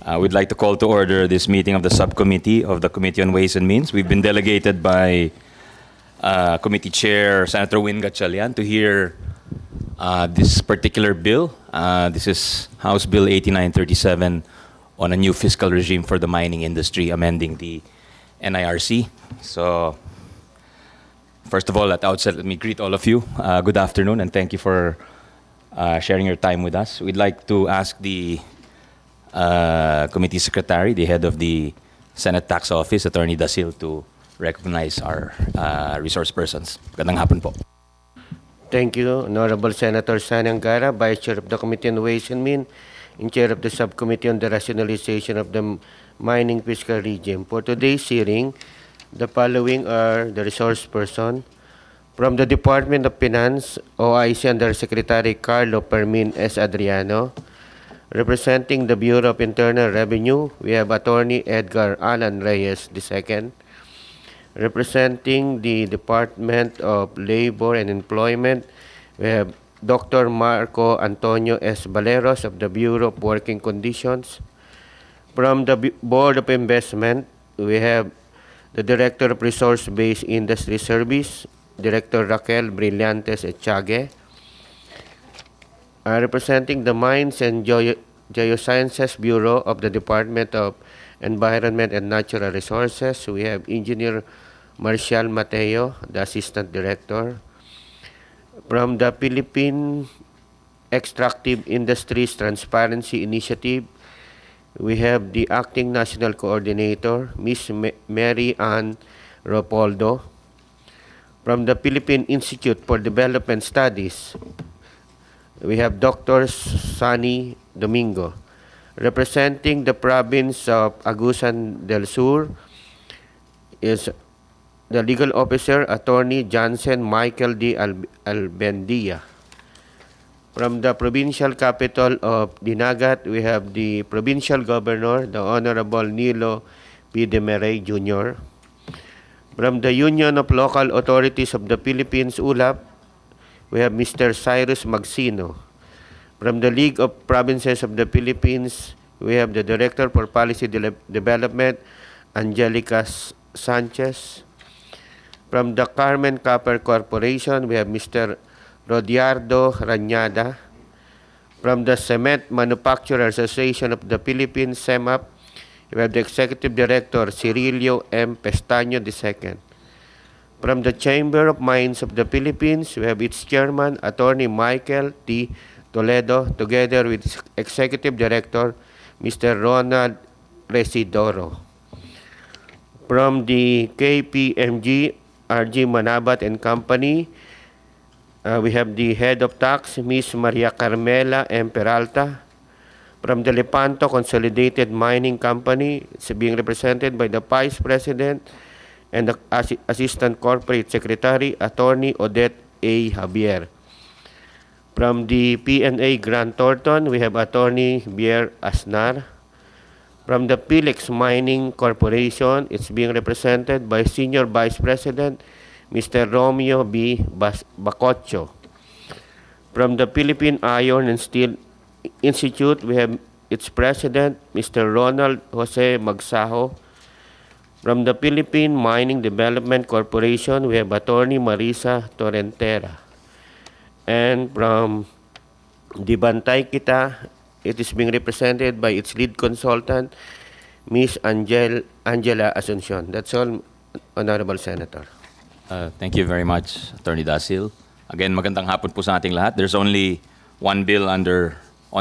We'd like to call to order this meeting of the subcommittee of the Committee on Ways and Means. We've been delegated by Committee Chair Senator Win Gatchalian to hear this particular bill. This is House Bill 8937 on a new fiscal regime for the mining industry, amending the NIRC. So, first of all, at the outset, let me greet all of you. Good afternoon, and thank you for sharing your time with us. We'd like to ask the Committee Secretary, the head of the Senate Tax Office, Attorney Dasil, to recognize our resource persons. Magandang hapon po. Thank you, Honorable Senator Sani Angara, Vice Chair of the Committee on Ways and Means, and Chair of the Subcommittee on the Rationalization of the Mining Fiscal Regime. For today's hearing, the following are the resource person. From the Department of Finance, OIC Undersecretary Carlo Fermin S. Adriano. Representing the Bureau of Internal Revenue, we have Attorney Edgar Alan Reyes II. Representing the Department of Labor and Employment, we have Dr. Marco Antonio S. Valeros of the Bureau of Working Conditions. From the Board of Investment, we have the Director of Resource-Based Industry Service, Director Raquel Brillantes Echage. Representing the Mines and Geosciences Bureau of the Department of Environment and Natural Resources, we have Engineer Marcial Mateo, the Assistant Director. From the Philippine Extractive Industries Transparency Initiative, we have the Acting National Coordinator, Ms. Mary Ann Ropoldo. From the Philippine Institute for Development Studies, we have Dr. Sunny Domingo. Representing the province of Agusan del Sur is the legal officer, Attorney Johnson Michael D. Albendia. From the provincial capital of Dinagat, we have the provincial governor, the Honorable Nilo P. Demeray Jr. From the Union of Local Authorities of the Philippines, ULAP, we have Mr. Cyrus Magsino. From the League of Provinces of the Philippines, we have the Director for Policy Development, Angelica Sanchez. From the Carmen Copper Corporation, we have Mr. Rodiardo Rañada. From the Cement Manufacturers Association of the Philippines, CEMAP, we have the Executive Director, Cirilio M. Pestaño II. From the Chamber of Mines of the Philippines, we have its Chairman, Attorney Michael T. Toledo, together with Executive Director, Mr. Ronald Residoro. From the KPMG, RG Manabat and Company, we have the Head of Tax, Ms. Maria Carmela M. Peralta. From the Lepanto Consolidated Mining Company, it's being represented by the Vice President and the Assistant Corporate Secretary, Attorney Odette A. Javier. From the PNA Grant Thornton, we have Attorney Bier Asnar. From the Philex Mining Corporation, it's being represented by Senior Vice President, Mr. Romeo B. Bacocho. From the Philippine Iron and Steel Institute, we have its President, Mr. Ronald Jose Magsaho. From the Philippine Mining Development Corporation, we have Attorney Marisa Torrentera. And from the Bantay Kita, it is being represented by its lead consultant, Ms. Angela Asuncion. That's all, Honorable Senator. Thank you very much, Attorney Dasil. Again, magandang hapon po sa ating lahat. There's only one bill on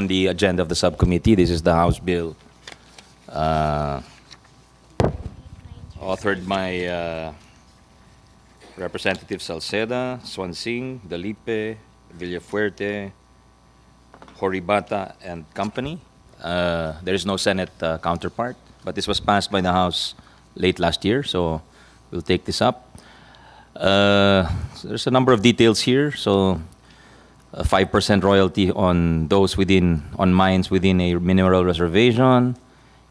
the agenda of the subcommittee. This is the House Bill authored by Representative Salceda, Suansing, Dalipe, Villafuerte, Horibata, and Company. There is no Senate counterpart, but this was passed by the House late last year, so we'll take this up. So there's a number of details here. So, a 5% royalty on mines within a mineral reservation,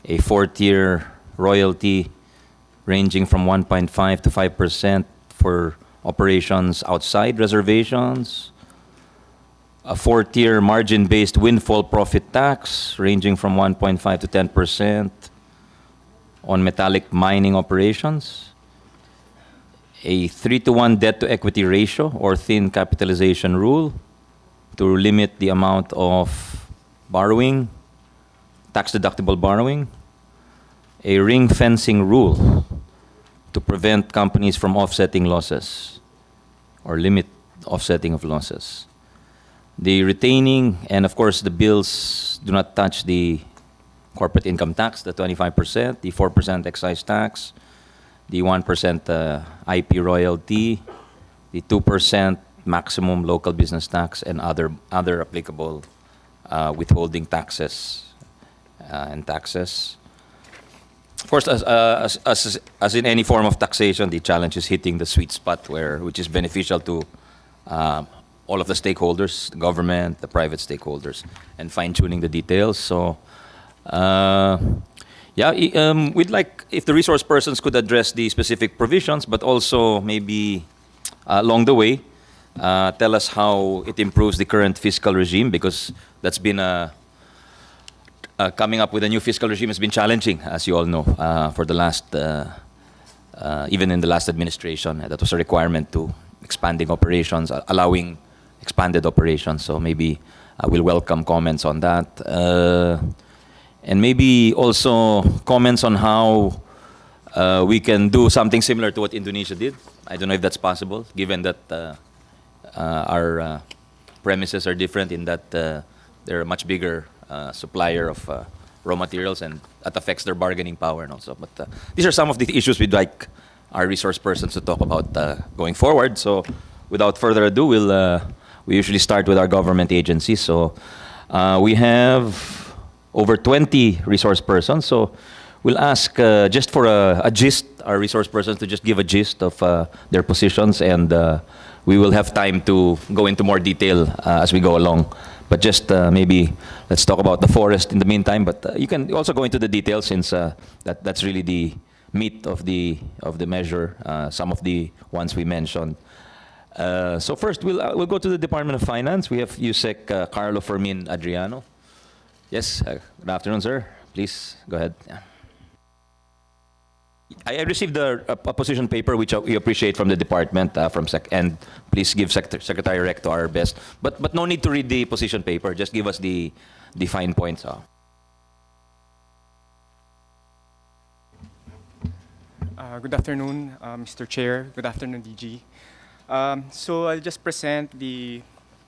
a 4-tier royalty ranging from 1.5 to 5% for operations outside reservations, a four-tier margin-based windfall profit tax ranging from 1.5 to 10% on metallic mining operations, a 3-to-1 debt-to-equity ratio or thin capitalization rule to limit the amount of borrowing, tax-deductible borrowing, a ring fencing rule to prevent companies from offsetting losses or limit offsetting of losses. The retaining, and of course the bills do not touch the corporate income tax, the 25%, the 4% excise tax, the 1% IP royalty, the 2% maximum local business tax, and other applicable withholding taxes and taxes. Of course, as in any form of taxation, the challenge is hitting the sweet spot which is beneficial to all of the stakeholders, the government, the private stakeholders, and fine-tuning the details. So, we'd like if the resource persons could address the specific provisions, but also maybe along the way, tell us how it improves the current fiscal regime, because that's been coming up with a new fiscal regime has been challenging, as you all know, for the last, even in the last administration. That was a requirement to expanding operations, allowing expanded operations. So maybe we'll welcome comments on that. And maybe also comments on how we can do something similar to what Indonesia did. I don't know if that's possible, given that our premises are different in that they're a much bigger supplier of raw materials, and that affects their bargaining power and also. But these are some of the issues we'd like our resource persons to talk about going forward. So without further ado, we usually start with our government agencies. So we have over 20 resource persons. So we'll ask just for a gist, our resource persons to just give a gist of their positions, and we will have time to go into more detail as we go along. But just maybe let's talk about the forest in the meantime. But you can also go into the details, since that's really the meat of the measure. Some of the ones we mentioned. So first, we'll go to the Department of Finance. We have USEC Carlo Fermin Adriano. Yes, good afternoon, sir. Please go ahead. Yeah. I received a position paper, which we appreciate from the department, and please give Secretary Recto our best. But no need to read the position paper. Just give us the fine points. Good afternoon, Mr. Chair. Good afternoon, DG. So I'll just present the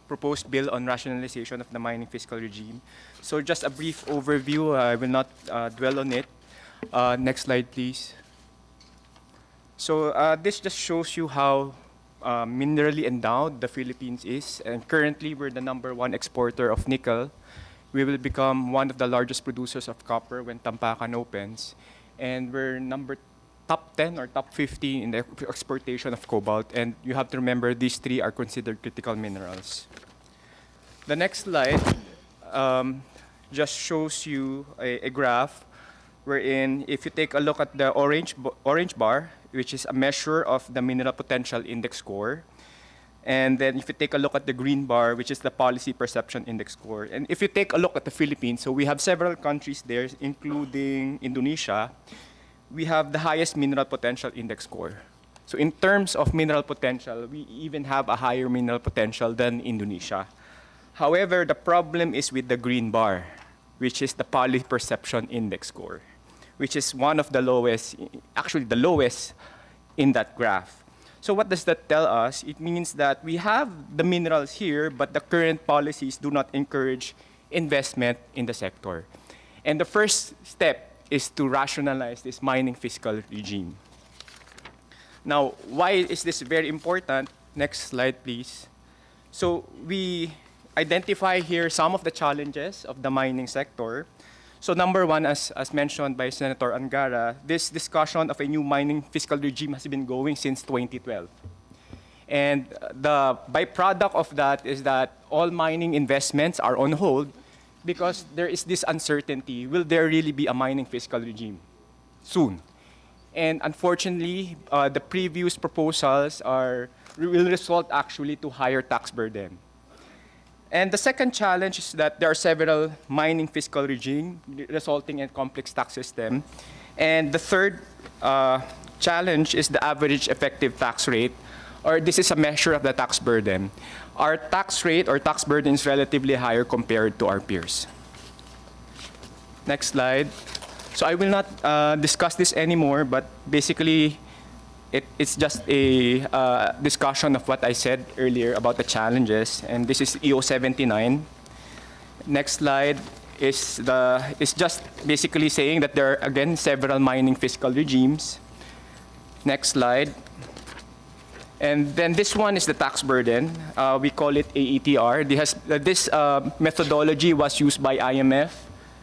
proposed bill on rationalization of the mining fiscal regime. So just a brief overview. I will not dwell on it. Next slide, please. So this just shows you how minerally endowed the Philippines is. And currently, we're the #1 exporter of nickel. We will become one of the largest producers of copper when Tampakan opens. And we're top 10 or top 15 in the exportation of cobalt. And you have to remember, these three are considered critical minerals. The next slide just shows you a graph wherein if you take a look at the orange bar, which is a measure of the mineral potential index score. And then if you take a look at the green bar, which is the policy perception index score. And if you take a look at the Philippines, so we have several countries there, including Indonesia, we have the highest mineral potential index score. So in terms of mineral potential, we even have a higher mineral potential than Indonesia. However, the problem is with the green bar, which is the policy perception index score, which is one of the lowest, actually the lowest in that graph. So what does that tell us? It means that we have the minerals here, but the current policies do not encourage investment in the sector. And the first step is to rationalize this mining fiscal regime. Now, why is this very important? Next slide, please. So we identify here some of the challenges of the mining sector. So #1, as mentioned by Senator Angara, this discussion of a new mining fiscal regime has been going since 2012. And the byproduct of that is that all mining investments are on hold because there is this uncertainty. Will there really be a mining fiscal regime soon? And unfortunately, the previous proposals will result actually to higher tax burden. And the second challenge is that there are several mining fiscal regime resulting in complex tax system. And the third challenge is the average effective tax rate, or this is a measure of the tax burden. Our tax rate or tax burden is relatively higher compared to our peers. Next slide. So I will not discuss this anymore, but basically it's just a discussion of what I said earlier about the challenges, and this is EO 79. Next slide is just basically saying that there are, again, several mining fiscal regimes. Next slide. And then this one is the tax burden. We call it AETR. This methodology was used by IMF,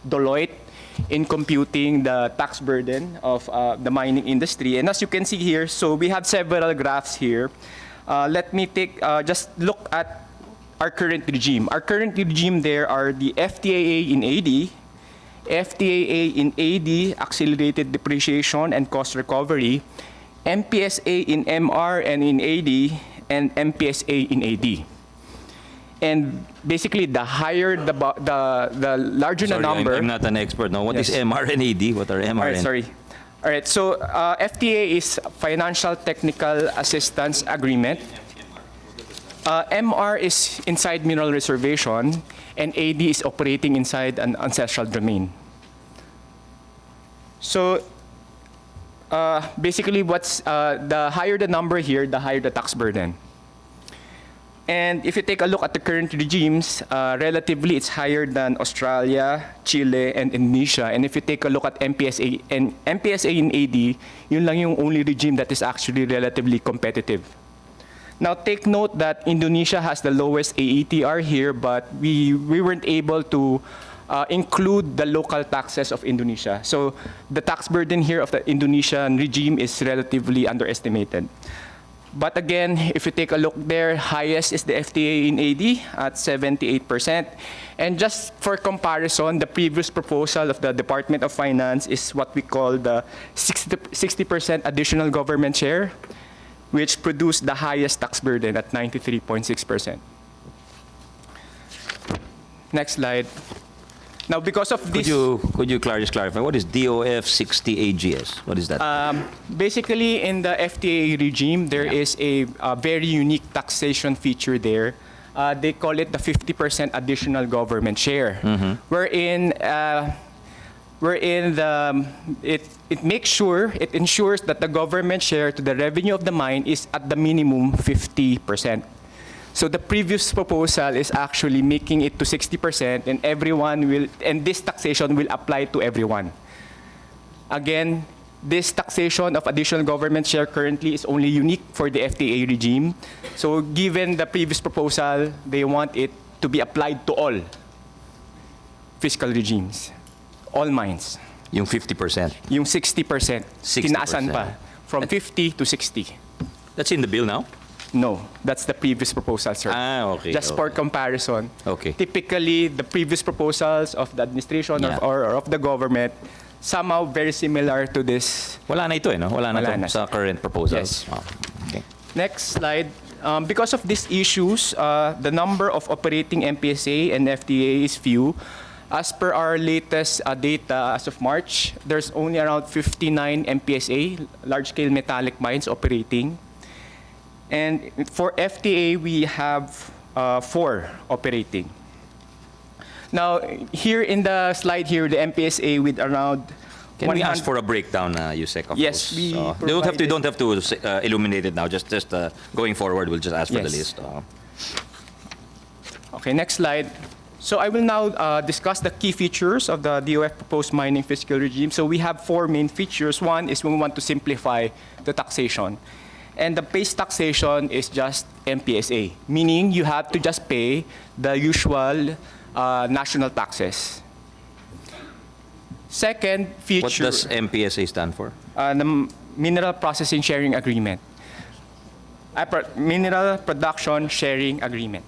Deloitte, in computing the tax burden of the mining industry. And as you can see here, so we have several graphs here. Let me just look at our current regime. Our current regime there are the FTAA in AD, FTAA in AD, accelerated depreciation and cost recovery, MPSA in MR and in AD, and MPSA in AD. And basically, the higher the larger the number. I'm not an expert. No, what Yes. is MR and AD? What are MR All right, and? sorry. All right, so FTA is Financial Technical Assistance Agreement. MR is inside mineral reservation, and AD is operating inside an ancestral domain. So basically, the higher the number here, the higher the tax burden. And if you take a look at the current regimes, relatively it's higher than Australia, Chile, and Indonesia. And if you take a look at MPSA and MPSA in AD, yun lang yung only regime that is actually relatively competitive. Now take note that Indonesia has the lowest AETR here, but we weren't able to include the local taxes of Indonesia. So the tax burden here of the Indonesian regime is relatively underestimated. But again, if you take a look there, highest is the FTA in AD at 78%. And just for comparison, the previous proposal of the Department of Finance is what we call the 60% additional government share, which produced the highest tax burden at 93.6%. Next slide. Now, because of this... Could you clarify, what is DOF 60 AGS? What is that? Basically, in the FTA regime, there is a very unique taxation feature there. They call it the 50% additional government share, wherein it makes sure, it ensures that the government share to the revenue of the mine is at the minimum 50%. So the previous proposal is actually making it to 60%, and and this taxation will apply to everyone. Again, this taxation of additional government share currently is only unique for the FTA regime. So given the previous proposal, they want it to be applied to all fiscal regimes, all mines. Yung 50%. Yung 60%, 60%. tinaasan pa, from 50 to 60. That's in the bill now? No, that's the previous proposal, sir. Okay. Just for comparison. Okay. Typically, the previous proposals of the administration or of the government, somehow very similar to this. Wala na ito, no? Wala na ito sa current proposals. Yes. Okay. Next slide. Because of these issues, the number of operating MPSA and FTA is few. As per our latest data as of March, there's only around 59 MPSA, large-scale metallic mines, operating. And for FTA, we have 4 operating. Now, here in the slide here, the MPSA with around... Can we ask for a breakdown, Yusek, of Yes, those? we don't have to illuminate it now. Just going forward, we'll just ask for the Yes. list. Okay, next slide. So I will now discuss the key features of the DOF proposed mining fiscal regime. So we have 4 main features. One is we want to simplify the taxation. And the base taxation is just MPSA, meaning you have to just pay the usual national taxes. Second feature... What does MPSA stand for? The Mineral Processing Sharing Agreement. Mineral Production Sharing Agreement.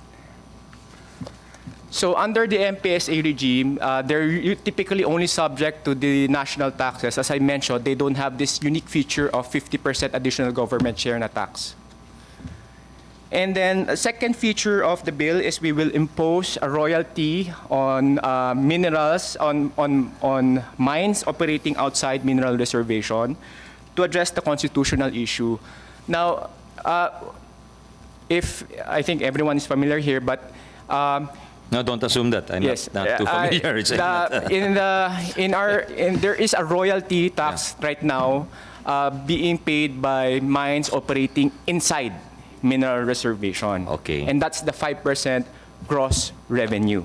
So under the MPSA regime, they're typically only subject to the national taxes. As I mentioned, they don't have this unique feature of 50% additional government share na tax. And then a second feature of the bill is we will impose a royalty on minerals, on mines operating outside mineral reservation to address the constitutional issue. Now, if I think everyone is familiar here, but No, don't assume that. I'm yes, not too familiar. It's there is a royalty tax right now being paid by mines operating inside mineral reservation. Okay. And that's the 5% gross revenue.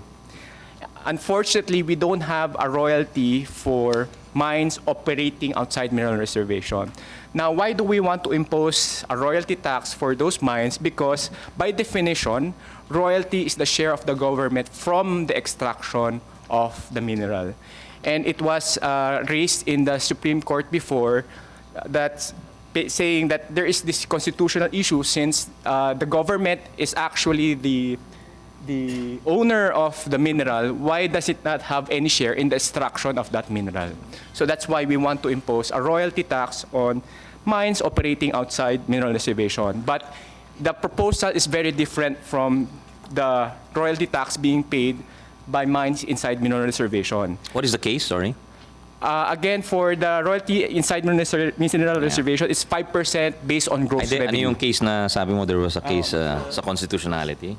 Unfortunately, we don't have a royalty for mines operating outside mineral reservation. Now, why do we want to impose a royalty tax for those mines? Because by definition, royalty is the share of the government from the extraction of the mineral. And it was raised in the Supreme Court before that saying that there is this constitutional issue since the government is actually the owner of the mineral. Why does it not have any share in the extraction of that mineral? So that's why we want to impose a royalty tax on mines operating outside mineral reservation. But the proposal is very different from the royalty tax being paid by mines inside mineral reservation. What is the case? Sorry. Again, for the royalty inside mineral reservation, it's 5% based on gross Ano revenue. yung case na sabi mo there was a case sa constitutionality?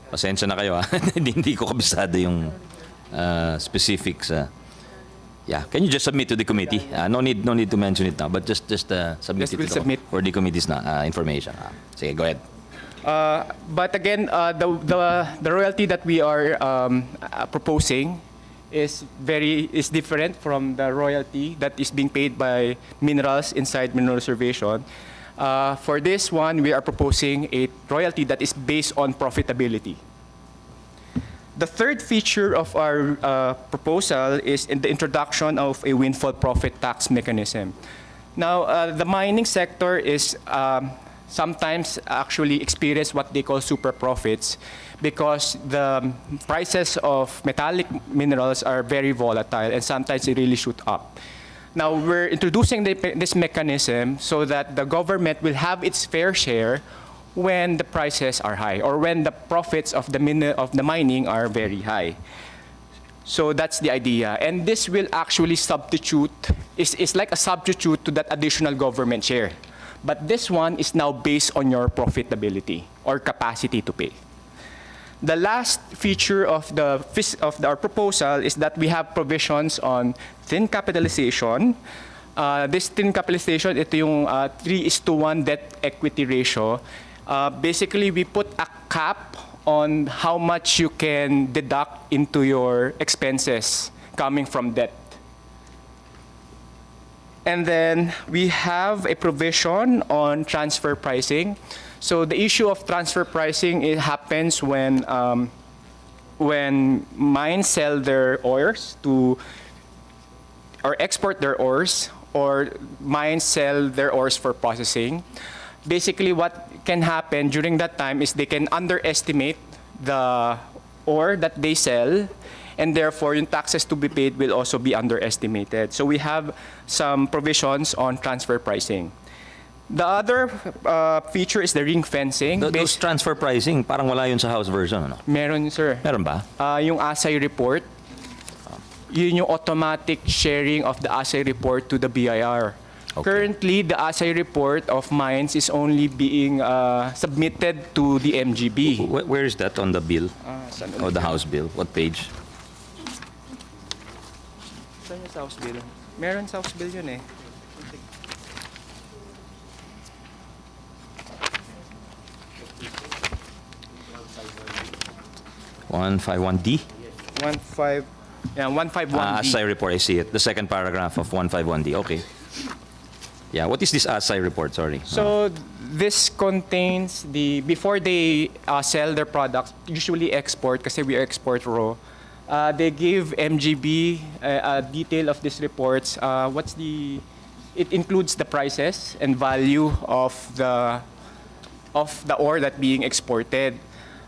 Pasensya na kayo hindi ko kabisado yung specifics. Yeah, can you just submit to the committee? No need to mention it now, but just submit Yes, it we'll to submit. for the committee's information. Sige, go ahead. But again, the royalty that we are proposing is different from the royalty that is being paid by minerals inside mineral reservation. For this one, we are proposing a royalty that is based on profitability. The third feature of our proposal is in the introduction of a windfall profit tax mechanism. Now, the mining sector is sometimes actually experience what they call super profits because the prices of metallic minerals are very volatile and sometimes they really shoot up. Now, we're introducing this mechanism so that the government will have its fair share when the prices are high or when the profits of the mining are very high. So that's the idea. And this will actually substitute, it's like a substitute to that additional government share. But this one is now based on your profitability or capacity to pay. The last feature of our proposal is that we have provisions on thin capitalization. This thin capitalization, ito yung 3:1 debt equity ratio. Basically, we put a cap on how much you can deduct into your expenses coming from debt. And then we have a provision on transfer pricing. So the issue of transfer pricing, it happens when mines sell their ores to or export their ores, or mines sell their ores for processing. Basically, what can happen during that time is they can underestimate the ore that they sell, and therefore, yung taxes to be paid will also be underestimated. So we have some provisions on transfer pricing. The other feature is the ring fencing. Those transfer pricing, parang wala yun sa House version, ano? Meron, sir. Meron ba? Yung assay report, yun yung automatic sharing of the assay report to the BIR. Okay. Currently, the assay report of mines is only being submitted to the MGB. Where is that on the bill? O the House bill? What page? Saan yung House bill? Meron sa House bill yun eh. D? 151D. Assay report, I see it. The second paragraph of 151D. Okay. Yeah, what is this assay report? Sorry. So this contains before they sell their products, usually export, kasi we export raw, they give MGB a detail of these reports. It includes the prices and value of the ore that being exported.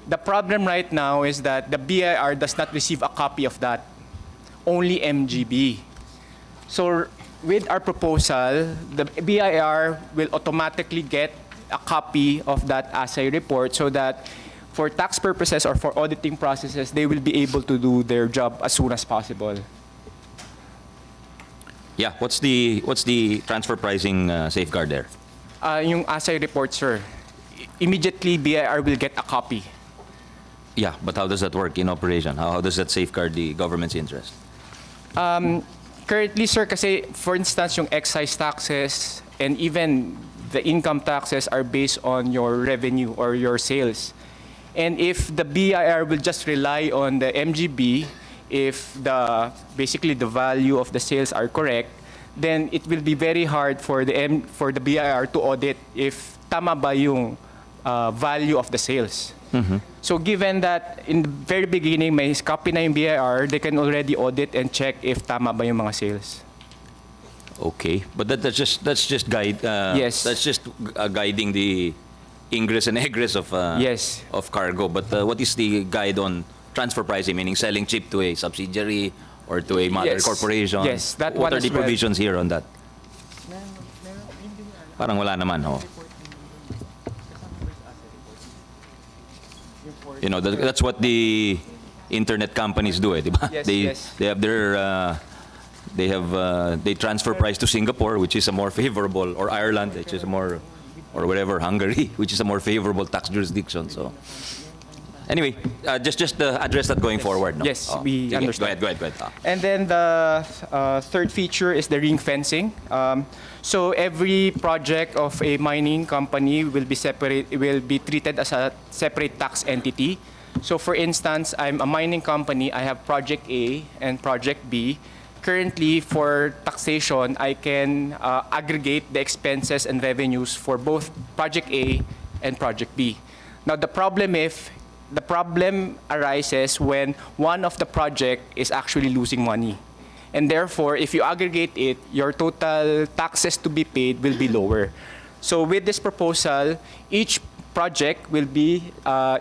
The problem right now is that the BIR does not receive a copy of that, only MGB. So with our proposal, the BIR will automatically get a copy of that assay report so that for tax purposes or for auditing processes, they will be able to do their job as soon as possible. Yeah, what's the transfer pricing safeguard there? Yung assay report, sir, immediately BIR will get a copy. Yeah, but how does that work in operation? How does that safeguard the government's interest? Currently, sir, kasi for instance, yung excise taxes and even the income taxes are based on your revenue or your sales. And if the BIR will just rely on the MGB, if basically the value of the sales are correct, then it will be very hard for the BIR to audit if tama ba yung value of the sales. So given that in the very beginning may copy na yung BIR, they can already audit and check if tama ba yung mga sales. Okay, but that's just guide. Yes. That's just guiding the ingress and egress of Yes. of cargo. But what is the guide on transfer pricing, meaning selling cheap to a subsidiary or to a mother Yes. corporation? Yes, that what one are as the well. provisions here on that? Parang wala naman, oh. You know, that's what the internet companies do, eh, di ba? Yes, they yes. they have their they transfer price to Singapore, which is a more favorable, or Ireland, which is a more, or whatever, Hungary, which is a more favorable tax jurisdiction. So anyway, just address that going forward. No? Yes, we sige, understand. Go ahead. And then the third feature is the ring fencing. So every project of a mining company will be treated as a separate tax entity. So for instance, I'm a mining company, I have project A and project B. Currently, for taxation, I can aggregate the expenses and revenues for both project A and project B. Now the problem arises when one of the project is actually losing money. And therefore, if you aggregate it, your total taxes to be paid will be lower. So with this proposal, each project will be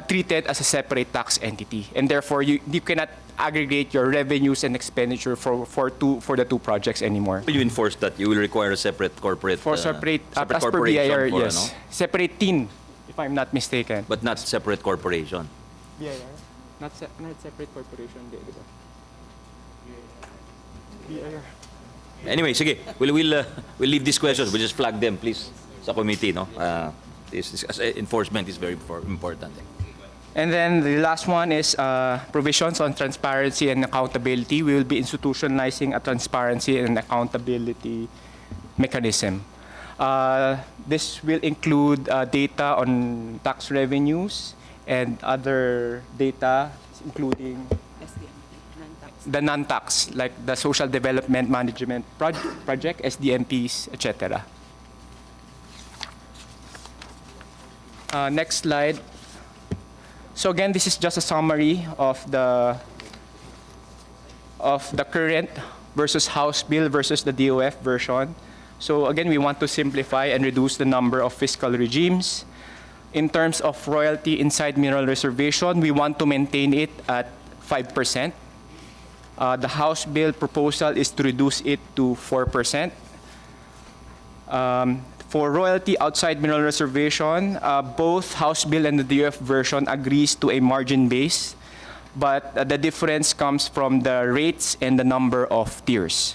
treated as a separate tax entity. And therefore, you cannot aggregate your revenues and expenditure for the two projects anymore. Will you enforce that? You will require a separate corporate For separate, as per corporation BIR, for, yes. Separate team, if I'm not mistaken. but not separate corporation. BIR? Not separate corporation, di ba? BIR. Anyway, sige. We'll leave these questions. We'll just flag them, please, sa committee. No, this enforcement is very important. And then the last one is provisions on transparency and accountability. We will be institutionalizing a transparency and accountability mechanism. This will include data on tax revenues and other data, including the non-tax, like the Social Development Management Project, SDMPs, etc. Next slide. So again, this is just a summary of the current versus House Bill versus the DOF version. So again, we want to simplify and reduce the number of fiscal regimes. In terms of royalty inside mineral reservation, we want to maintain it at 5%. The House Bill proposal is to reduce it to 4%. For royalty outside mineral reservation, both House Bill and the DOF version agrees to a margin base, but the difference comes from the rates and the number of tiers.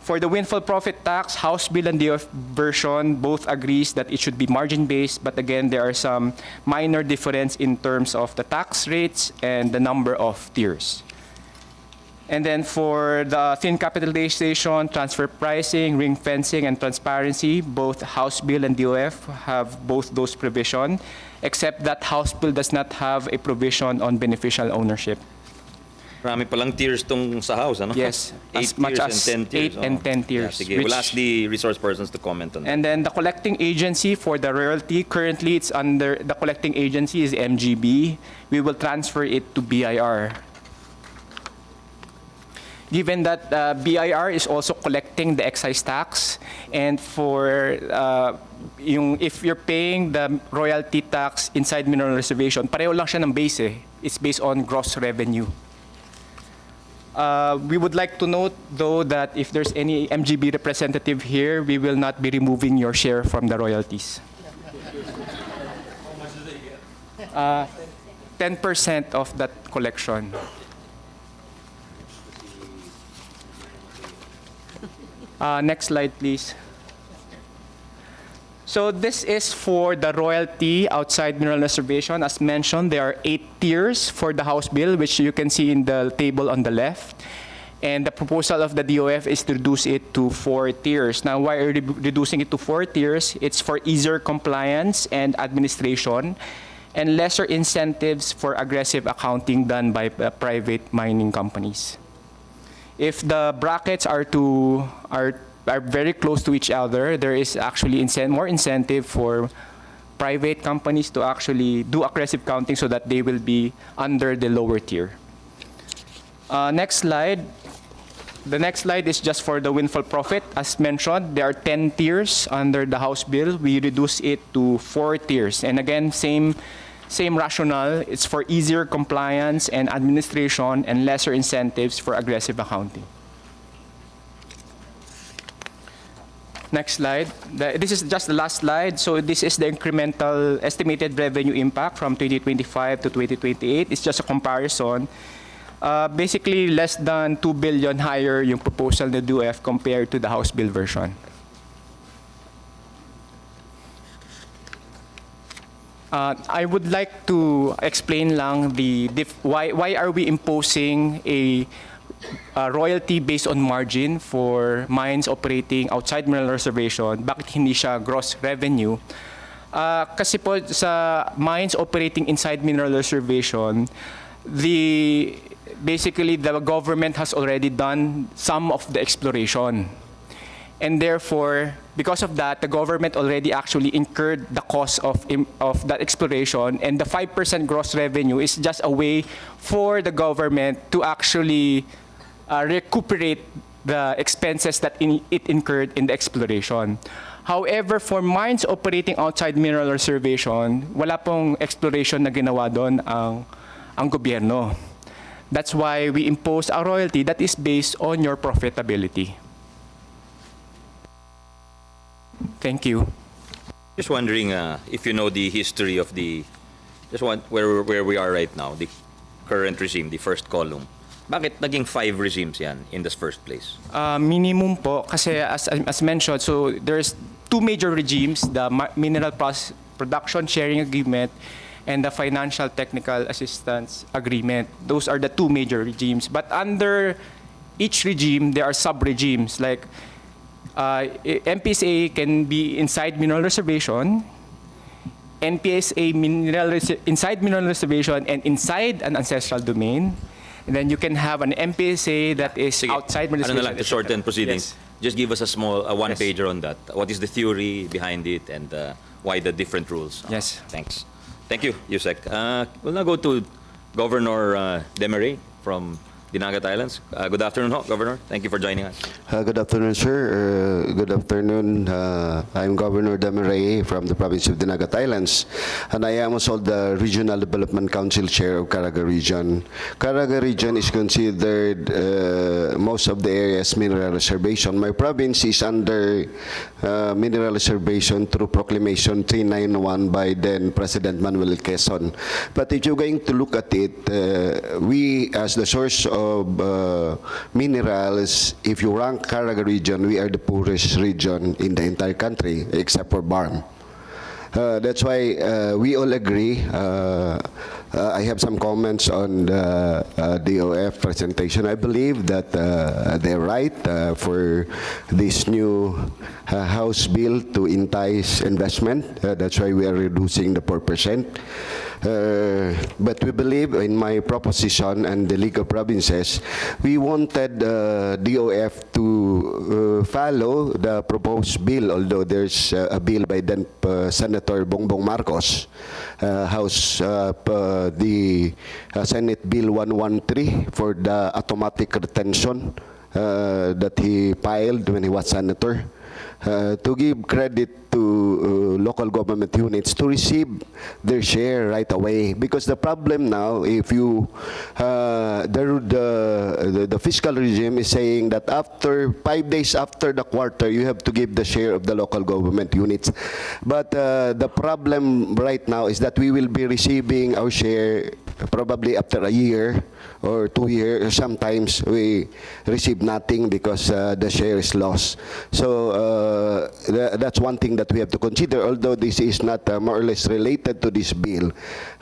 For the windfall profit tax, House Bill and DOF version both agrees that it should be margin-based, but again, there are some minor difference in terms of the tax rates and the number of tiers. And then for the thin capitalization, transfer pricing, ring fencing, and transparency, both House Bill and DOF have both those provisions, except that House Bill does not have a provision on beneficial ownership. Marami palang tiers tong sa House, ano? Yes, 8 as much tiers as and 10 tiers. 8 and 10 tiers. Yeah, sige. We'll ask the resource persons to comment on that. And then the collecting agency for the royalty, currently it's under, the collecting agency is MGB. We will transfer it to BIR. Given that BIR is also collecting the excise tax, and for if you're paying the royalty tax inside mineral reservation, pareho lang siya ng base eh. It's based on gross revenue. We would like to note, though, that if there's any MGB representative here, we will not be removing your share from the royalties. 10% of that collection. Next slide, please. So this is for the royalty outside mineral reservation. As mentioned, there are 8 tiers for the House bill, which you can see in the table on the left. And the proposal of the DOF is to reduce it to 4 tiers. Now, why are we reducing it to 4 tiers? It's for easier compliance and administration, and lesser incentives for aggressive accounting done by private mining companies. If the brackets are very close to each other, there is actually more incentive for private companies to actually do aggressive counting so that they will be under the lower tier. Next slide. The next slide is just for the windfall profit. As mentioned, there are 10 tiers under the House bill. We reduce it to 4 tiers. And again, same rationale. It's for easier compliance and administration and lesser incentives for aggressive accounting. Next slide. This is just the last slide. So this is the incremental estimated revenue impact from 2025 to 2028. It's just a comparison. Basically, less than 2 billion higher yung proposal ng DOF compared to the House bill version. I would like to explain lang why are we imposing a royalty based on margin for mines operating outside mineral reservation. Bakit hindi siya gross revenue? Kasi po sa mines operating inside mineral reservation, basically the government has already done some of the exploration. And therefore, because of that, the government already actually incurred the cost of that exploration, and the 5% gross revenue is just a way for the government to actually recuperate the expenses that it incurred in the exploration. However, for mines operating outside mineral reservation, wala pong exploration na ginawa doon ang gobyerno. That's why we impose a royalty that is based on your profitability. Thank you. Just wondering if you know the history of where we are right now, the current regime, the first column. Bakit naging 5 regimes yan in the first place? Minimum po, kasi as mentioned, so there's 2 major regimes, the Mineral Production Sharing Agreement and the Financial Technical Assistance Agreement. Those are the 2 major regimes. But under each regime, there are sub-regimes. Like MPSA can be inside mineral reservation, NPSA inside mineral reservation and inside an ancestral domain. And then you can have an MPSA that is outside mineral reservation. Ano na lang, to shorten proceedings. Yes. Just give us a small one-pager Yes. on that. What is the theory behind it and why the different rules? Yes. Thanks. Thank you, Yusek. We'll now go to Governor Demeray from Dinagat Islands. Good afternoon, Governor. Thank you for joining us. Good afternoon, sir. Good afternoon. I'm Governor Dalipe from the province of Dinagat Islands, and I am also the Regional Development Council Chair of Caraga Region. Caraga Region is considered most of the areas mineral reservation. My province is under mineral reservation through Proclamation 391 by then President Manuel Quezon. But if you're going to look at it, we as the source of minerals, if you rank Caraga region, we are the poorest region in the entire country except for Barm. That's why we all agree. I have some comments on the DOF presentation. I believe that they're right for this new House bill to entice investment. That's why we are reducing the 4%. But we believe in my proposition and the League of Provinces, we wanted DOF to follow the proposed bill, although there's a bill by then Senator Bongbong Marcos, House, the Senate Bill 113 for the automatic retention that he filed when he was senator. to give credit to local government units to receive their share right away. Because the problem now, if you, the fiscal regime is saying that after 5 days after the quarter, you have to give the share of the local government units. But the problem right now is that we will be receiving our share probably after a year or 2 years. Sometimes we receive nothing because the share is lost. So that's one thing that we have to consider, although this is not more or less related to this bill.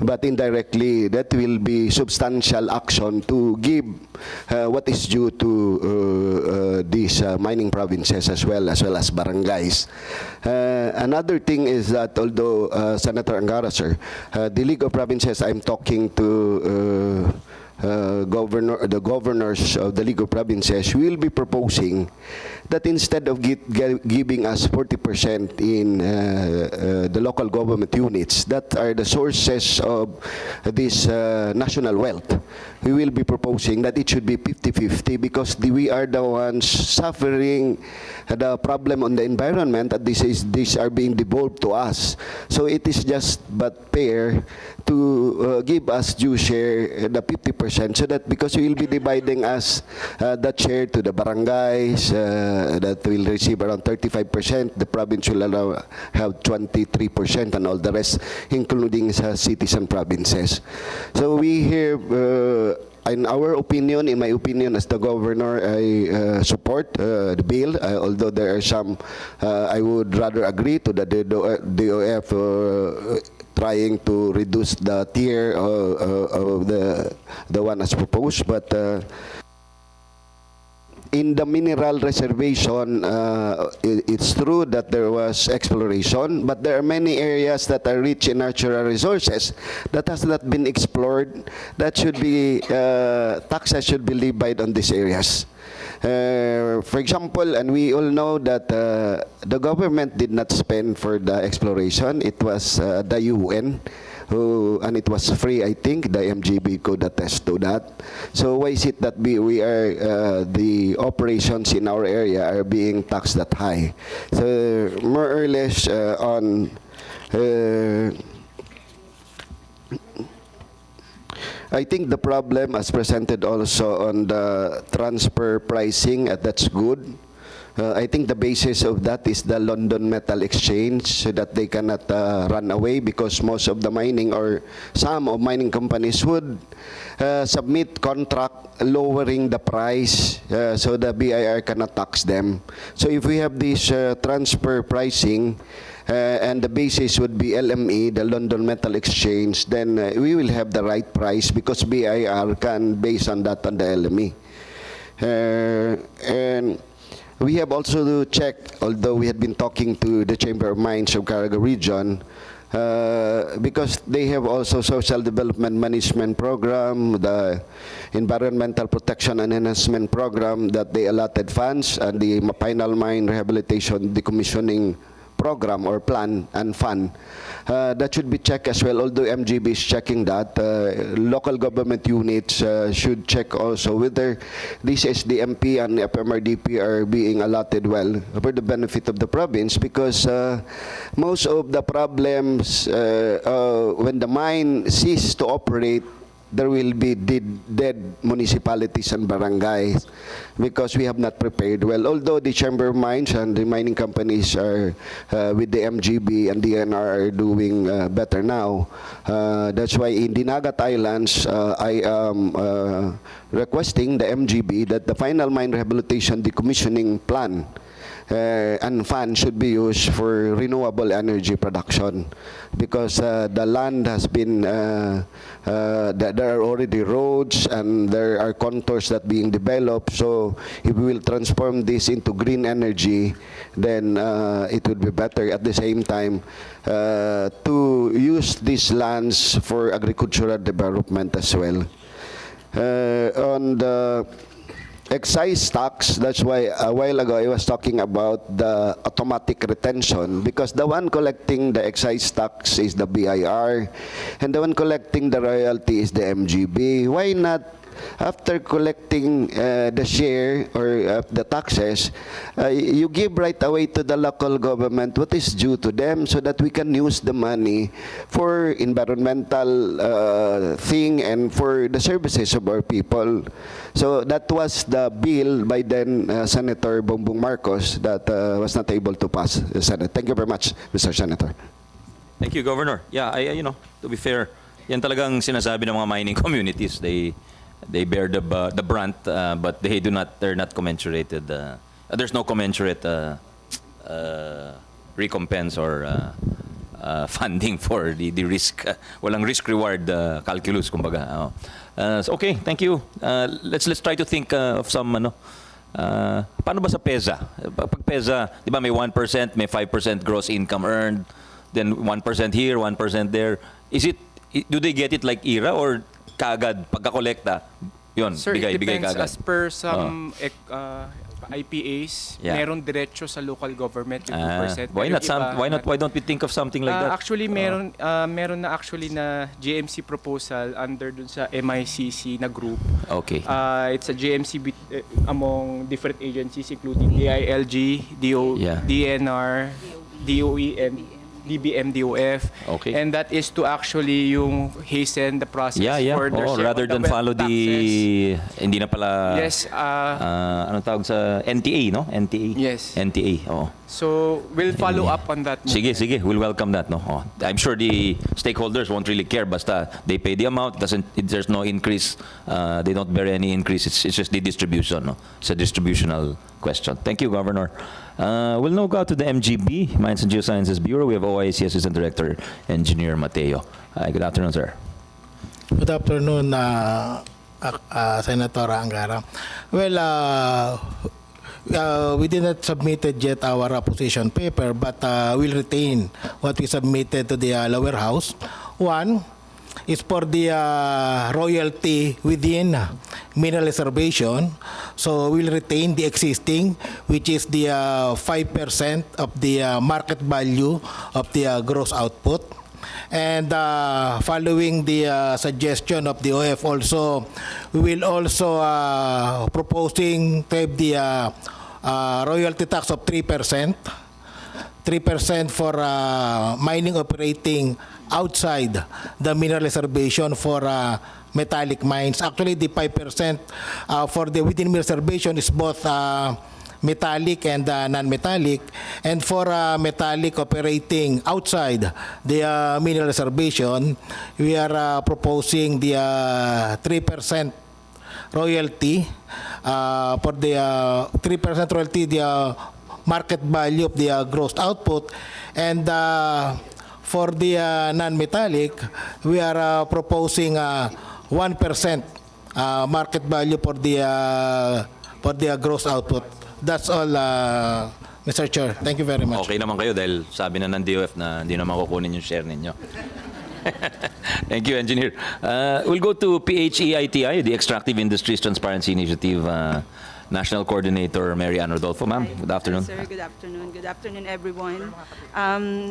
But indirectly, that will be substantial action to give what is due to these mining provinces as well as barangays. Another thing is that although Senator Angara, sir, the League of Provinces, I'm talking to the governors of the League of Provinces, will be proposing that instead of giving us 40% in the local government units that are the sources of this national wealth, we will be proposing that it should be 50-50 because we are the ones suffering the problem on the environment, that these are being devolved to us. So it is just but fair to give us due share, the 50%, so that because we will be dividing us that share to the barangays that will receive around 35%, the province will have 23%, and all the rest, including cities and provinces. So we have, in our opinion, in my opinion as the governor, I support the bill, although there are some, I would rather agree to the DOF trying to reduce the tier of the one as proposed. But in the mineral reservation, it's true that there was exploration, but there are many areas that are rich in natural resources that has not been explored. That should be, taxes should be levied on these areas. For example, and we all know that the government did not spend for the exploration. It was the UN, and it was free, I think. The MGB could attest to that. So why is it that we are, the operations in our area are being taxed that high? So more or less on I think the problem as presented also on the transfer pricing, that's good. I think the basis of that is the London Metal Exchange, so that they cannot run away, because most of the mining or some of mining companies would submit contract lowering the price so the BIR cannot tax them. So if we have this transfer pricing, and the basis would be LME, the London Metal Exchange, then we will have the right price because BIR can base on that on the LME. And we have also to check, although we had been talking to the Chamber of Mines of Caraga Region, because they have also social development management program, the environmental protection and enhancement program that they allotted funds, and the final mine rehabilitation decommissioning program or plan and fund. That should be checked as well, although MGB is checking that. Local government units should check also whether this SDMP and FMRDP are being allotted well for the benefit of the province, because most of the problems when the mine ceases to operate, there will be dead municipalities and barangays because we have not prepared well. Although the Chamber of Mines and the mining companies are with the MGB and DNR are doing better now. That's why in Dinagat Islands, I am requesting the MGB that the final mine rehabilitation decommissioning plan and fund should be used for renewable energy production, because the land has been, there are already roads and there are contours that being developed. So if we will transform this into green energy, then it would be better. At the same time, to use these lands for agricultural development as well. On the excise tax, that's why a while ago I was talking about the automatic retention, because the one collecting the excise tax is the BIR and the one collecting the royalty is the MGB. Why not after collecting the share or the taxes, you give right away to the local government what is due to them so that we can use the money for environmental thing and for the services of our people. So that was the bill by then Senator Bongbong Marcos that was not able to pass the Senate. Thank you very much, Mr. Senator. Thank you, Governor. Yeah, to be fair, yan talagang sinasabi ng mga mining communities. They bear the brunt, but they're not commensurated. There's no commensurate recompense or funding for the risk. Walang risk-reward calculus, kumbaga. So, okay, thank you. Let's try to think of some paano ba sa PEZA? Pag PEZA, di ba may 1%, may 5% gross income earned, then 1% here, 1% there. Do they get it like IRA or kaagad pagka-kolekta? Yun, Sir, it bigay depends. kaagad. As per some IPAs, Yeah. meron diretso sa local government yung 2%. Why Pero not? yung iba, Why don't we think of something like that? Actually, meron na actually na GMC proposal under dun sa MICC na group. Okay. It's a GMC among different agencies including DILG, Yeah. DNR, DOE, and DBM, DOF. Okay. And that is to actually yung hasten the process Yeah. for their share Rather of the than wealth follow taxes. hindi na pala, Yes. anong tawag sa NTA, no? NTA? Yes. NTA, oo. So we'll follow up on that. Sige, we'll welcome that, no? Oh, I'm sure the stakeholders won't really care, basta they pay the amount, there's no increase, they don't bear any increase, it's just the distribution, no? It's a distributional question. Thank you, Governor. We'll now go to the MGB, Mines and Geosciences Bureau. We have OIC Assistant Director, Engineer Mateo. Hi, good afternoon, sir. Good afternoon, Senator Angara. Well, we did not submitted yet our position paper, but we'll retain what we submitted to the lower house. One is for the royalty within mineral reservation. So we'll retain the existing, which is the 5% of the market value of the gross output. And following the suggestion of the OF also, we will also proposing to have the royalty tax of 3%. 3% for mining operating outside the mineral reservation for metallic mines. Actually, the 5% for the within mineral reservation is both metallic and non-metallic. And for metallic operating outside the mineral reservation, we are proposing the 3% royalty for the 3% royalty, the market value of the gross output. And for the non-metallic, we are proposing 1% market value for the gross output. That's all, Mr. Chair. Thank you very much. Okay naman kayo dahil sabi na ng DOF na hindi na makukunin yung share ninyo. Thank you, Engineer. We'll go to PHEITI, the Extractive Industries Transparency Initiative National Coordinator, Mary Ann Rodolfo. Ma'am, good afternoon. Sir, good afternoon. Good afternoon, everyone.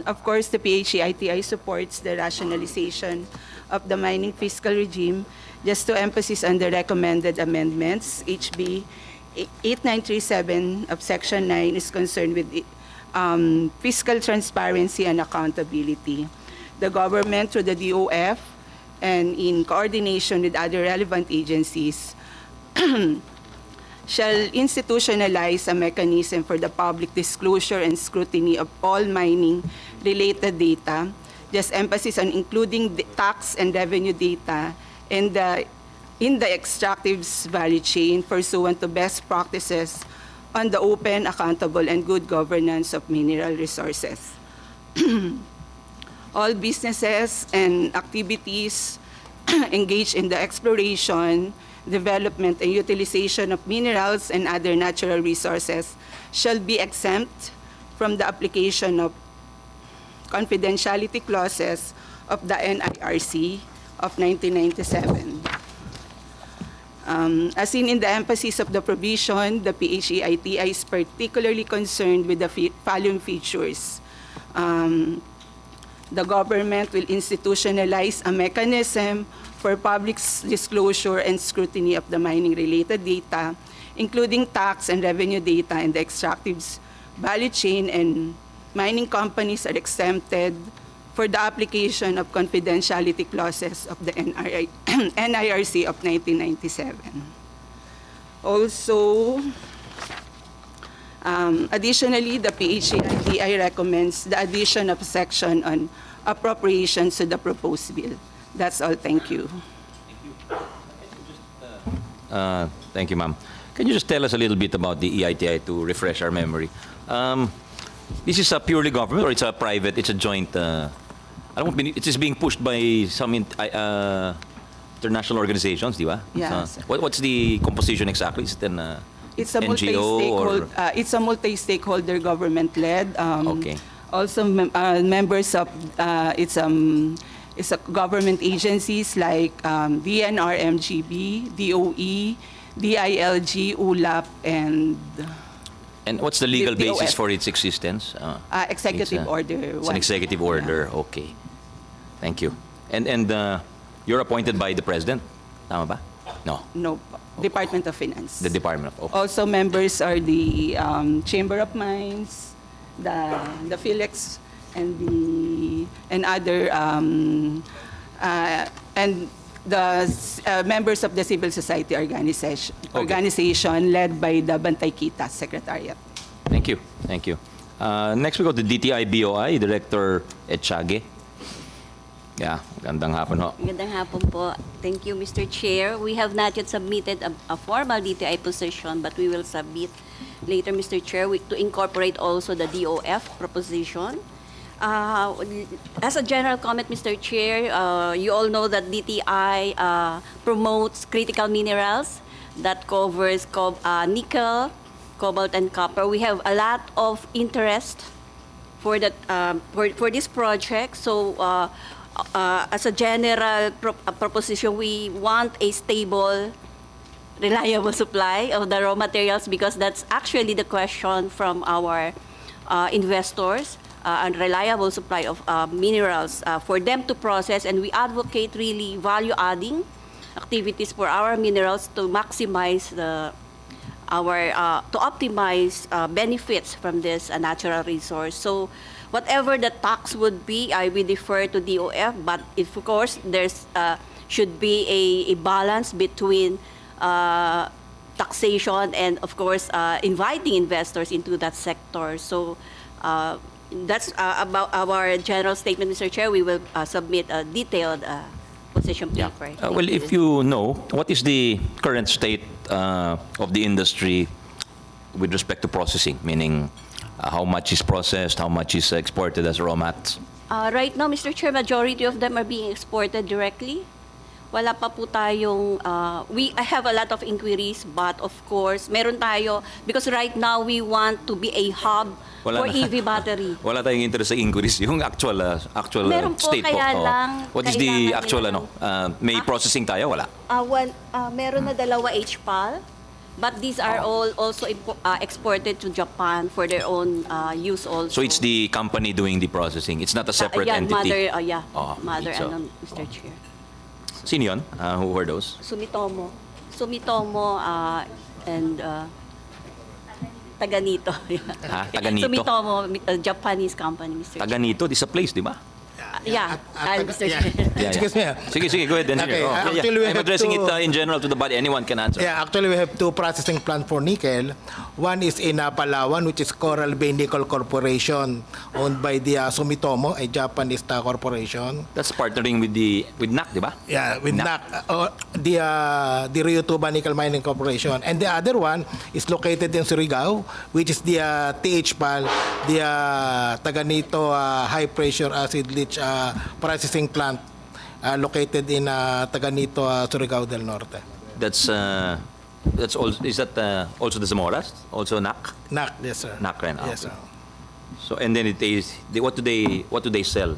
Of course, the PHEITI supports the rationalization of the mining fiscal regime. Just to emphasize on the recommended amendments, HB 8937 of Section 9 is concerned with fiscal transparency and accountability. The government, through the DOF and in coordination with other relevant agencies, shall institutionalize a mechanism for the public disclosure and scrutiny of all mining-related data. Just emphasis on including the tax and revenue data in the extractives value chain pursuant to best practices on the open, accountable, and good governance of mineral resources. All businesses and activities engaged in the exploration, development, and utilization of minerals and other natural resources shall be exempt from the application of confidentiality clauses of the NIRC of 1997. As seen in the emphasis of the provision, the PHEITI is particularly concerned with the following features. the government will institutionalize a mechanism for public disclosure and scrutiny of the mining-related data, including tax and revenue data in the extractives value chain, and mining companies are exempted for the application of confidentiality clauses of the NIRC of 1997. Also, additionally, the PHATI recommends the addition of a section on appropriations to the proposed bill. That's all. Thank you. Thank you, ma'am. Can you just tell us a little bit about the EITI to refresh our memory? This is a purely government, or it's a private, it's a joint, it is being pushed by some international organizations, di ba? Yeah, So, what's the composition exactly? Is it an It's a NGO or? it's a multi-stakeholder government-led. Okay. Also, members of it's a government agencies like DNR, MGB, DOE, DILG, ULAP, and And what's the legal The basis OF. for its existence? executive order. It's an executive order. Okay. Thank you. And you're appointed by the president? Tama ba? No. No, Department of Finance. The Department of. Okay. Also, members are the Chamber of Mines, the PhilEx, and other and the members of the civil society organization led by the Bantay Kita Secretariat. Thank you. Thank you. Next we go to DTI BOI, Director Etchage. Yeah, gandang hapon ho. Magandang hapon po. Thank you, Mr. Chair. We have not yet submitted a formal DTI position, but we will submit later, Mr. Chair, to incorporate also the DOF proposition. As a general comment, Mr. Chair, you all know that DTI promotes critical minerals that covers nickel, cobalt, and copper. We have a lot of interest for that for this project. So, as a general proposition, we want a stable, reliable supply of the raw materials, because that's actually the question from our investors. And reliable supply of minerals for them to process, and we advocate really value-adding activities for our minerals to maximize to optimize benefits from this natural resource. So, whatever the tax would be, I will defer to DOF. But if, of course, there's should be a balance between taxation and, of course, inviting investors into that sector. So. That's about our general statement, Mr. Chair. We will submit a detailed position paper. Well, if you know, what is the current state of the industry with respect to processing? Meaning, how much is processed, how much is exported as raw mats? Right now, Mr. Chair, majority of them are being exported directly. Wala pa po tayong, I have a lot of inquiries, but of course, meron tayo, because right now we want to be a hub for EV battery. Wala tayong interest sa inquiries. Yung actual Meron po, state po. kaya lang, What is the kailangan actual, nila may processing tayo? Wala. Meron na 2 HPAL, but these are all also exported to Japan for their own use also. So it's the company doing the processing. It's not a separate entity. Mother, so. Mr. Chair. Sino yun? Who were those? Sumitomo, and Taganito. Taganito? Sumitomo, Japanese company, Mr. Chair. Taganito, this is a place, di ba? Mr. Chair. Excuse me. Sige, go ahead, engineer. Okay, actually, we I'm have addressing to- it in general to the body. Anyone can answer. Yeah, actually we have 2 processing plants for nickel. One is in Palawan, which is Coral Bay Nickel Corporation, owned by the Sumitomo, a Japanese corporation. That's partnering with NAC, di ba? Yeah, with NAC. the Ryutuba Nickel Mining Corporation. And the other one is located in Surigao, which is the THPAL, the Taganito High Pressure Acid Leach processing plant located in Taganito, Surigao del Norte. That's also, is that also the Zamoras? Also NAC? NAC, yes sir. NAC rin. Yes sir. So, and then what do they sell?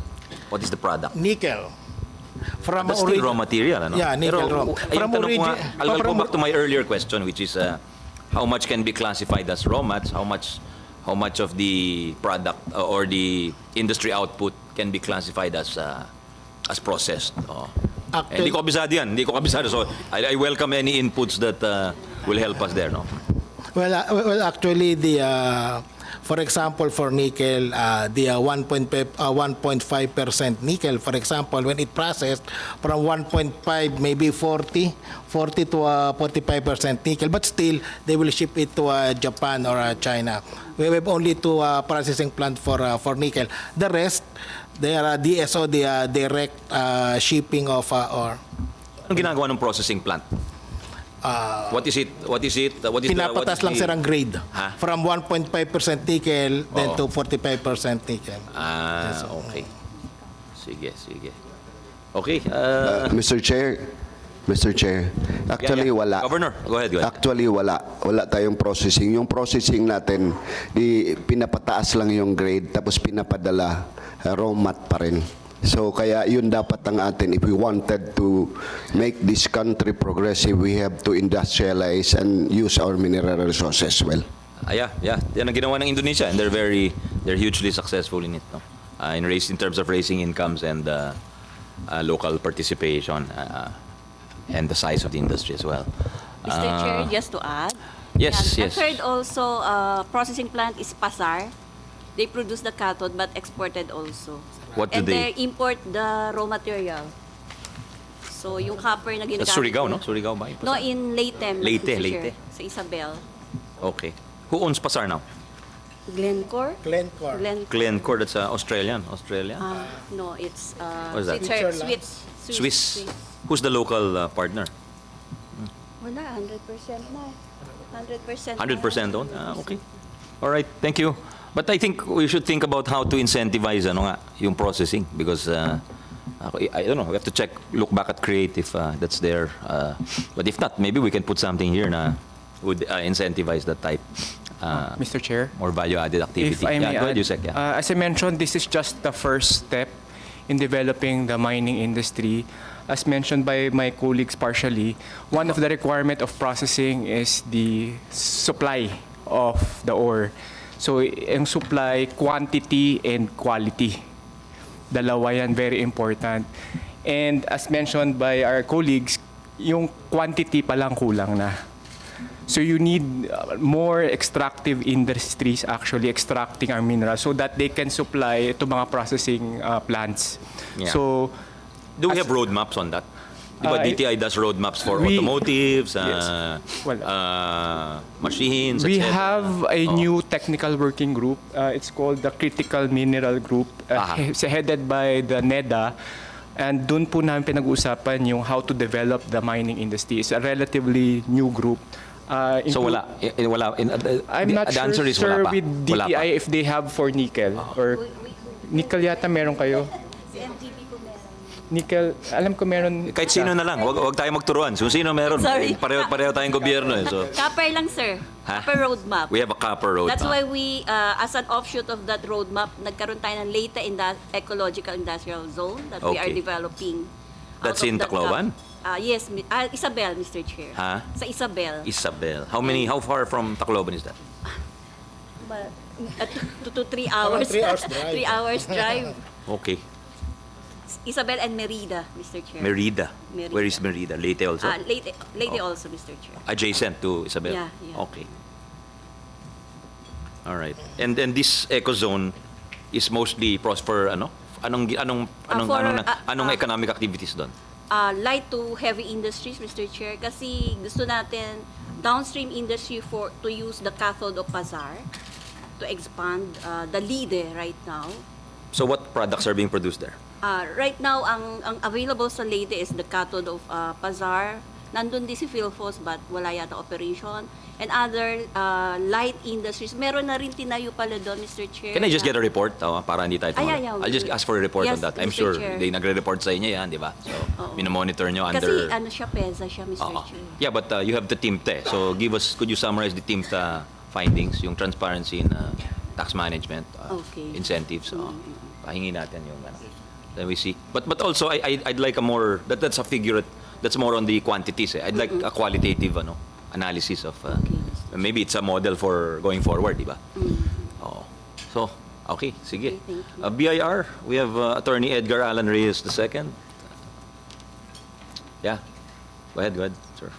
What is the product? Nickel. From That's still raw material, ano? Yeah, nickel Pero, raw. yung tanong ko nga, I'll go back to my earlier question, which is how much can be classified as raw mats, how much of the product or the industry output can be classified as processed. Oh. Actually- Hindi ko kabisado yan. Hindi ko kabisado. So, I welcome any inputs that will help us there, no? Well, actually, for example, for nickel, the 1.5% nickel, for example, when it processed from 1.5, maybe 40 to 45% nickel, but still, they will ship it to Japan or China. We have only two processing plant for nickel. The rest, they are DSO, the direct shipping of ore. Anong ginagawa ng processing plant? What is it? Pinapatas lang sir ang grade. Ha? From 1.5% nickel, then Oo. to 45% nickel. Okay. Sige. Okay. Mr. Chair, actually yeah. wala. Governor, go ahead. Actually wala tayong processing. Yung processing natin, pinapataas lang yung grade tapos pinapadala raw mat pa rin. So kaya yun dapat ang atin. If we wanted to make this country progressive, we have to industrialize and use our mineral resources well. Yeah. Yan ang ginawa ng Indonesia, and they're hugely successful in it, no? In terms of raising incomes and local participation and the size of the industry as well. Mr. Chair, just to add. Yes. I've heard also processing plant is Pasar. They produce the cathode but exported also. What do and they- import the raw material. So yung copper na ginagamit. That's Surigao, no? nila- Surigao ba? No, in Leyte. Leyte, Mr. Leyte. Chair, sa Isabel. Okay. Who owns Pasar now? Glencore? Glencore. Glencore, that's Australia? No, it's What is that? Swiss. Who's the local partner? Wala, 100% na. 100% 100% owned? Okay. All right, thank you. But I think we should think about how to incentivize yung processing, because I don't know, we have to look back at CREATE if that's there. But if not, maybe we can put something here na would incentivize that type. Mr. Chair, More value-added activity. if I may Go ahead, add, Yusek. Yeah. as I mentioned, this is just the first step in developing the mining industry. As mentioned by my colleagues partially, one of the requirement of processing is the supply of the ore. So, yung supply, quantity, and quality. Dalawa yan, very important. And as mentioned by our colleagues, yung quantity pa lang kulang na. So you need more extractive industries actually extracting our minerals so that they can supply to mga processing plants. Yeah. So, Do we as- have roadmaps on that? Diba DTI does roadmaps for we- automotives, Yes. machines, we etc.? have a Oo. new technical working group. It's called the Critical Mineral Group, headed by the NEDA. And doon po namin pinag-uusapan yung how to develop the mining industry. It's a relatively new group. So wala. I'm not the answer sure, is sir, wala pa. with Wala pa. DTI if they have for nickel. Or nickel yata meron kayo? Nickel, alam ko meron. Kahit sino na lang, wag tayo magturuan. So sino meron? Sorry. Pareho tayong gobyerno eh. So Copper lang, sir. Ha? Copper roadmap. we have a copper roadmap. That's why we, as an offshoot of that roadmap, nagkaroon tayo ng Leyte Ecological Industrial Zone that we are Okay. developing. That's out of in that Tacloban? Yes, Isabel, Mr. Chair. Ha? Sa Isabel. Isabel. How far from Tacloban is that? But, 2 to 3 hours. 3 hours drive. 3 hours drive. Okay. Isabel and Merida, Mr. Chair. Merida. Merida. Where is Merida? Leyte also? Leyte also, Mr. Chair. Adjacent to Isabel? Yeah. Okay. All right. And then this eco zone is mostly for anong economic activities doon? Light to heavy industries, Mr. Chair, kasi gusto natin downstream industry to use the cathode of Pasar to expand the Lide right now. So what products are being produced there? Right now, ang available sa Leyte is the cathode of Pasar. Nandun din si Philfos but wala yata operation. And other light industries. Meron na rin tinayo pala doon, Mr. Chair. Can I just get a report para hindi tayo tumawag? yeah, I'll just ask for a report Yes, on that. I'm Mr. sure Chair. they nagre-report sa inyo yan, di ba? So, minomonitor nyo Kasi under... siya, PESA siya, Mr. Oo. Chair. Yeah, but you have the TIMTA. So could you summarize the TIMTA findings, yung transparency in tax management, Okay. incentives? Pahingi natin yung then we see. But also, I'd like a more, that's a figure, that's more on the quantities. I'd like a qualitative analysis of, maybe it's a model for going forward, di ba? Oo. So, Okay, sige. Okay, thank you. BIR, we have Attorney Edgar Alan Reyes II. Yeah, go ahead, sir.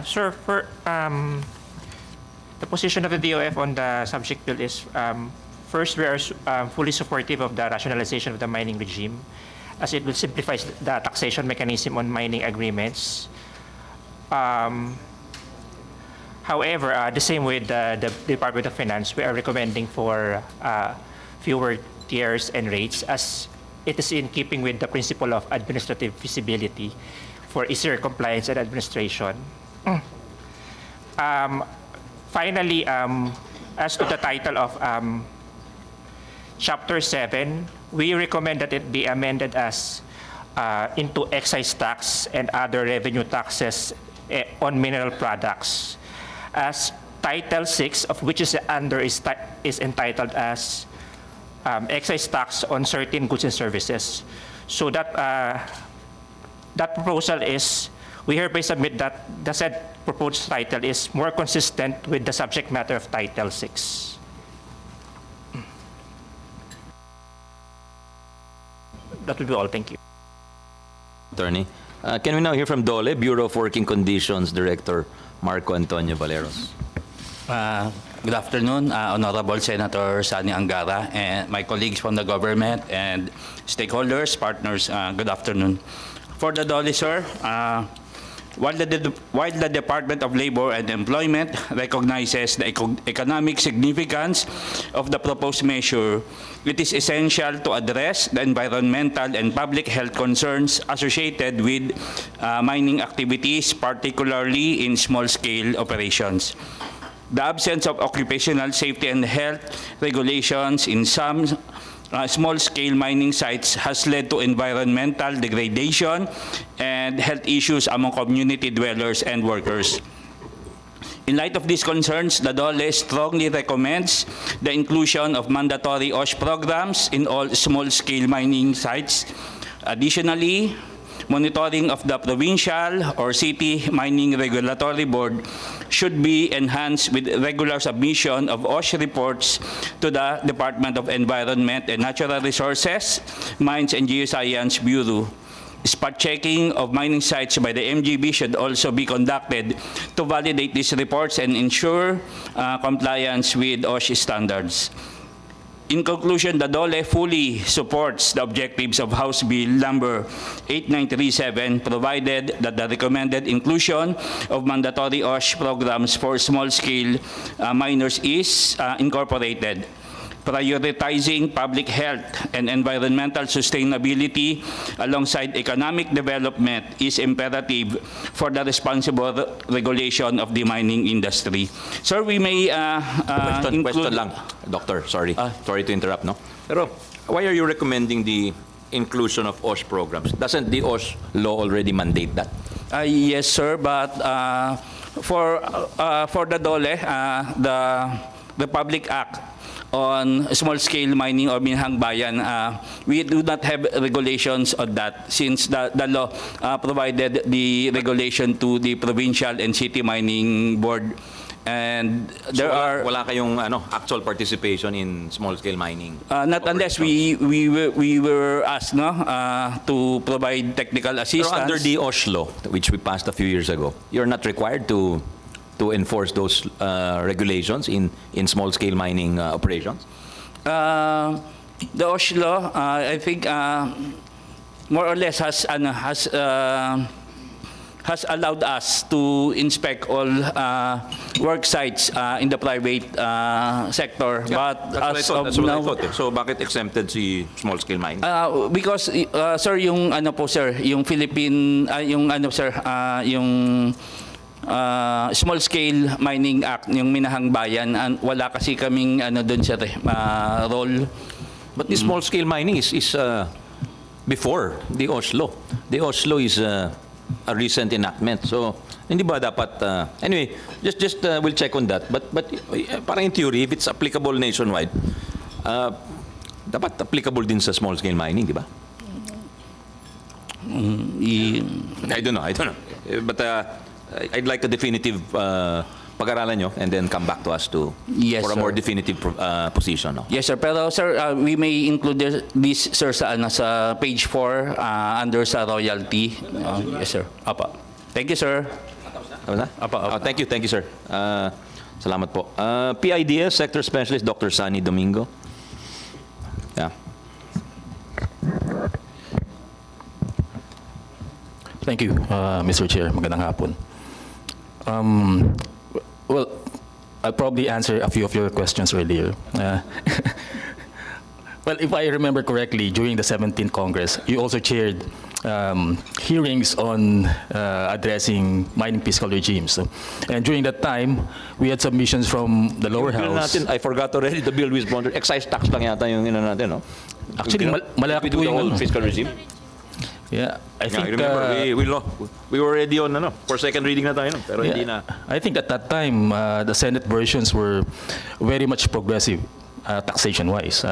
Sir, the position of the DOF on the subject bill is, first, we are fully supportive of the rationalization of the mining regime, as it will simplify the taxation mechanism on mining agreements. However, the same with the Department of Finance, we are recommending for fewer tiers and rates, as it is in keeping with the principle of administrative feasibility for easier compliance and administration. Finally, as to the title of Chapter 7, we recommend that it be amended as into excise tax and other revenue taxes on mineral products, as Title 6, of which is under is entitled as excise tax on certain goods and services. So that that proposal is, we hereby submit that the said proposed title is more consistent with the subject matter of Title 6. That will be all. Thank you. Attorney. Can we now hear from DOLE, Bureau of Working Conditions Director Marco Antonio Valeros? Good afternoon, Honorable Senator Sani Angara and my colleagues from the government and stakeholders, partners. Good afternoon. For the DOLE, sir, while the Department of Labor and Employment recognizes the economic significance of the proposed measure, it is essential to address the environmental and public health concerns associated with mining activities, particularly in small-scale operations. The absence of occupational safety and health regulations in some small-scale mining sites has led to environmental degradation and health issues among community dwellers and workers. In light of these concerns, the DOLE strongly recommends the inclusion of mandatory OSH programs in all small-scale mining sites. Additionally, monitoring of the provincial or city mining regulatory board should be enhanced with regular submission of OSH reports to the Department of Environment and Natural Resources, Mines and Geoscience Bureau. Spot checking of mining sites by the MGB should also be conducted to validate these reports and ensure compliance with OSH standards. In conclusion, the DOLE fully supports the objectives of House Bill number 8937, provided that the recommended inclusion of mandatory OSH programs for small-scale miners is incorporated. Prioritizing public health and environmental sustainability alongside economic development is imperative for the responsible regulation of the mining industry. Sir, we may Question lang, Doctor. Sorry to interrupt, no? Pero why are you recommending the inclusion of OSH programs? Doesn't the OSH law already mandate that? Yes, sir, but for the DOLE, the Public Act on small-scale mining or minahang bayan, we do not have regulations on that, since the law provided the regulation to the provincial and city mining board. And there Wala kayong actual participation in small-scale mining? not unless we were asked to provide technical assistance. Pero under the OSH law, which we passed a few years ago, you're not required to enforce those regulations in small-scale mining operations? The OSH law, I think, more or less has allowed us to inspect all work sites in the private sector. But That's what I thought. So bakit exempted si small-scale mining? Because sir, yung Philippine yung Small Scale Mining Act, yung Minahang Bayan, wala kasi kaming doon sir role. But the small-scale mining is before the OSH law. The OSH law is a recent enactment. So hindi ba dapat anyway, just we'll check on that. But parang in theory, if it's applicable nationwide, dapat applicable din sa small-scale mining, di ba? I don't know. But I'd like a definitive pag-aralan nyo and then come back to us Yes, for a sir. more definitive position. No? Yes, sir. Pero, sir, we may include this, sir, sa page 4 under sa royalty. Yes, sir. Apa. Thank you, sir. Tapos na? Apa. Thank you, sir. Salamat po. PIDS Sector Specialist Dr. Sunny Domingo. Yeah. Thank you, Mr. Chair. Magandang hapon. Well, I'll probably answer a few of your questions earlier. Well, if I remember correctly, during the 17th Congress, you also chaired hearings on addressing mining fiscal regimes. And during that time, we had submissions from the lower Yung bill house. natin, I forgot already the bill we sponsored. Excise tax lang yata yung ino natin, no? Actually, malaki we do po the yung whole ano. fiscal regime. Yeah, I Yeah, think... I remember, we were already on, for second reading na tayo, no? Pero Yeah, hindi na. I think at that time, the Senate versions were very much progressive, taxation-wise.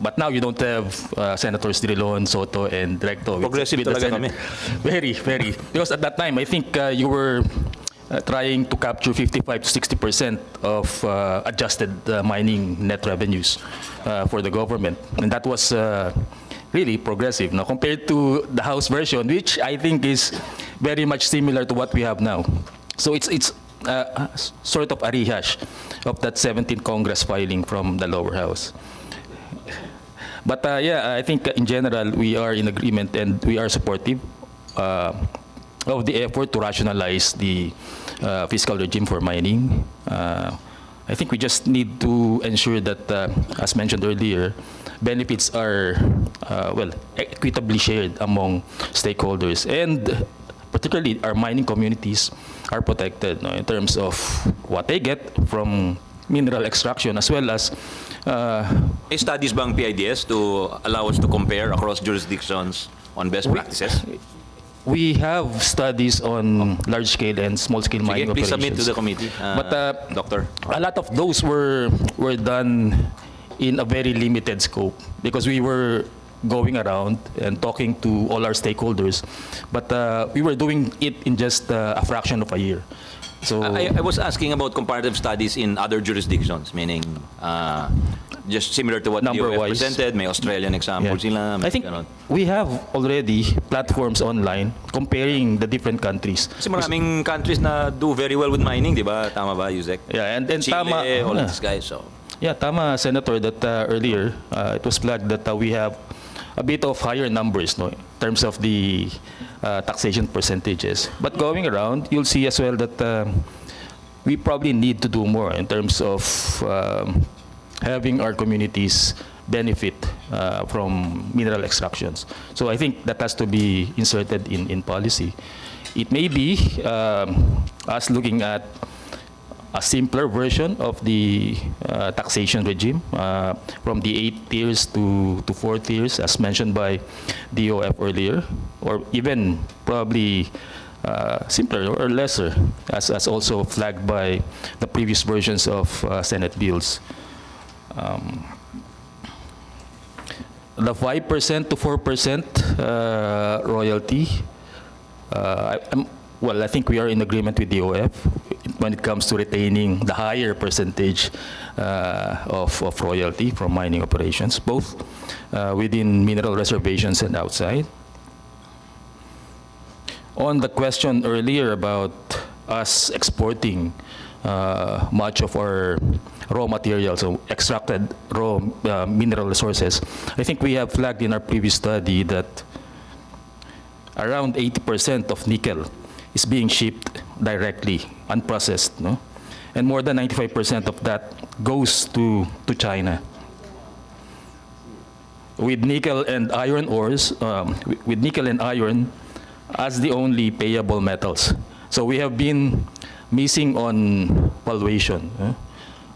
But now you don't have Senators Drilon, Soto, and Recto. Progressive with the talaga Senate. kami. Very, very. Because at that time, I think you were trying to capture 55 to 60% of adjusted mining net revenues for the government. And that was really progressive, no? Compared to the House version, which I think is very much similar to what we have now. So it's sort of a rehash of that 17th Congress filing from the lower house. But yeah, I think in general we are in agreement and we are supportive of the effort to rationalize the fiscal regime for mining. I think we just need to ensure that, as mentioned earlier, benefits are well equitably shared among stakeholders, and particularly our mining communities are protected, no, in terms of what they get from mineral extraction, as well as May studies bang PIDS to allow us to compare across jurisdictions on best practices? we have studies on large-scale and small-scale Sige, mining please operations. submit to the committee, But Doctor. a lot of those were done in a very limited scope because we were going around and talking to all our stakeholders, but we were doing it in just a fraction of a year. So I was asking about comparative studies in other jurisdictions, meaning just similar to what you Number-wise. presented. May Australian example sila. may I think ganon. we have already platforms online comparing the different countries. Kasi maraming countries na do very well with mining, di ba? Tama ba, Yusek? Yeah, and Chile, tama. all of these guys. So. Yeah, tama, Senator, that earlier it was flagged that we have a bit of higher numbers, no, in terms of the taxation percentages. But going around, you'll see as well that we probably need to do more in terms of having our communities benefit from mineral extractions. So I think that has to be inserted in policy. It may be us looking at a simpler version of the taxation regime from the 8 tiers to 4 tiers, as mentioned by DOF earlier, or even probably simpler or lesser, as also flagged by the previous versions of Senate bills. The 5% to 4% royalty, well, I think we are in agreement with DOF when it comes to retaining the higher percentage of royalty from mining operations, both within mineral reservations and outside. On the question earlier about us exporting much of our raw materials, so extracted raw mineral resources, I think we have flagged in our previous study that around 80% of nickel is being shipped directly, unprocessed, no? And more than 95% of that goes to China. With nickel and iron ores, with nickel and iron as the only payable metals. So we have been missing on valuation.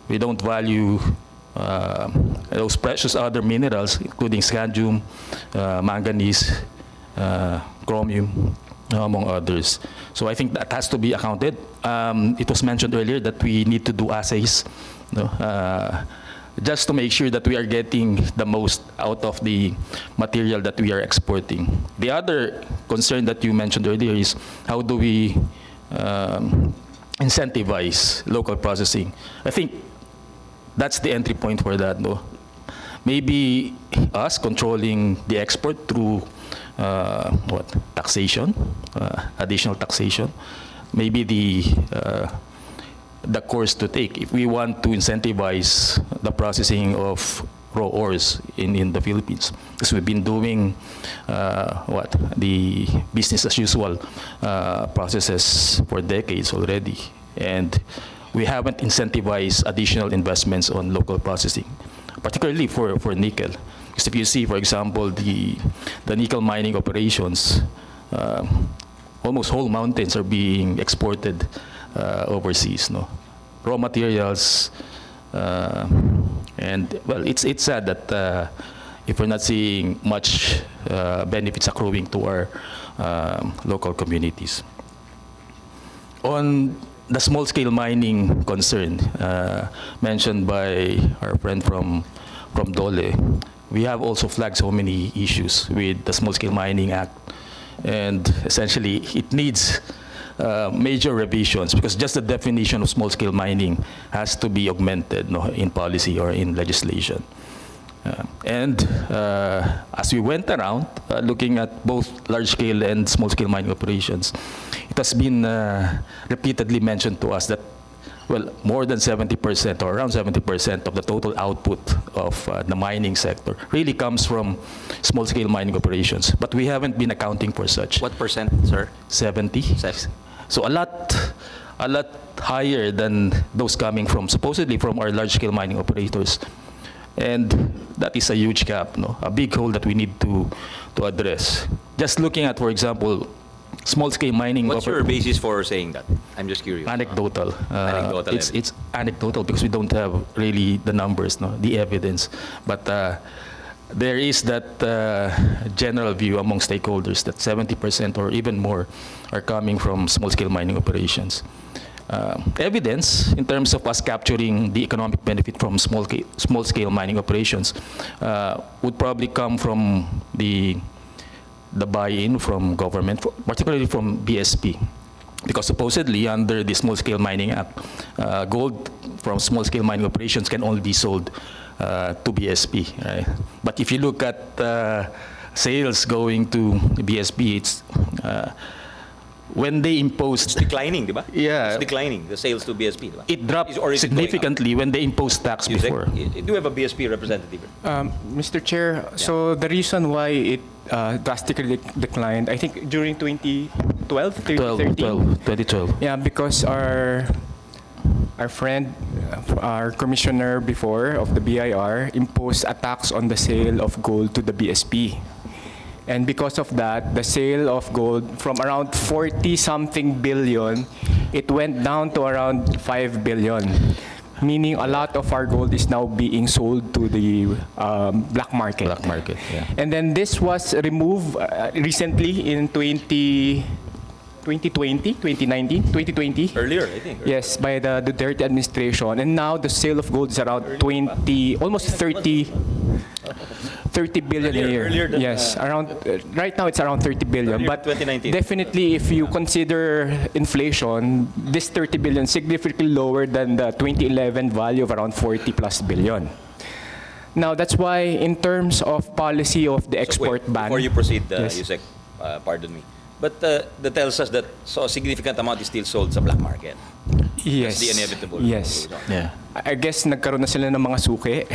We don't value those precious other minerals, including scandium, manganese, chromium, among others. So I think that has to be accounted. It was mentioned earlier that we need to do assays, just to make sure that we are getting the most out of the material that we are exporting. The other concern that you mentioned earlier is how do we incentivize local processing. I think that's the entry point for that, no? Maybe us controlling the export through taxation, additional taxation. Maybe the course to take if we want to incentivize the processing of raw ores in the Philippines, because we've been doing the business as usual processes for decades already, and we haven't incentivized additional investments on local processing, particularly for nickel. Because if you see, for example, the nickel mining operations, almost whole mountains are being exported overseas, no? Raw materials, and well, it's sad that if we're not seeing much benefits accruing to our local communities. On the small-scale mining concern mentioned by our friend from Dole, we have also flagged so many issues with the Small-Scale Mining Act, and essentially it needs major revisions, because just the definition of small-scale mining has to be augmented, no, in policy or in legislation. As we went around looking at both large-scale and small-scale mining operations, it has been repeatedly mentioned to us that, well, more than 70% or around 70% of the total output of the mining sector really comes from small-scale mining operations. But we haven't been accounting for such. What percent, sir? 70. So a lot higher than those coming from, supposedly from our large-scale mining operators. And that is a huge gap, no? A big hole that we need to address. Just looking at, for example, small-scale mining. What's your basis for saying that? I'm just curious. Anecdotal. Anecdotal It's anecdotal because we don't have really the numbers, no, the evidence. But there is that general view among stakeholders that 70% or even more are coming from small-scale mining operations. Evidence in terms of us capturing the economic benefit from small-scale mining operations would probably come from the buy-in from government, particularly from BSP. Because supposedly under the Small-Scale Mining Act, gold from small-scale mining operations can only be sold to BSP. Right? But if you look at sales going to BSP, it's when they imposed... It's declining, di ba? Yeah. It's declining, the sales to BSP, di ba? It dropped Or is it going up? significantly when they imposed tax You before. do have a BSP representative. Mr. Chair, so the reason why it drastically declined, I think during 2012, 2012. Yeah, because our friend, our commissioner before of the BIR imposed a tax on the sale of gold to the BSP. And because of that, the sale of gold from around 40-something billion, it went down to around 5 billion. Meaning a lot of our gold is now being sold to the black market. Black market, yeah. And then this was removed recently in 2020. Earlier, I think. Yes, by the Duterte administration. And now the sale of gold is around 20, almost 30 billion a year. Earlier than, yes, around right now it's around 30 billion. Earlier But 2019. definitely, if you consider inflation, this 30 billion significantly lower than the 2011 value of around 40 plus billion. Now that's why, in terms of policy of the export Wait, ban. before you proceed, Yes. Yusek, pardon me. But that tells us that a significant amount is still sold sa black market. Yes. That's the inevitable. Yes. Yeah. I guess nagkaroon na sila ng mga suki.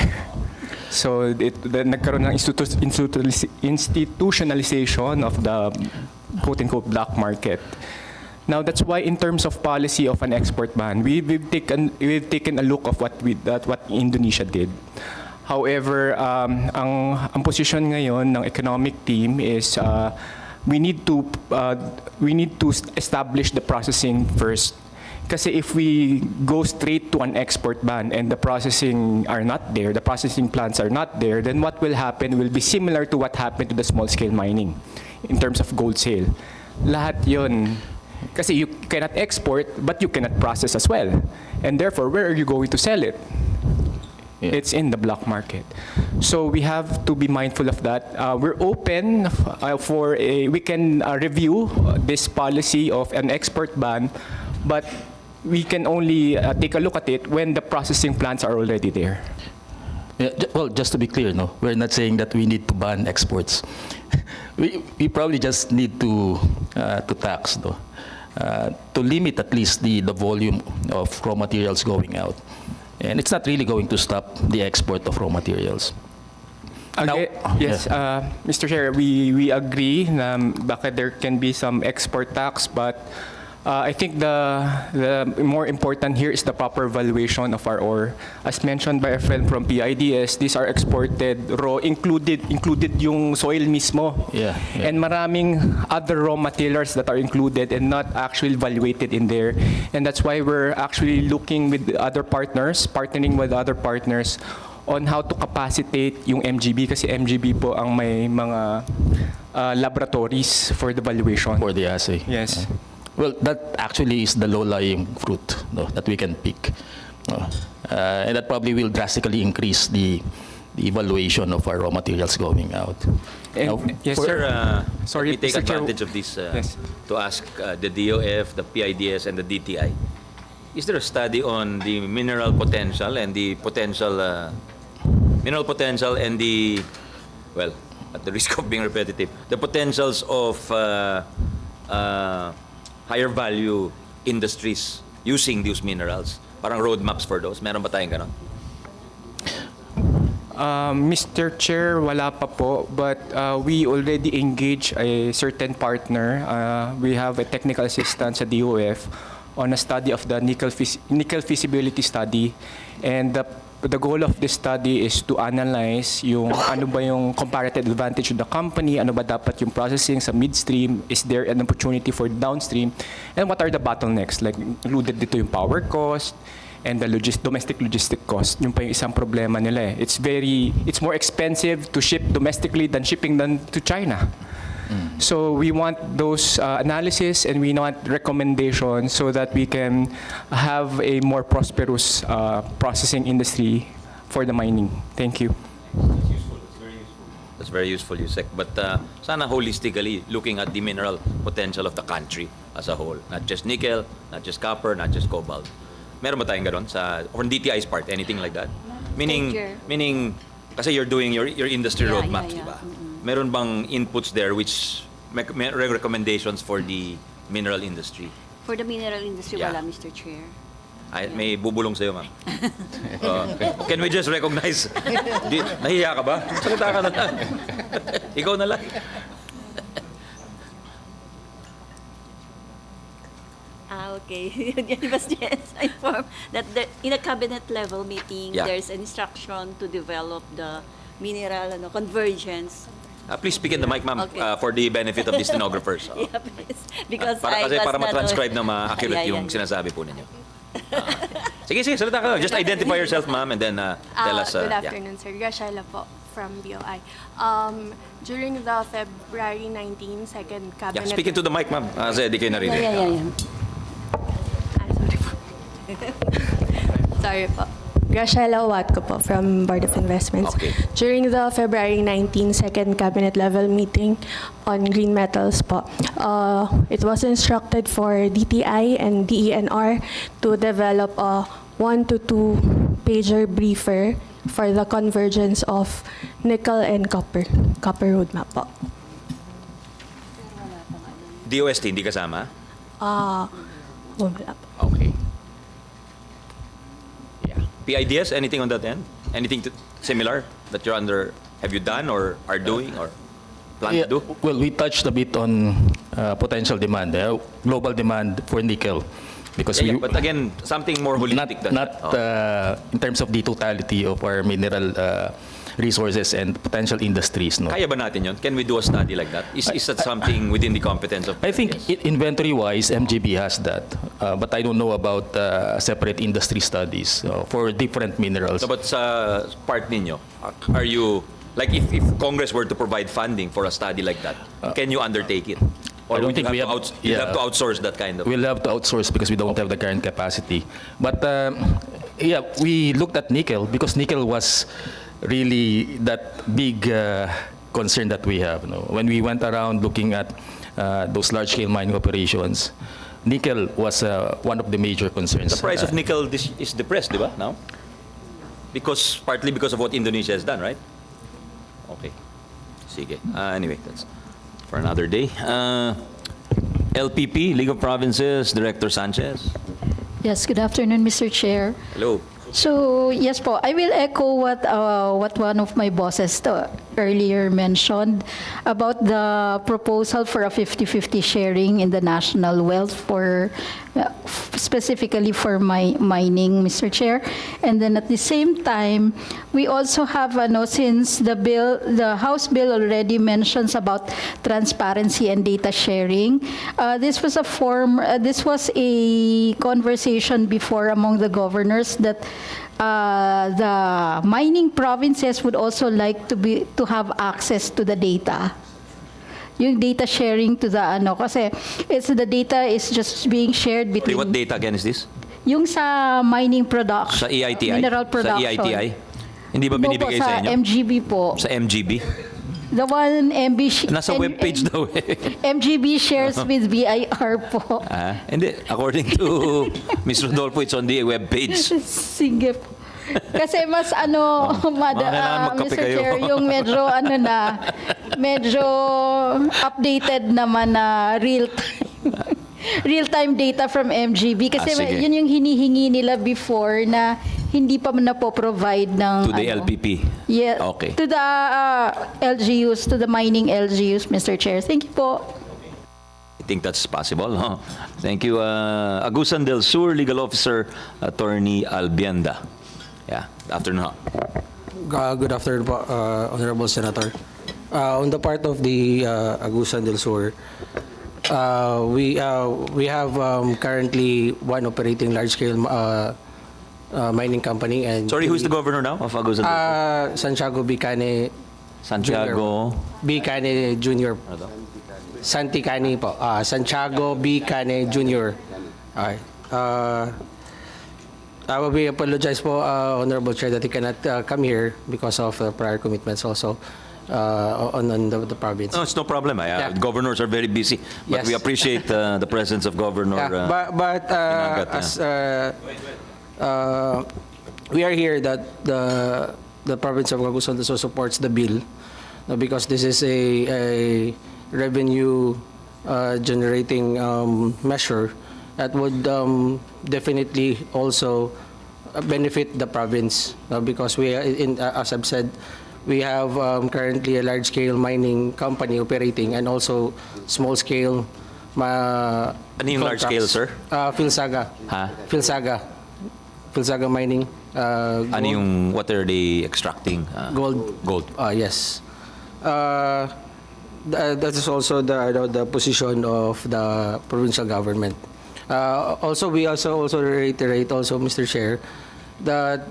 So nagkaroon ng institutionalization of the quote-unquote black market. Now that's why, in terms of policy of an export ban, we've taken a look of what Indonesia did. However, ang posisyon ngayon ng economic team is we need to establish the processing first. Kasi if we go straight to an export ban and the processing are not there, the processing plants are not there, then what will happen will be similar to what happened to the small-scale mining in terms of gold sale. Lahat yun. Kasi you cannot export, but you cannot process as well. And therefore, where are you going to sell it? Yeah. It's in the black market. So we have to be mindful of that. We're open we can review this policy of an export ban, but we can only take a look at it when the processing plants are already there. Yeah, well, just to be clear, no, we're not saying that we need to ban exports. we probably just need to tax, no, to limit at least the volume of raw materials going out. And it's not really going to stop the export of raw materials. Yes, Mr. Chair, we agree na bakit there can be some export tax, but I think the more important here is the proper valuation of our ore. As mentioned by a friend from PIDS, these are exported raw, included yung soil mismo. Yeah. And maraming other raw materials that are included and not actually evaluated in there. And that's why we're actually looking with other partners, partnering with other partners on how to capacitate yung MGB kasi MGB po ang may mga laboratories for the valuation. For the assay. Yes. Well, that actually is the low-lying fruit, no, that we can pick. And that probably will drastically increase the evaluation of our raw materials going out. Yes, Sir, sir. Sorry, we take Mr. Chair. advantage of this Yes. to ask the DOF, the PIDS, and the DTI. Is there a study on the mineral potential and the well, at the risk of being repetitive, the potentials of higher value industries using these minerals? Parang roadmaps for those. Meron ba tayong ganon? Mr. Chair, wala pa po, but we already engage a certain partner. We have a technical assistant sa DOF on a study of the nickel feasibility study. And the goal of this study is to analyze yung ano ba yung comparative advantage of the company, ano ba dapat yung processing sa midstream, is there an opportunity for downstream, and what are the bottlenecks, like included dito yung power cost and the domestic logistic cost. Yung pa yung isang problema nila eh. It's more expensive to ship domestically than shipping to China. So we want those analysis and we want recommendations so that we can have a more prosperous processing industry for the mining. Thank you. That's very useful, Yusek. But sana holistically looking at the mineral potential of the country as a whole. Not just nickel, not just copper, not just cobalt. Meron ba tayong ganon on DTI's part, anything like that? Meaning, kasi you're doing your industry roadmaps, di ba? Meron bang inputs there which recommendations for the mineral industry? For the mineral industry, Yeah. wala, Mr. Chair. Ay, may bubulong sa'yo, ma'am. Can we just recognize? Nahiya ka ba? Salita ka na lang. Ikaw na lang. Okay. Yes, I informed that in a cabinet level meeting, there's an instruction to develop the mineral convergence. Please speak in the mic, ma'am, Okay. for the benefit of the stenographers. Yeah, please. Because Para I was not ma-transcribe na ma-accurate yung sinasabi po ninyo. Sige, salita ka. Just identify yourself, ma'am, and then tell us. Good afternoon, sir. Graciela po from BOI. During the February 19 second cabinet... Speak into the mic, ma'am. Kasi di kayo narinig. Sorry po. Sorry po. Graciela Watco po from Board of Investments. Okay. During the February 19 second cabinet level meeting on green metals po, it was instructed for DTI and DENR to develop a 1 to 2 pager briefer for the convergence of nickel and copper roadmap po. DOST, hindi kasama? Wala po. Okay. PIDS, anything on that end? Anything similar that you're have you done or are doing or plan to do? Well, we touched a bit on potential demand, global demand for nickel. Because But again, something more holistic than not in terms of the totality of our mineral resources and potential industries. No? Kaya ba natin yun? Can we do a study like that? Is that something within the competence of I think inventory-wise, MGB has that. But I don't know about separate industry studies for different minerals. No, but sa part ninyo, are you, like if Congress were to provide funding for a study like that, can you undertake it? Or I don't would think you we have have. you have to outsource that kind of... We'll have to outsource because we don't have the current capacity. But Yeah, we looked at nickel because nickel was really that big concern that we have. When we went around looking at those large-scale mining operations, nickel was one of the major concerns. The price of nickel is depressed, di ba, now? Partly because of what Indonesia has done, right? Okay. Sige. Anyway, that's for another day. LPP, League of Provinces, Director Sanchez. Yes, good afternoon, Mr. Chair. Hello. So, yes po, I will echo what one of my bosses earlier mentioned about the proposal for a 50-50 sharing in the national wealth for specifically for mining, Mr. Chair. And then at the same time, we also have, since the House bill already mentions about transparency and data sharing, this was a conversation before among the governors that the mining provinces would also like to have access to the data. Yung data sharing to the kasi the data is just being shared between. What data again is this? Yung sa mining production. Sa EITI? Mineral production. Sa EITI? Hindi ba binibigay po, sa inyo? Sa MGB po. Sa MGB? The one Nasa webpage daw eh. MGB shares with BIR po. Hindi. According to Ms. Rodolfo, it's on the webpage. Sige po. Kasi mas kailangan magkape Mr. kayo. Chair, yung medyo updated naman na real-time data from MGB. Kasi sige. yun yung hinihingi nila before na hindi pa na-provide ng To the LPP? Yeah, Okay. to the LGUs, to the mining LGUs, Mr. Chair. Thank you po. I think that's possible. Huh? Thank you. Agusan del Sur, Legal Officer, Attorney Albienda. Yeah, afternoon. Good afternoon po, Honorable Senator. On the part of the Agusan del Sur, we have currently one operating large-scale mining company. And Sorry, who's the governor now of Agusan del Sur? Santiago Bicane Santiago Bicane Jr. Santicani po. Santiago Bicane Jr. Okay. We apologize po, Honorable Chair, that he cannot come here because of prior commitments also on the province. No, it's no problem. Governors are very busy, but Yes. we appreciate the presence of Governor. But Inagat, as we are here that the province of Agusan also supports the bill because this is a revenue generating measure that would definitely also benefit the province because as I've said, we have currently a large-scale mining company operating and also small-scale Ano yung large scale, sir? Filsaga. Ha? Filsaga mining. Ano yung, what are they extracting? Gold. Gold. Yes. That is also the position of the provincial government. We also reiterate also, Mr. Chair, that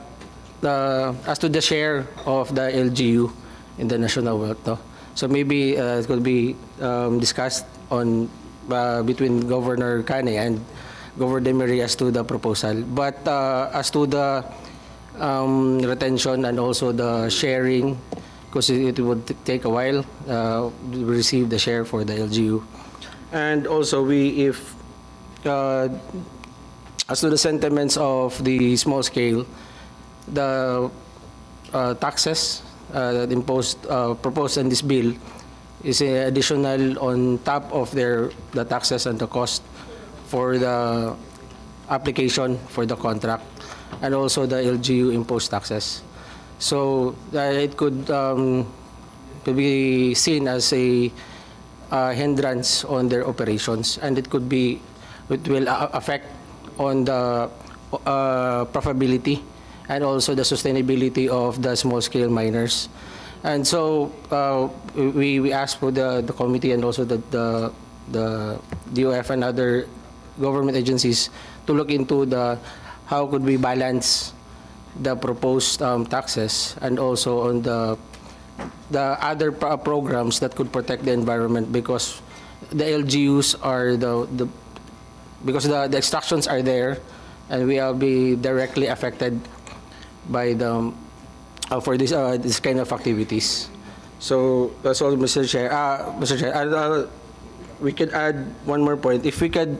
as to the share of the LGU in the national wealth, so maybe it could be discussed on between Governor Cane and Governor Demery as to the proposal. But as to the retention and also the sharing, because it would take a while to receive the share for the LGU. And also as to the sentiments of the small scale, the taxes that proposed in this bill is additional on top of the taxes and the cost for the application for the contract and also the LGU imposed taxes. So it could be seen as a hindrance on their operations, and it will affect on the profitability and also the sustainability of the small-scale miners. And so we asked for the committee and also the DOF and other government agencies to look into how could we balance the proposed taxes and also on the other programs that could protect the environment, because the LGUs are because the extractions are there, and we will be directly affected by the for this kind of activities. So that's all, Mr. Chair. Mr. Chair, we could add one more point. If we could,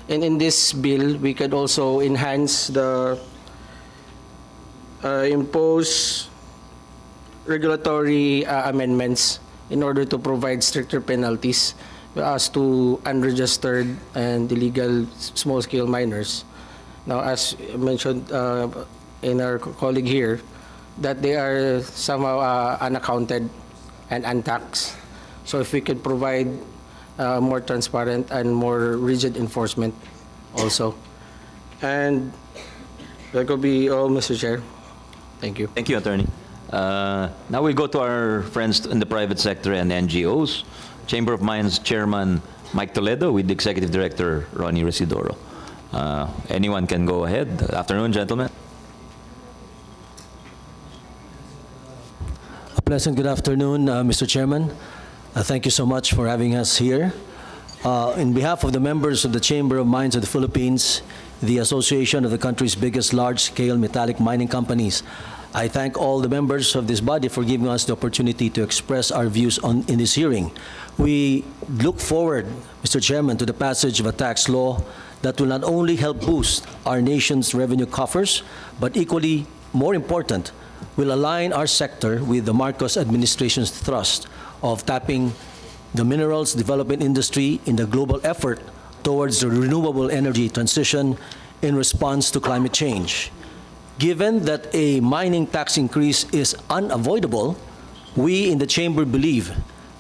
in this bill, we could also enhance the impose regulatory amendments in order to provide stricter penalties as to unregistered and illegal small-scale miners. Now, as mentioned in our colleague here, that they are somehow unaccounted and untaxed. So if we could provide more transparent and more rigid enforcement also. And that could be all, Mr. Chair. Thank you. Thank you, Attorney. Now we'll go to our friends in the private sector and NGOs. Chamber of Mines Chairman Mike Toledo with Executive Director Ronnie Residoro. Anyone can go ahead. Afternoon, gentlemen. A pleasant good afternoon, Mr. Chairman. Thank you so much for having us here. In behalf of the members of the Chamber of Mines of the Philippines, the association of the country's biggest large-scale metallic mining companies, I thank all the members of this body for giving us the opportunity to express our views in this hearing. We look forward, Mr. Chairman, to the passage of a tax law that will not only help boost our nation's revenue coffers, but equally more important, will align our sector with the Marcos administration's thrust of tapping the minerals development industry in the global effort towards the renewable energy transition in response to climate change. Given that a mining tax increase is unavoidable, we in the Chamber believe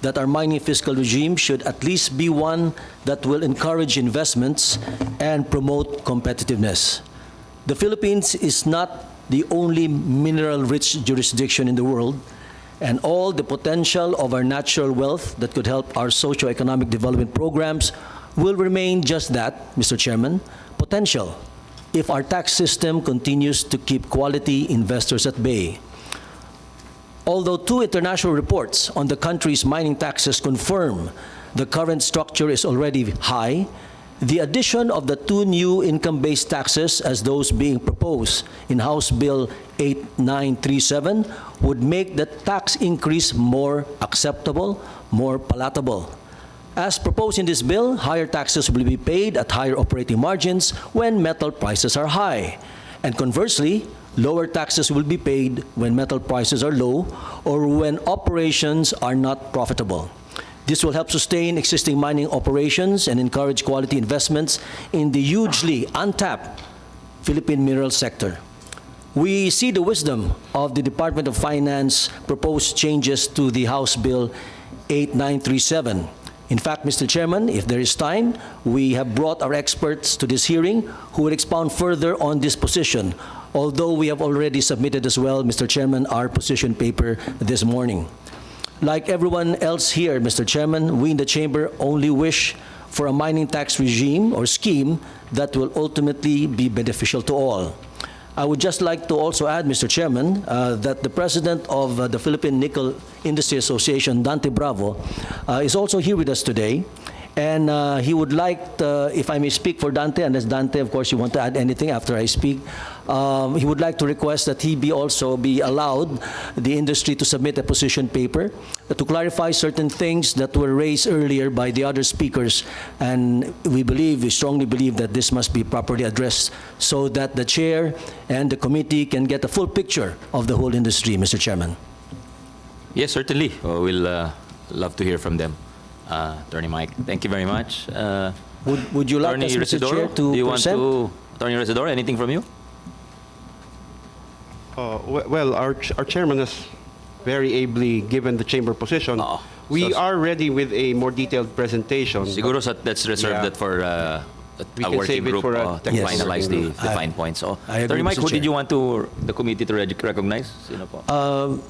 that our mining fiscal regime should at least be one that will encourage investments and promote competitiveness. The Philippines is not the only mineral-rich jurisdiction in the world, and all the potential of our natural wealth that could help our socio-economic development programs will remain just that, Mr. Chairman, potential, if our tax system continues to keep quality investors at bay. Although 2 international reports on the country's mining taxes confirm the current structure is already high, the addition of the 2 new income-based taxes as those being proposed in House Bill 8937 would make the tax increase more acceptable, more palatable. As proposed in this bill, higher taxes will be paid at higher operating margins when metal prices are high. And conversely, lower taxes will be paid when metal prices are low or when operations are not profitable. This will help sustain existing mining operations and encourage quality investments in the hugely untapped Philippine mineral sector. We see the wisdom of the Department of Finance proposed changes to the House Bill 8937. In fact, Mr. Chairman, if there is time, we have brought our experts to this hearing who will expound further on this position, although we have already submitted as well, Mr. Chairman, our position paper this morning. Like everyone else here, Mr. Chairman, we in the Chamber only wish for a mining tax regime or scheme that will ultimately be beneficial to all. I would just like to also add, Mr. Chairman, that the president of the Philippine Nickel Industry Association, Dante Bravo, is also here with us today. And he would like, if I may speak for Dante, unless Dante, of course, you want to add anything after I speak, he would like to request that he also be allowed the industry to submit a position paper to clarify certain things that were raised earlier by the other speakers. And we strongly believe that this must be properly addressed so that the chair and the committee can get a full picture of the whole industry, Mr. Chairman. Yes, certainly. We'll love to hear from them. Attorney Mike, thank you very much. Would you like Attorney us, Mr. Residoro, Chair, to do you present? want to, Attorney Residoro, anything from you? Well, our chairman has very ably given the chamber position. We are ready with a more detailed presentation. Siguro let's reserve that for a working group to finalize the fine points. So, Attorney Mike, who did you want the committee to recognize? Sino po?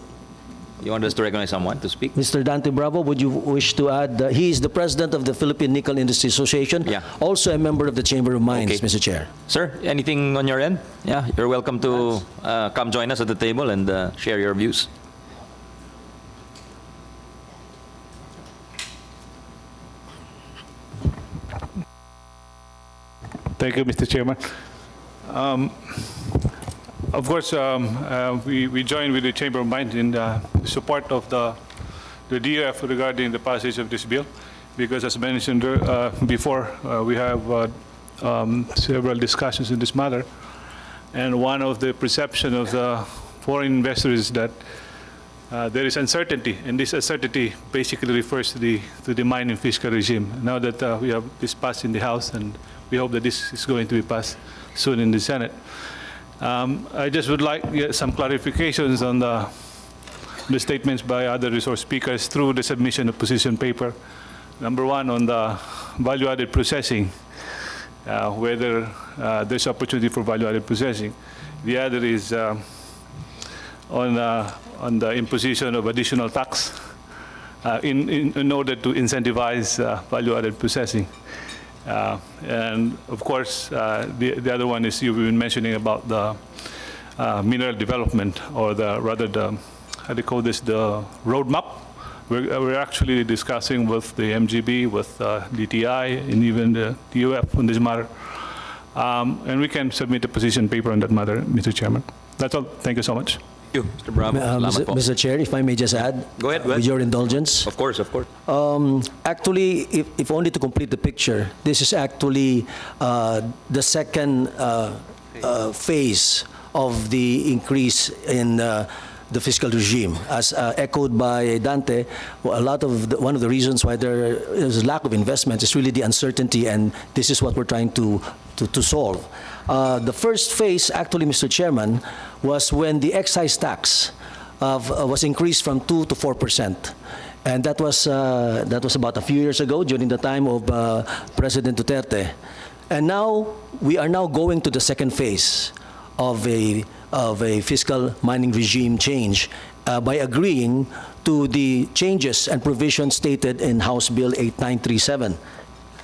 You want us to recognize someone to speak? Mr. Dante Bravo, would you wish to add? He is the president of the Philippine Nickel Industry Association, also a member of the Chamber of Mines, Mr. Chair. Sir, anything on your end? Yeah, you're welcome to come join us at the table and share your views. Thank you, Mr. Chairman. Of course, we join with the Chamber of Mines in support of the DOF regarding the passage of this bill, because as mentioned before, we have several discussions in this matter, and one of the perception of the foreign investors is that there is uncertainty, and this uncertainty basically refers to the mining fiscal regime. Now that we have this passed in the House, and we hope that this is going to be passed soon in the Senate. I just would like to get some clarifications on the statements by other resource speakers through the submission of position paper. Number one, on the value-added processing, whether there's opportunity for value-added processing. The other is on the imposition of additional tax in order to incentivize value-added processing. And of course, the other one is you've been mentioning about the mineral development, or rather the, how do you call this, the roadmap. We're actually discussing with the MGB, with DTI, and even the DOF on this matter. And we can submit a position paper on that matter, Mr. Chairman. That's all. Thank you so much. Thank you, Mr. Bravo. Salamat po. Mr. Chair, if I may just add, Go ahead. with your indulgence. Of course, of course. Actually, if only to complete the picture, this is actually the second phase of the increase in the fiscal regime. As echoed by Dante, one of the reasons why there is a lack of investment is really the uncertainty, and this is what we're trying to solve. The first phase, actually, Mr. Chairman, was when the excise tax was increased from 2 to 4%. And that was about a few years ago, during the time of President Duterte. And now, we are now going to the second phase of a fiscal mining regime change by agreeing to the changes and provisions stated in House Bill 8937.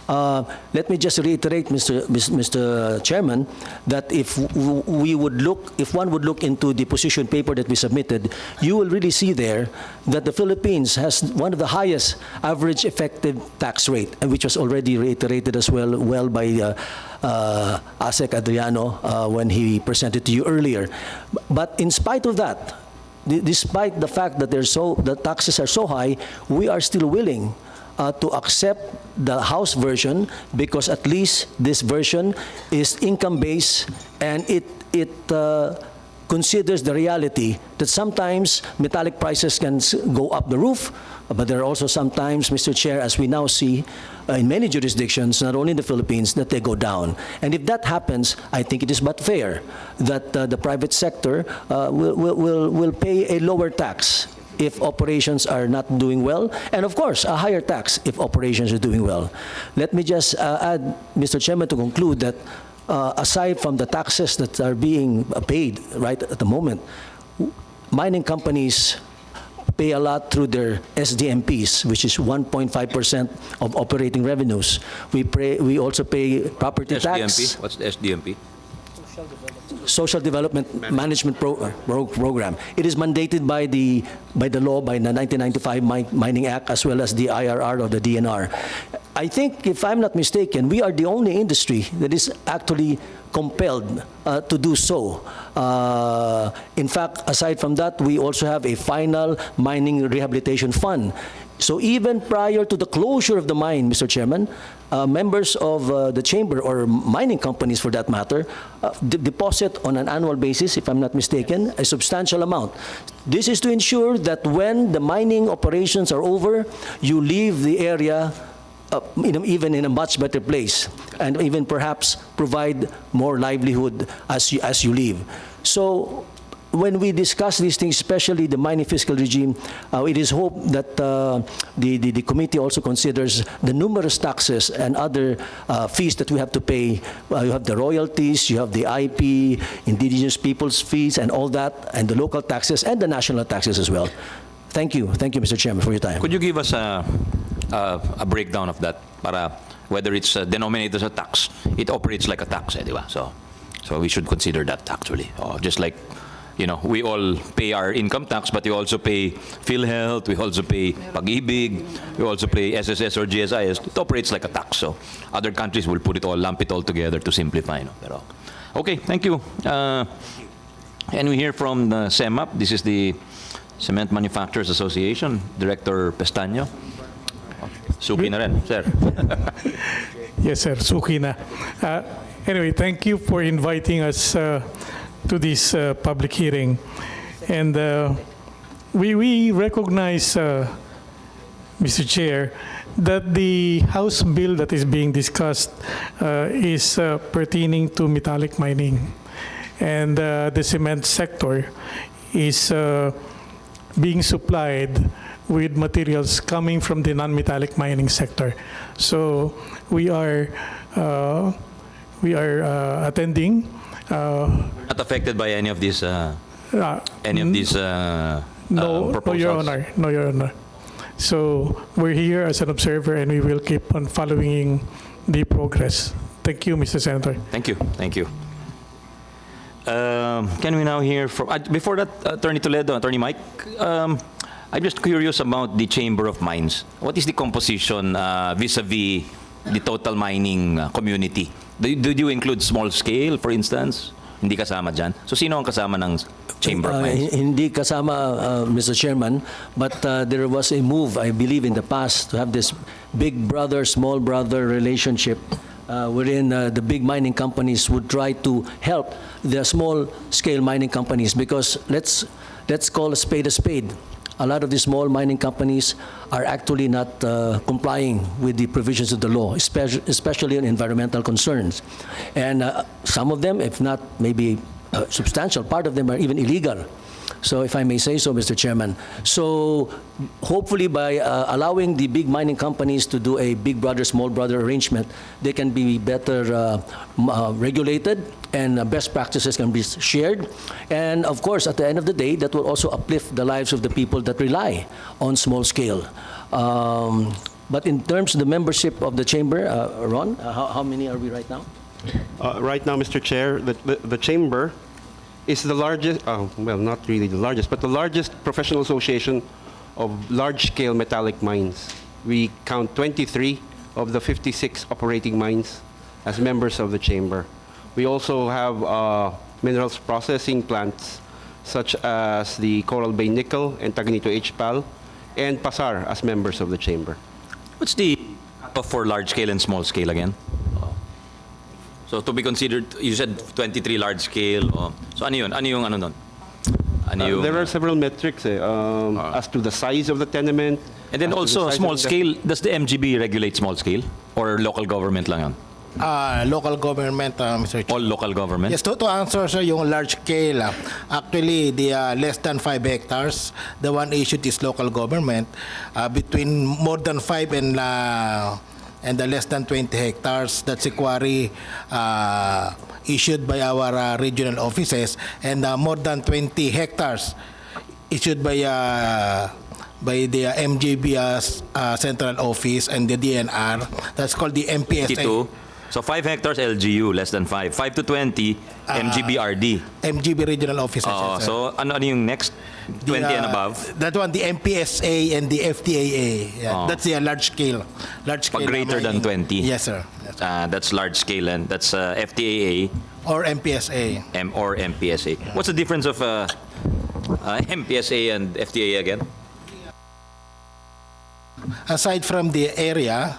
Let me just reiterate, Mr. Chairman, that if one would look into the position paper that we submitted, you will really see there that the Philippines has one of the highest average effective tax rate, and which was already reiterated as well by ASEC Adriano when he presented to you earlier. But in spite of that, despite the fact that the taxes are so high, we are still willing to accept the House version, because at least this version is income-based, and it considers the reality that sometimes metallic prices can go up the roof, but there are also sometimes, Mr. Chair, as we now see in many jurisdictions, not only in the Philippines, that they go down. And if that happens, I think it is but fair that the private sector will pay a lower tax if operations are not doing well, and of course, a higher tax if operations are doing well. Let me just add, Mr. Chairman, to conclude that aside from the taxes that are being paid right at the moment, mining companies pay a lot through their SDMPs, which is 1.5% of operating revenues. We also pay property tax. SDMP? What's the SDMP? Social Development Management Program. It is mandated by the law, by the 1995 Mining Act, as well as the IRR or the DNR. I think, if I'm not mistaken, we are the only industry that is actually compelled to do so. In fact, aside from that, we also have a final mining rehabilitation fund. So even prior to the closure of the mine, Mr. Chairman, members of the chamber, or mining companies for that matter, deposit on an annual basis, if I'm not mistaken, a substantial amount. This is to ensure that when the mining operations are over, you leave the area even in a much better place, and even perhaps provide more livelihood as you leave. So when we discuss these things, especially the mining fiscal regime, it is hoped that the committee also considers the numerous taxes and other fees that we have to pay. You have the royalties, you have the IP, indigenous peoples fees, and all that, and the local taxes and the national taxes as well. Thank you, Mr. Chairman, for your time. Could you give us a breakdown of that, para whether it's denominated as a tax? It operates like a tax, di ba? So we should consider that actually. Just like, you know, we all pay our income tax, but we also pay PhilHealth, we also pay Pag-ibig, we also pay SSS or GSIS. It operates like a tax. So other countries will lump it all together to simplify. No? Pero Okay, thank you. And we hear from the CEMAP. This is the Cement Manufacturers Association. Director Pestaño. Suki na rin, sir. Yes, sir. Suki na. Anyway, thank you for inviting us to this public hearing. And we recognize, Mr. Chair, that the House bill that is being discussed is pertaining to metallic mining. And the cement sector is being supplied with materials coming from the non-metallic mining sector. So we are attending. Not affected by any of these No, proposals? Your Honor. No, Your Honor. So we're here as an observer, and we will keep on following the progress. Thank you, Mr. Senator. Thank you. Thank you. Can we now hear from, before that, Attorney Toledo, Attorney Mike, I'm just curious about the Chamber of Mines. What is the composition vis-a-vis the total mining community? Do you include small scale, for instance? Hindi kasama dyan. So sino ang kasama ng Chamber of Mines? Hindi kasama, Mr. Chairman, but there was a move, I believe, in the past to have this big brother, small brother relationship wherein the big mining companies would try to help the small-scale mining companies, because let's call a spade a spade. A lot of the small mining companies are actually not complying with the provisions of the law, especially on environmental concerns. And some of them, if not maybe a substantial part of them, are even illegal. So if I may say so, Mr. Chairman. So hopefully by allowing the big mining companies to do a big brother, small brother arrangement, they can be better regulated, and best practices can be shared. And of course, at the end of the day, that will also uplift the lives of the people that rely on small scale. But in terms of the membership of the chamber, Ron, how many are we right now? Right now, Mr. Chair, the chamber is the largest, well, not really the largest, but the largest professional association of large-scale metallic mines. We count 23 of the 56 operating mines as members of the chamber. We also have minerals processing plants such as the Coral Bay Nickel and Taganito HPAL and PASAR as members of the chamber. What's the cutoff for large scale and small scale again? So to be considered, you said 23 large scale. So ano yun? Ano yung ano nun? Ano yung, there are several metrics as to the size of the tenement. And then also small scale, does the MGB regulate small scale? Or local government lang yun? Local government, Mr. Chair. All local government? Yes, to answer, sir, yung large scale, actually, the less than 5 hectares, the one issued is local government. Between more than 5 and the less than 20 hectares, that's a quarry issued by our regional offices, and more than 20 hectares issued by the MJB central office and the DNR. That's called the MPSA. 52. So 5 hectares LGU, less than 5. 5 to 20, MGBRD. MGB regional offices. Yes, So ano yung next? 20 and above? That one, the MPSA and the FTAA. Yeah, that's the large scale. Pag greater than 20? Yes, sir. Yes, sir. That's large scale, and that's FTAA. Or MPSA. Or MPSA. Yeah. What's the difference of MPSA and FTAA again? Aside from the area,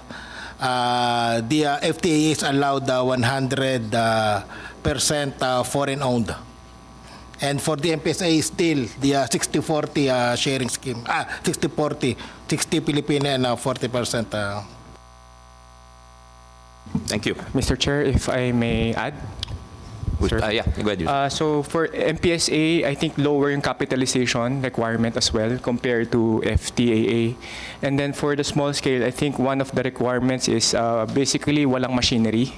the FTA is allowed 100% foreign owned. And for the MPSA, still the 60-40 sharing scheme. 60-40, 60 Filipino and 40%. Thank you. Mr. Chair, if I may add. Sir? Yeah, go ahead. So for MPSA, I think lower yung capitalization requirement as well compared to FTAA. And then for the small scale, I think one of the requirements is basically walang machinery,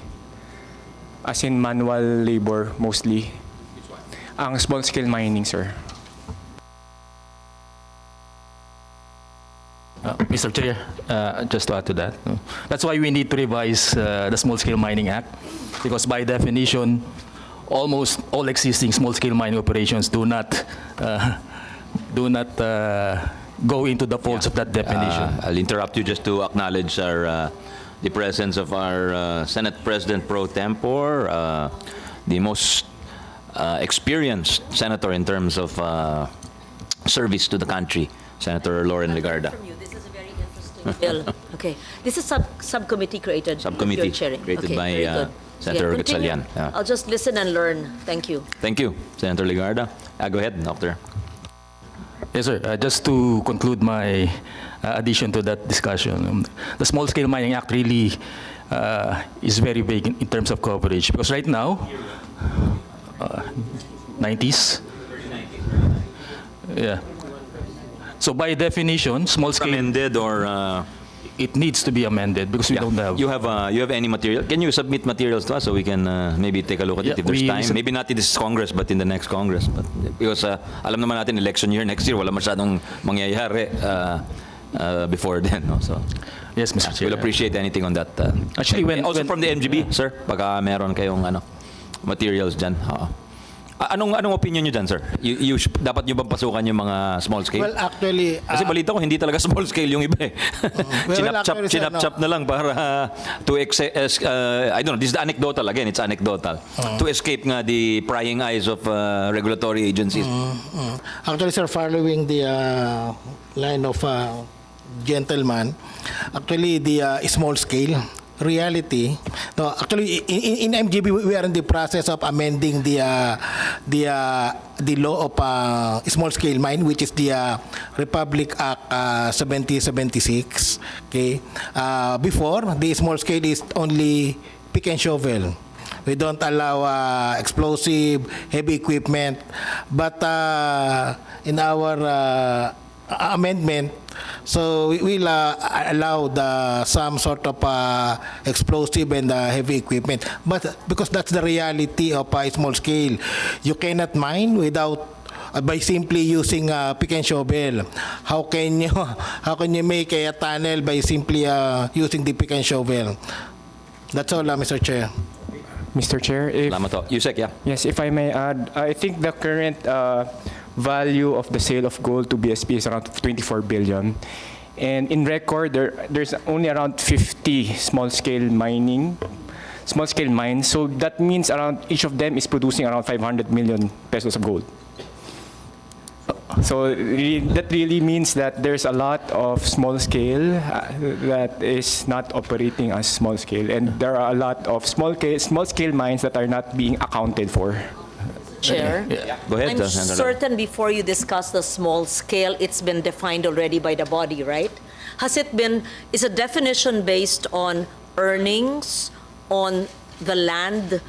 as in manual labor mostly. Ang small scale mining, sir. Mr. Chair, just to add to that, that's why we need to revise the Small Scale Mining Act, because by definition, almost all existing small-scale mining operations do not go into the folds of that definition. I'll interrupt you just to acknowledge the presence of our Senate President Pro Tempore, the most experienced senator in terms of service to the country, Senator Lauren Legarda. This is a very interesting bill. Okay. This is subcommittee created. Subcommittee You're chairing. created Okay, by very good. Senator continue. Gatchalian. Yeah. I'll just listen and learn. Thank you. Thank you, Senator Legarda. Go ahead, Doctor. Yes, sir. Just to conclude my addition to that discussion, the Small Scale Mining Act really is very big in terms of coverage, because right now, 90s. Yeah. So by definition, small scale Amended or it needs to be amended because we don't have. You have any material? Can you submit materials to us so we can maybe take a look at it if there's time? Maybe not in this Congress, but in the next Congress. But because alam naman natin election year next year, wala masyadong mangyayari before then. No? So yes, Mr. Chair. We'll appreciate anything on that. Actually, also from the NGB, sir, baka meron kayong materials dyan. Anong opinion nyo dyan, sir? Dapat nyo bang pasukan yung mga small scale? Well, actually... Kasi balita ko, hindi talaga small scale yung iba eh. Chinap-chap na lang para to I don't know, this is anecdotal again, it's anecdotal. To escape nga the prying eyes of regulatory agencies. Actually, sir, following the line of gentleman, actually the small scale reality. No, actually, in MGB, we are in the process of amending the law of small scale mine, which is the Republic Act 7076. Okay, before the small scale is only pick and shovel. We don't allow explosive, heavy equipment, but in our amendment, so we will allow some sort of explosive and heavy equipment. But because that's the reality of small scale, you cannot mine without by simply using pick and shovel. How can you make a tunnel by simply using the pick and shovel? That's all, Mr. Chair. Mr. Chair, if Yusek, yeah. Yes, if I may add, I think the current value of the sale of gold to BSP is around 24 billion. And in record, there's only around 50 small-scale mines. So that means around each of them is producing around 500 million pesos of gold. So that really means that there's a lot of small scale that is not operating as small scale, and there are a lot of small scale mines that are not being accounted for. Chair, Go ahead, I'm Senator. certain before you discuss the small scale, it's been defined already by the body, right? Is a definition based on earnings on the land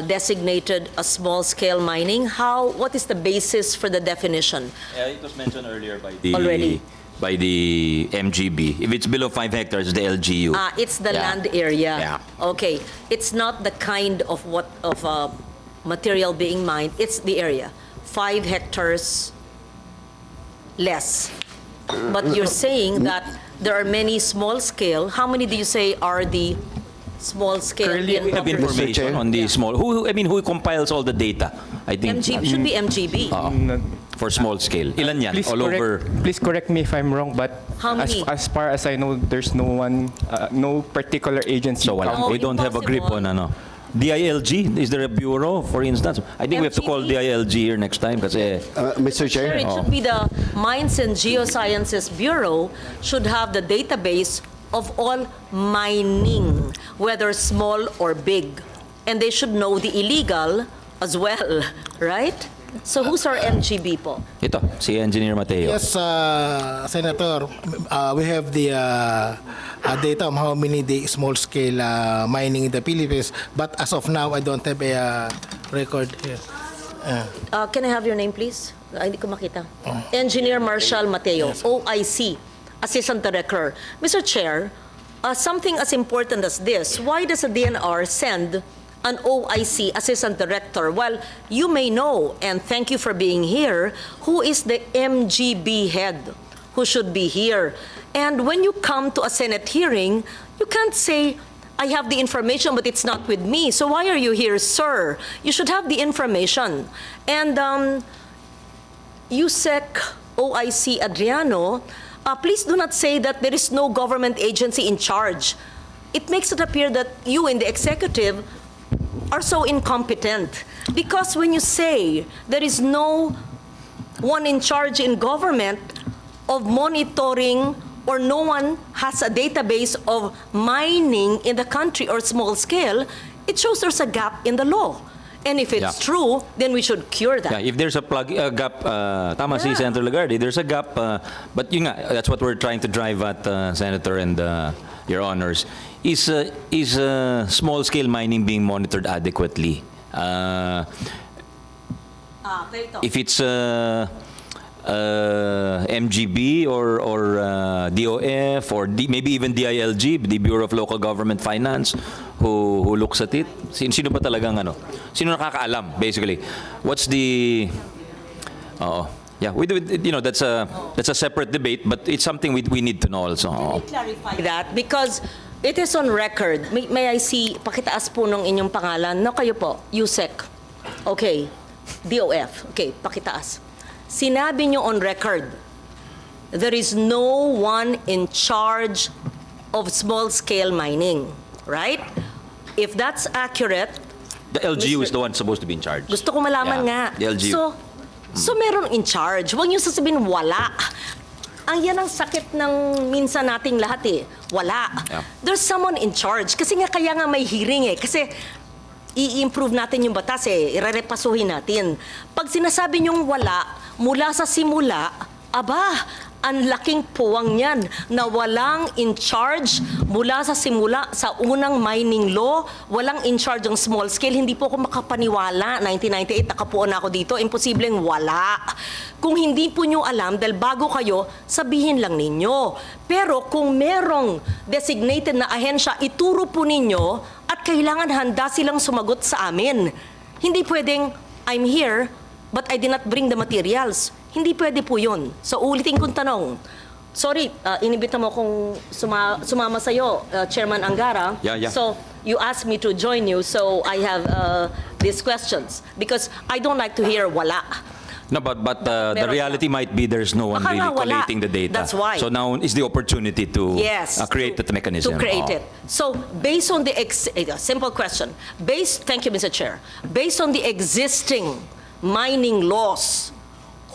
designated as small scale mining? What is the basis for the definition? It was mentioned earlier by the MGB. If it's below 5 hectares, the LGU. It's the land area. Yeah. Okay, it's not the kind of material being mined, it's the area. 5 hectares less. But you're saying that there are many small scale. How many do you say are the small scale? Currently, we have information on the small. Who compiles all the data? I think Should be MGB. For small scale. Ilan yan? Please correct me if I'm wrong, but How many? as far as I know, there's no one, no particular agency. So we don't have a grip on DILG? Is there a bureau, for instance? I think we have to call DILG here next time kasi... Mr. Chair? It should be the Mines and Geosciences Bureau should have the database of all mining, whether small or big. And they should know the illegal as well, right? So who's our MGB po? Ito, si Engineer Mateo. Yes, Senator. We have the data on how many the small-scale mining in the Philippines. But as of now, I don't have a record here. Can I have your name, please? Hindi ko makita. Engineer Marshall Mateo, OIC, Assistant Director. Mr. Chair, something as important as this, why does the DNR send an OIC Assistant Director? Well, you may know, and thank you for being here, who is the MGB head who should be here. And when you come to a Senate hearing, you can't say, I have the information, but it's not with me. So why are you here, sir? You should have the information. And USEC OIC Adriano, please do not say that there is no government agency in charge. It makes it appear that you in the executive are so incompetent. Because when you say there is no one in charge in government of monitoring, or no one has a database of mining in the country or small scale, it shows there's a gap in the law. And if it's true, then we should cure that. Yeah, if there's a gap, tama si Senator Lagarde, there's a gap, but yun nga, that's what we're trying to drive at, Senator and Your Honors, is small-scale mining being monitored adequately? If it's MGB or DOF or maybe even DILG, the Bureau of Local Government Finance, who looks at it? Sino ba talagang ano? Sino nakakaalam, basically? What's the... Yeah, that's a separate debate, but it's something we need to know also. Let me clarify that because it is on record. May I see, pakitaas po nung inyong pangalan. No, kayo po, USEC. Okay. DOF. Okay, pakitaas. Sinabi nyo on record, there is no one in charge of small-scale mining, right? If that's accurate... The LGU is the one supposed to be in charge. Gusto ko malaman nga. The LGU. So meron in charge. Huwag nyo sasabihin wala. Ang yan ang sakit ng minsan nating lahat eh. Wala. Yeah. There's someone in charge. Kasi nga kaya nga may hearing eh. Kasi i-improve natin yung batas eh. Irerepasuhin natin. Pag sinasabi nyong wala, mula sa simula, aba, ang laking puwang niyan na walang in charge mula sa simula sa unang mining law, walang in charge ng small scale. Hindi po ako makapaniwala. 1998, nakapuon ako dito. Imposibleng wala. Kung hindi po nyo alam, dahil bago kayo, sabihin lang ninyo. Pero kung merong designated na ahensya, ituro po ninyo at kailangan handa silang sumagot sa amin. Hindi pwedeng, I'm here, but I did not bring the materials. Hindi pwede po yun. So, ulitin kong tanong. Sorry, inibita mo akong sumama sa'yo, Chairman Angara. Yeah. So, you asked me to join you, so I have these questions. Because I don't like to hear wala. No, but the reality might be there's no one Baka really nga wala. collating the data. That's why. So now is the opportunity to create that mechanism. To create it. So, based on the simple question. Thank you, Mr. Chair. Based on the existing mining laws,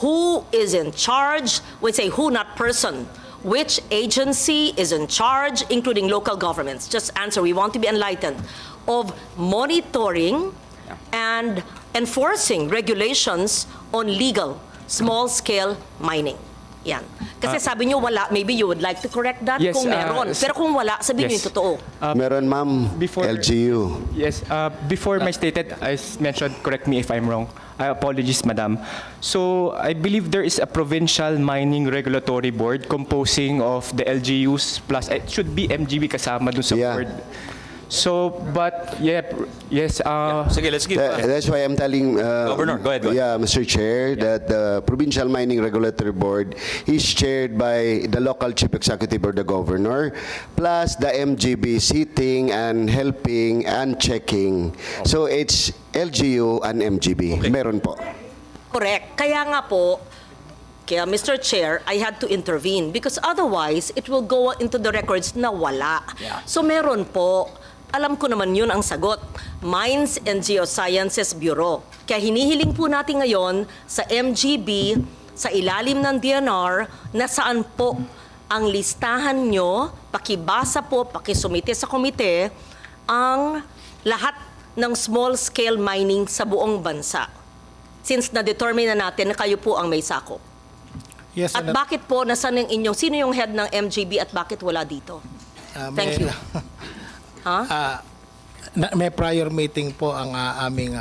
who is in charge? We say who, not person. Which agency is in charge, including local governments? Just answer. We want to be enlightened. Of monitoring and enforcing regulations on legal small-scale mining. Yan. Kasi sabi nyo wala, maybe you would like to correct that Yes, kung meron. Pero kung wala, sabihin nyo yung totoo. Meron, ma'am. LGU. Yes, before my stated, I mentioned, correct me if I'm wrong. Apologies, madam. So, I believe there is a provincial mining regulatory board composing of the LGUs plus, it should be MGB kasama dun sa board. So, but, yes. Sige, let's give... That's why I'm telling... Governor, go ahead. Yeah, Mr. Chair, that the Provincial Mining Regulatory Board is chaired by the local chief executive or the governor, plus the MGB sitting and helping and checking. So, it's LGU and MGB. Okay. Meron po. Correct. Kaya nga po, kaya Mr. Chair, I had to intervene because otherwise, it will go into the records na wala. So meron po. Alam ko naman yun ang sagot. Mines and Geosciences Bureau. Kaya hinihiling po natin ngayon sa MGB, sa ilalim ng DNR, na saan po ang listahan nyo, pakibasa po, pakisumite sa komite, ang lahat ng small-scale mining sa buong bansa. Since na-determine na natin na kayo po ang may sakop. Yes, at bakit po, nasan yung inyong, sino yung head ng MGB at bakit wala dito? Thank you. May prior meeting po ang aming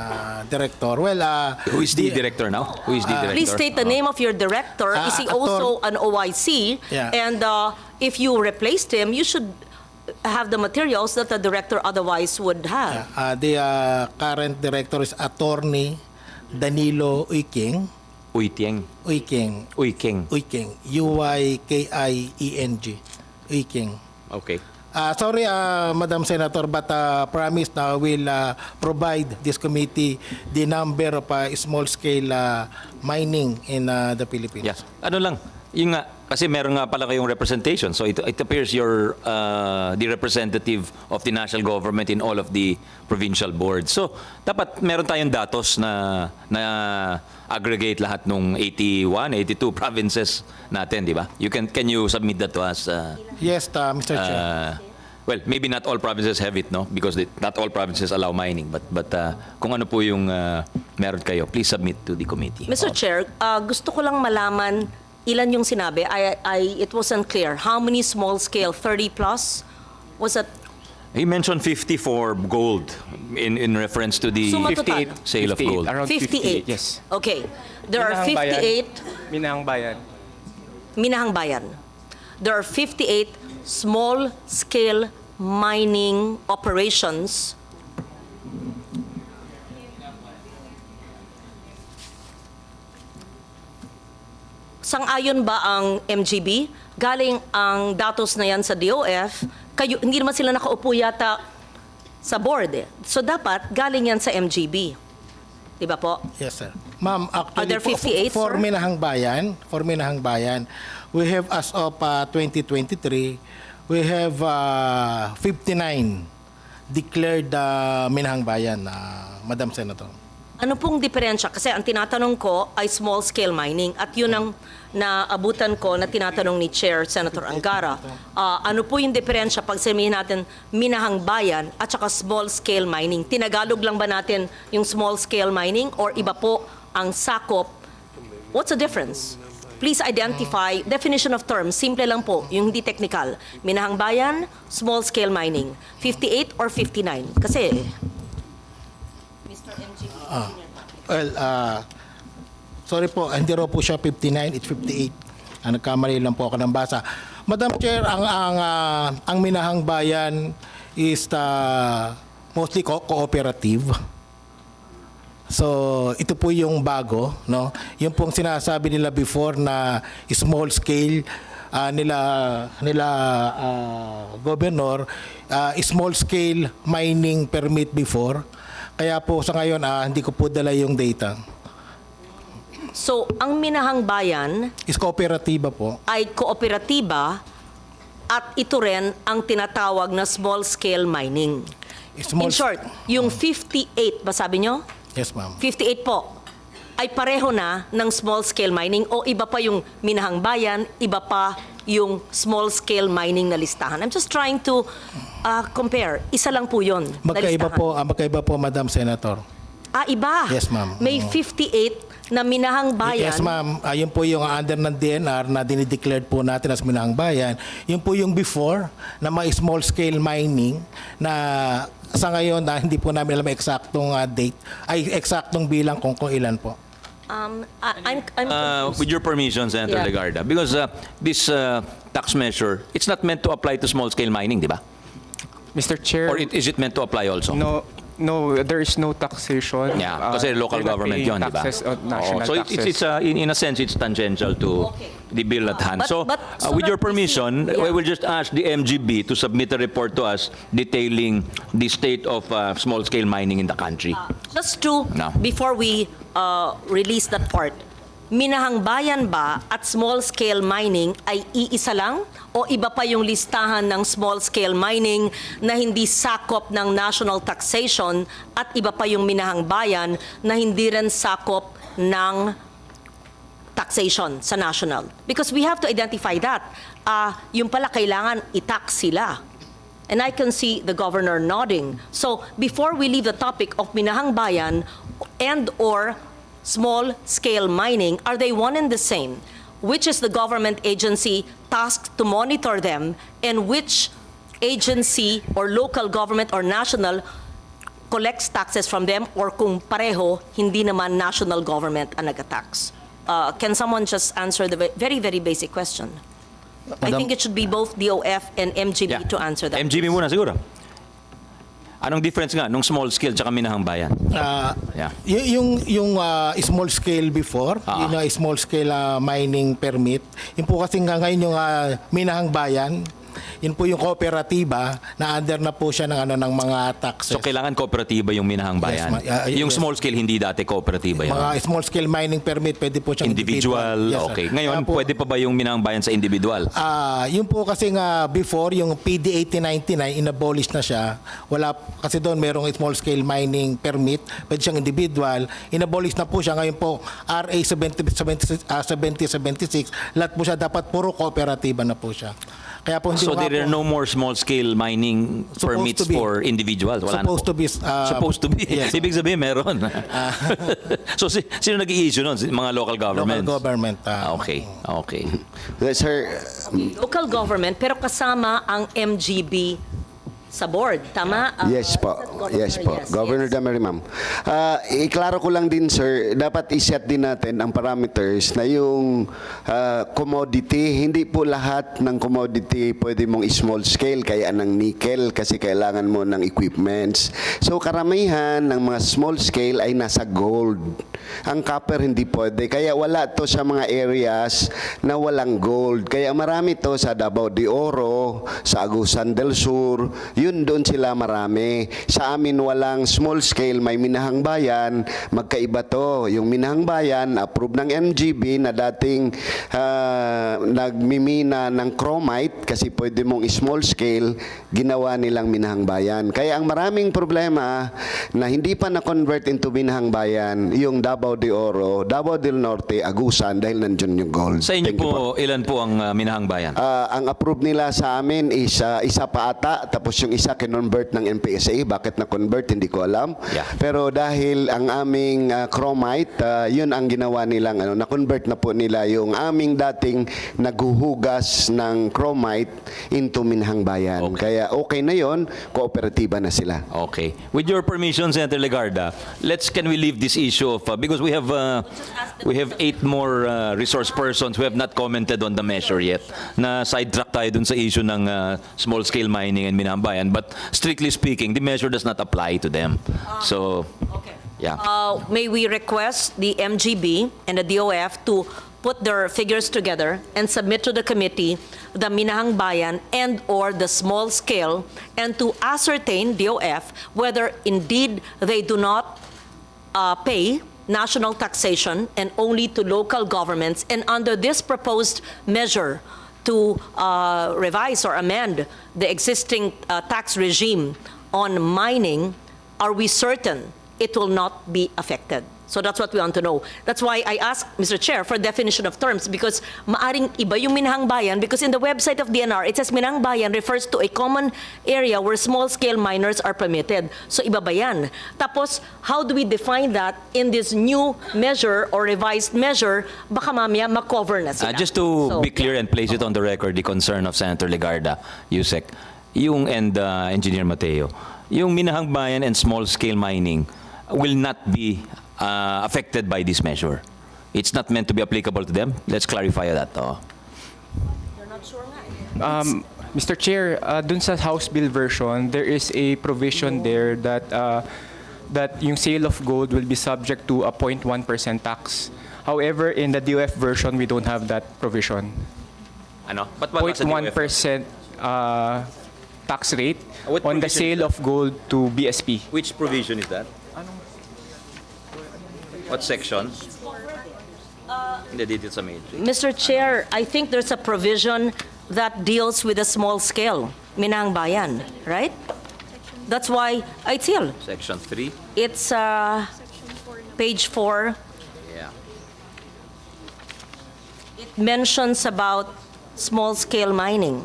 director. Well, who is the director now? Who is the director? Please state the name of your director. Is he also an OIC? Yeah. And if you replaced him, you should have the materials that the director otherwise would have. The current director is Attorney Danilo Uyking. Uyking. Uyking. Uyking. Uyking. Uyking. Uyking. Okay. Sorry, Madam Senator, but promise na we'll provide this committee the number of small-scale mining in the Philippines. Yes. Ano lang, Yun nga, kasi meron nga pala kayong representation. So it appears you're the representative of the national government in all of the provincial boards. So dapat meron tayong datos na aggregate lahat ng 81, 82 provinces natin, di ba? Can you submit that to us? Yes, Mr. Chair. Well, maybe not all provinces have it, no? Because not all provinces allow mining. But kung ano po yung meron kayo, please submit to the committee. Mr. Chair, gusto ko lang malaman ilan yung sinabi. It wasn't clear. How many small scale? 30 plus? Was that? He mentioned 50 for gold in reference to the Suma total? sale of 58, gold. around 58? yes. Okay. There are Minahang Bayan. 58 Minahang Bayan. There are 58 small-scale mining operations. Sang-ayon ba ang MGB? Galing ang datos na yan sa DOF. Hindi naman sila nakaupo yata sa board. So dapat galing yan sa MGB. Di ba po? Yes, sir. Ma'am, Are there actually, 58, for sir? Minahang Bayan, we have as of 2023, we have 59 declared Minahang Bayan, Madam Senator. Ano pong diferensya? Kasi ang tinatanong ko ay small-scale mining at yun ang naabutan ko na tinatanong ni Chair Senator Angara. Ano po yung diferensya pag sabihin natin Minahang Bayan at saka small-scale mining? Tinagalog lang ba natin yung small-scale mining or iba po ang sakop? What's the difference? Please identify definition of terms. Simple lang po, yung hindi technical. Minahang Bayan, small-scale mining. 58 or 59? Kasi Well, sorry po, hindi raw po siya 59, it's 58. Nagkamali lang po ako ng basa. Madam Chair, ang Minahang Bayan is mostly cooperative. So, ito po yung bago, no? Yung pong sinasabi nila before na small scale nila governor, small scale mining permit before. Kaya po sa ngayon, hindi ko po dala yung data. So, ang Minahang Bayan is kooperatiba po. ay kooperatiba at ito rin ang tinatawag na small-scale mining. In short, yung 58, ba sabi nyo? Yes, ma'am. 58 po, ay pareho na ng small-scale mining o iba pa yung Minahang Bayan, iba pa yung small-scale mining na listahan. I'm just trying to compare. Isa lang po yun na listahan. Magkaiba po, Madam Senator. Iba? Yes, ma'am. May 58 na Minahang Bayan. Yes, ma'am. Yun po yung under ng DNR na dinideclared po natin as Minahang Bayan. Yun po yung before na may small-scale mining na sa ngayon hindi po namin alam eksaktong date, ay eksaktong bilang kung ilan po. I'm confused. With your permission, Senator Yeah. Legarda, because this tax measure, it's not meant to apply to small-scale mining, di ba? Mr. Chair, Or is it meant to apply also? no, there is no taxation. Yeah, kasi local we're not government paying yun, di ba? taxes on national So taxes. it's in a sense, it's tangential to the bill at hand. But- So but so with your that we see- permission, yeah. we will just ask the MGB to submit a report to us detailing the state of small-scale mining in the country. Just to, No. before we release that part, Minahang Bayan ba at small-scale mining ay iisa lang? O iba pa yung listahan ng small-scale mining na hindi sakop ng national taxation at iba pa yung Minahang Bayan na hindi rin sakop ng taxation sa national? Because we have to identify that. Yung pala kailangan i-tax sila. And I can see the governor nodding. So before we leave the topic of Minahang Bayan and or small-scale mining, are they one and the same? Which is the government agency tasked to monitor them, and which agency or local government or national collects taxes from them, or kung pareho, hindi naman national government ang nag-tax? Can someone just answer the very, very basic question? I think it should be both DOF and MGB to answer that. MGB muna siguro. Anong difference nga nung small scale tsaka Minahang Bayan? Yeah. Yung small scale before, yung small scale mining permit, yung po kasi nga ngayon yung Minahang Bayan, Yun po yung kooperatiba na under na po siya ng mga taxes. So kailangan kooperatiba yung minahang bayan. Yung yes. small scale hindi dati kooperatiba yan. Mga small scale mining permit, pwede po siyang Individual, Yes, sir. okay. Ngayon, Kaya po, pwede pa ba yung minahang bayan sa individual? yun po kasi nga before, yung PD 1899, inabolish na siya. Wala, kasi doon merong small scale mining permit, pwede siyang individual. Inabolish na po siya. Ngayon po, RA 7076, lahat po siya dapat puro kooperatiba na po siya. Kaya po hindi So nga there are po, no more small scale mining permits to be. for individuals? Wala supposed na po. to be. Supposed to be. Yes. Ibig sabihin meron. So sino nag-i-issue nun? Mga local governments? Local government. Okay. Okay. Sir, Local government, pero kasama ang MGB sa board, tama? yes po. Yes po. Governor Damari, ma'am. Iklaro ko lang din, sir, dapat iset din natin ang parameters na yung commodity, hindi po lahat ng commodity pwede mong small scale, kaya ng nickel kasi kailangan mo ng equipments. So karamihan ng mga small scale ay nasa gold. Ang copper hindi pwede. Kaya wala to sa mga areas na walang gold. Kaya marami to sa Davao de Oro, sa Agusan del Sur, yun doon sila marami. Sa amin walang small scale, may minahang bayan, magkaiba to. Yung minahang bayan, approved ng MGB na dating nagmimina ng chromite kasi pwede mong small scale, ginawa nilang minahang bayan. Kaya ang maraming problema na hindi pa na-convert into minahang bayan, yung Davao de Oro, Davao del Norte, Agusan, dahil nandyan yung gold. Sa inyo Thank you po, ilan po ang minahang bayan? Ang approve nila sa amin is isa pa ata, tapos yung isa kinonvert ng MPSA. Bakit na-convert, hindi ko alam. Yeah. Pero dahil ang aming chromite, yun ang ginawa nilang, na-convert na po nila yung aming dating naghuhugas ng chromite into minahang bayan. Okay. Kaya okay na yon, kooperatiba na sila. Okay. With your permission, Senator Legarda, can we leave this issue of because we have 8 more resource persons who have not commented on the measure yet. Na sidetrack tayo dun sa issue ng small scale mining and minahang bayan, but strictly speaking, the measure does not apply to them. So, yeah. May we request the MGB and the DOF to put their figures together and submit to the committee the minahang bayan and or the small scale, and to ascertain, DOF, whether indeed they do not pay national taxation and only to local governments, and under this proposed measure to revise or amend the existing tax regime on mining, are we certain it will not be affected? So that's what we want to know. That's why I asked, Mr. Chair, for definition of terms, because maaring iba yung minahang bayan, because in the website of DNR, it says minahang bayan refers to a common area where small-scale miners are permitted. So iba ba yan? Tapos, how do we define that in this new measure or revised measure? Baka mamaya ma-cover na sila. Just to be clear and place it on the record, the concern of Senator Legarda, Yusek, and Engineer Mateo, yung minahang bayan and small-scale mining will not be affected by this measure. It's not meant to be applicable to them. Let's clarify that. Mr. Chair, dun sa House Bill version, there is a provision there that that yung sale of gold will be subject to a 0.1% tax. However, in the DOF version, we don't have that provision. Ano? But what 0.1% tax rate What on the provision is sale of gold to BSP. Which provision is that? What section? Hindi, dito sa matrix. Mr. Chair, I think there's a provision that deals with a small scale, minahang bayan, right? That's why, it's here. Section 3? It's page 4. Yeah. It mentions about small-scale mining.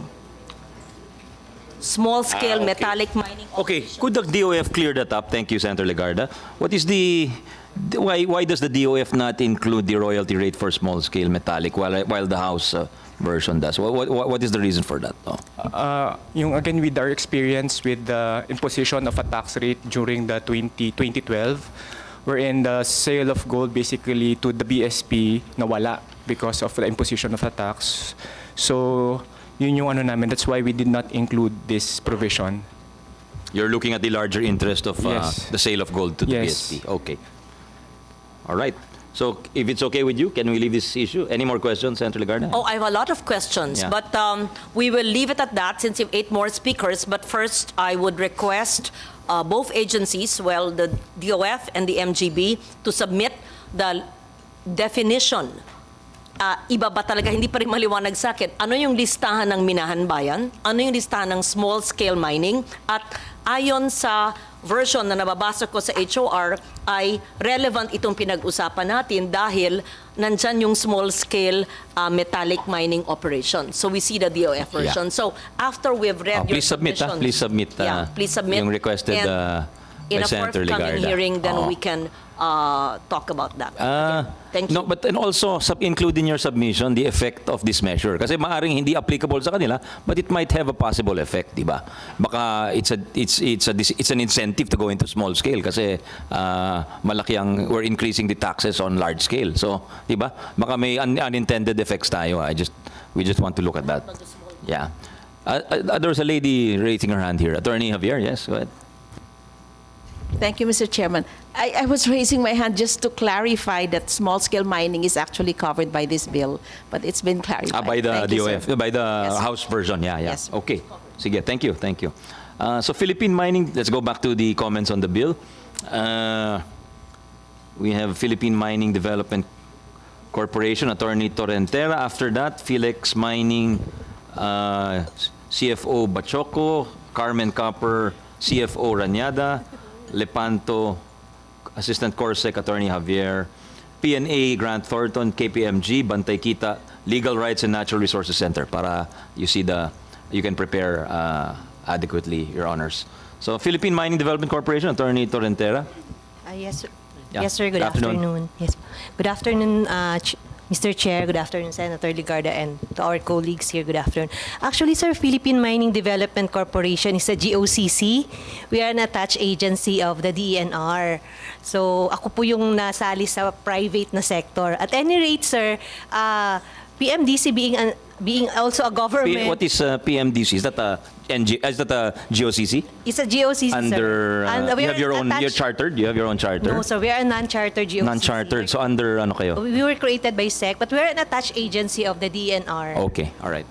Small-scale okay. metallic mining. Okay, could the DOF clear that up? Thank you, Senator Legarda. What is why does the DOF not include the royalty rate for small-scale metallic while the House version does? What is the reason for that? Yung again with our experience with the imposition of a tax rate during the 2012, wherein the sale of gold basically to the BSP nawala because of the imposition of a tax. So yun yung ano namin, that's why we did not include this provision. You're looking at the larger interest of Yes. the sale of gold to the Yes. BSP. Okay. All right. So if it's okay with you, can we leave this issue? Any more questions, Senator Legarda? Oh, I have a lot of questions, Yeah. but we will leave it at that since you have 8 more speakers. But first, I would request both agencies, well, the DOF and the MGB, to submit the definition. Iba ba talaga, hindi pa rin maliwanag sa akin, ano yung listahan ng minahan bayan, ano yung listahan ng small-scale mining, at ayon sa version na nababasa ko sa HOR, ay relevant itong pinag-usapan natin dahil nandyan yung small-scale metallic mining operation. So we see the DOF version. Yeah. So after we've read your Please submit, submission, please submit yung requested And in by a Senator forthcoming Legarda. hearing, then Oo. we can talk about that. Thank No, you. but and also include in your submission the effect of this measure. Kasi maaring hindi applicable sa kanila, but it might have a possible effect, di ba? Baka it's an incentive to go into small scale kasi malaki ang we're increasing the taxes on large scale. So, di ba? Baka may unintended effects tayo. We just want to look at that. Yeah. There was a lady raising her hand here. Attorney Javier, yes, go ahead. Thank you, Mr. Chairman. I was raising my hand just to clarify that small-scale mining is actually covered by this bill, but it's been clarified. By the Thank you, DOF, sir. by the Yes. House version, yeah. Yes. Okay. Sige, thank you. So Philippine Mining, let's go back to the comments on the bill. We have Philippine Mining Development Corporation, Attorney Torrentera. After that, Philex Mining, CFO Bachoco, Carmen Copper, CFO Ranyada, Lepanto, Assistant Corsec, Attorney Javier, PNA, Grant Thornton, KPMG, Bantay Kita, Legal Rights and Natural Resources Center, para you can prepare adequately, Your Honors. So, Philippine Mining Development Corporation, Attorney Torrentera. Yes, sir. Yeah. Yes, sir. Good afternoon. Yes. Good afternoon, Mr. Chair. Good afternoon, Senator Legarda, and to our colleagues here. Good afternoon. Actually, sir, Philippine Mining Development Corporation is a GOCC. We are an attached agency of the DENR. So, ako po yung nasali sa private na sector. At any rate, sir, PMDC being also a government. What is PMDC? Is that a GOCC? It's a GOCC, under, sir. you have your own, you're chartered? You have your own charter? No, sir. We are a non-chartered GOCC. Non-chartered. So under ano kayo? We were created by SEC, but we are an attached agency of the DNR. Okay, all right.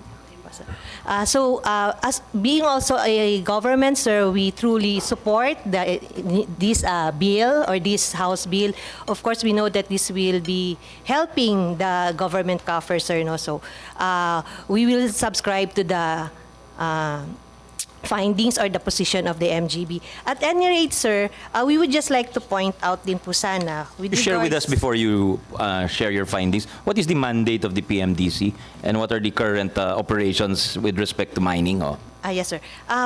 As being also a government, sir, we truly support this bill or this House bill. Of course, we know that this will be helping the government coffers, sir. No? So we will subscribe to the findings or the position of the MGB. At any rate, sir, we would just like to point out din po sana. Share with us before you share your findings. What is the mandate of the PMDC and what are the current operations with respect to mining? Yes, sir.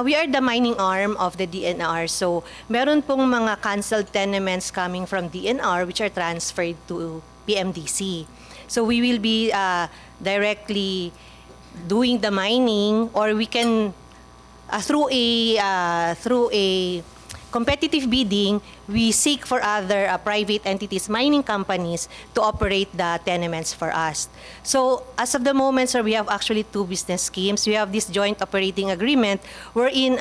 We are the mining arm of the DNR. So, meron pong mga canceled tenements coming from DNR which are transferred to PMDC. So, we will be directly doing the mining, or we can through a competitive bidding, we seek for other private entities, mining companies, to operate the tenements for us. So as of the moment, sir, we have actually 2 business schemes. We have this joint operating agreement wherein